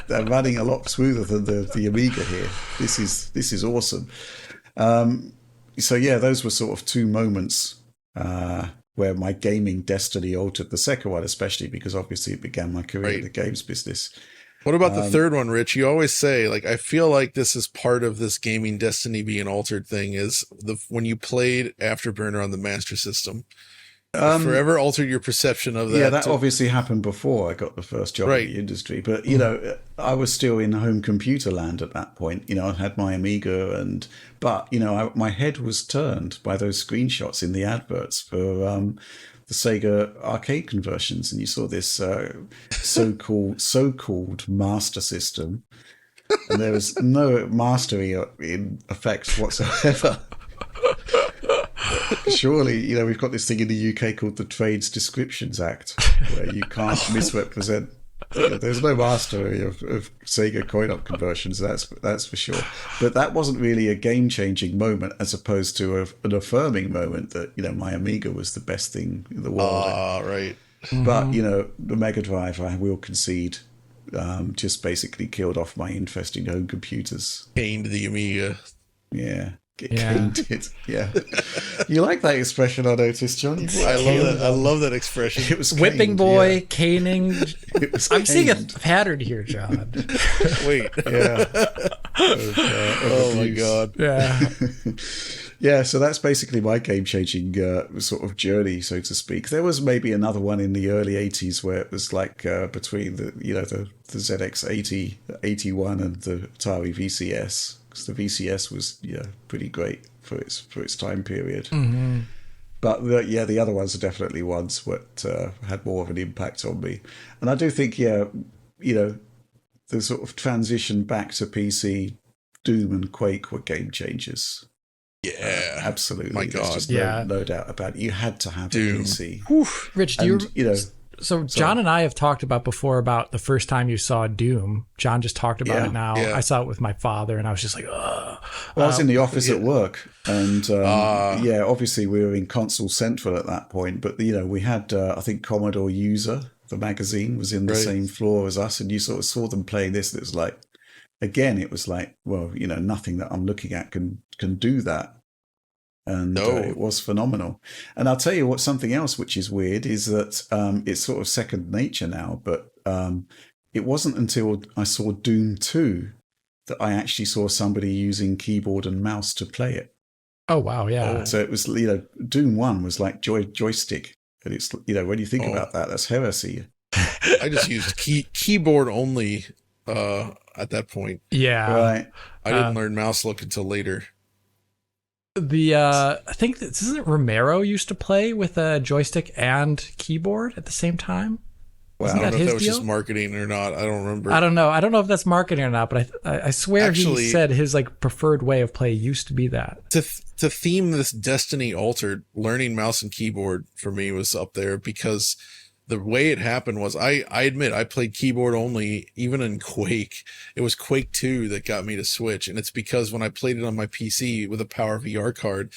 They're running a lot smoother than the Amiga here. This is awesome. So yeah, those were sort of two moments where my gaming destiny altered. The second one, especially because obviously it began my career in the games business. What about the third one, Rich? You always say, like, I feel like this is part of this gaming destiny being altered thing is when you played Afterburner on the Master System. Forever altered your perception of that. Yeah, that obviously happened before I got the first job in the industry. But, I was still in home computer land at that point. I had my Amiga, but my head was turned by those screenshots in the adverts for the Sega arcade conversions. And you saw this so-called Master System. And there was no mastery in effect whatsoever. Surely, we've got this thing in the UK called the Trades Descriptions Act, where you can't misrepresent. There's no mastery of Sega coin-op conversions, that's for sure. But that wasn't really a game-changing moment, as opposed to an affirming moment that my Amiga was the best thing in the world. Right. But the Mega Drive, I will concede, just basically killed off my interest in home computers. Gained the Amiga. Yeah. It. Yeah. You like that expression, I noticed, John. I love that. I love that expression. It was whipping caned, boy, caning. I'm seeing a caned. pattern here, John. Wait. Yeah. Oh my God. Yeah. Yeah, so that's basically my game-changing sort of journey, so to speak. There was maybe another one in the early 80s where it was like between the ZX80, 81 and the Atari VCS. The VCS was pretty great for its time period. Mm-hmm. But the other ones are definitely ones that had more of an impact on me. And I do think the sort of transition back to PC, Doom and Quake were game changers. Yeah, absolutely. My God, there's just no doubt about it. You had to have Doom. a PC. Whew. Rich, do and, you So John and I have talked about before about the first time you saw Doom. John just talked about it now. Yeah. I saw it with my father, and I was just like, ugh. Well, I was in the office at work, and obviously we were in Console Central at that point. But we had, I think, Commodore User, the magazine, was in the same floor as us, and you sort of saw them playing this. And it was like, again, it was like, well, nothing that I'm looking at can do that. And it was phenomenal. And I'll tell you what, something else which is weird is that it's sort of second nature now, but it wasn't until I saw Doom 2 that I actually saw somebody using keyboard and mouse to play it. Oh, wow, yeah. So it was, Doom 1 was like joystick. And it's, when you think about that, that's heresy. I just used keyboard only at that point. Yeah. Right. I didn't learn mouse look until later. I think isn't Romero used to play with a joystick and keyboard at the same time? Well, I don't know if that was just marketing or not. I don't remember. I don't know. I don't know if that's marketing or not, but I swear he said his preferred way of play used to be that. To theme this Destiny Altered, learning mouse and keyboard for me was up there because the way it happened was I admit I played keyboard only even in Quake. It was Quake 2 that got me to switch. And it's because when I played it on my PC with a Power VR card,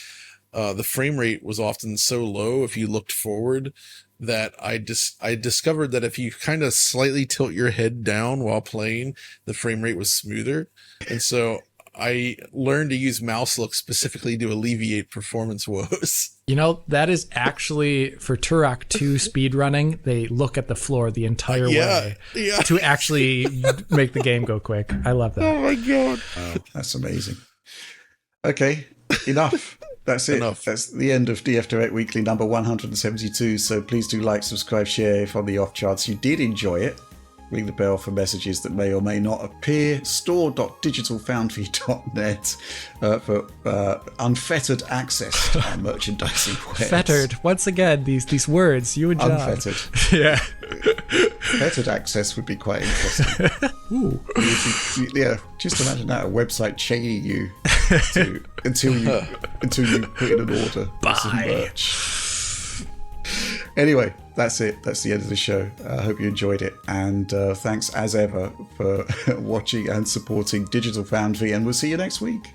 the frame rate was often so low if you looked forward that I discovered that if you kind of slightly tilt your head down while playing, the frame rate was smoother. And so I learned to use mouse look specifically to alleviate performance woes. That is actually for Turok 2 speedrunning. They look at the floor the entire way to actually make the game go quick. I love that. Oh my God. Oh, that's amazing. Okay, enough. That's it. Enough. That's the end of DF Direct Weekly number 172. So please do like, subscribe, share if on the off chance you did enjoy it. Ring the bell for messages that may or may not appear. Store.digitalfoundry.net for unfettered access to our merchandising wares. Fettered. Once again, these words, you and John. Unfettered. Yeah. Fettered access would be quite interesting. Ooh. Yeah, just imagine that, a website chaining you until you put in an order for some merch. Anyway, that's it. That's the end of the show. I hope you enjoyed it. And thanks as ever for watching and supporting Digital Foundry. And we'll see you next week.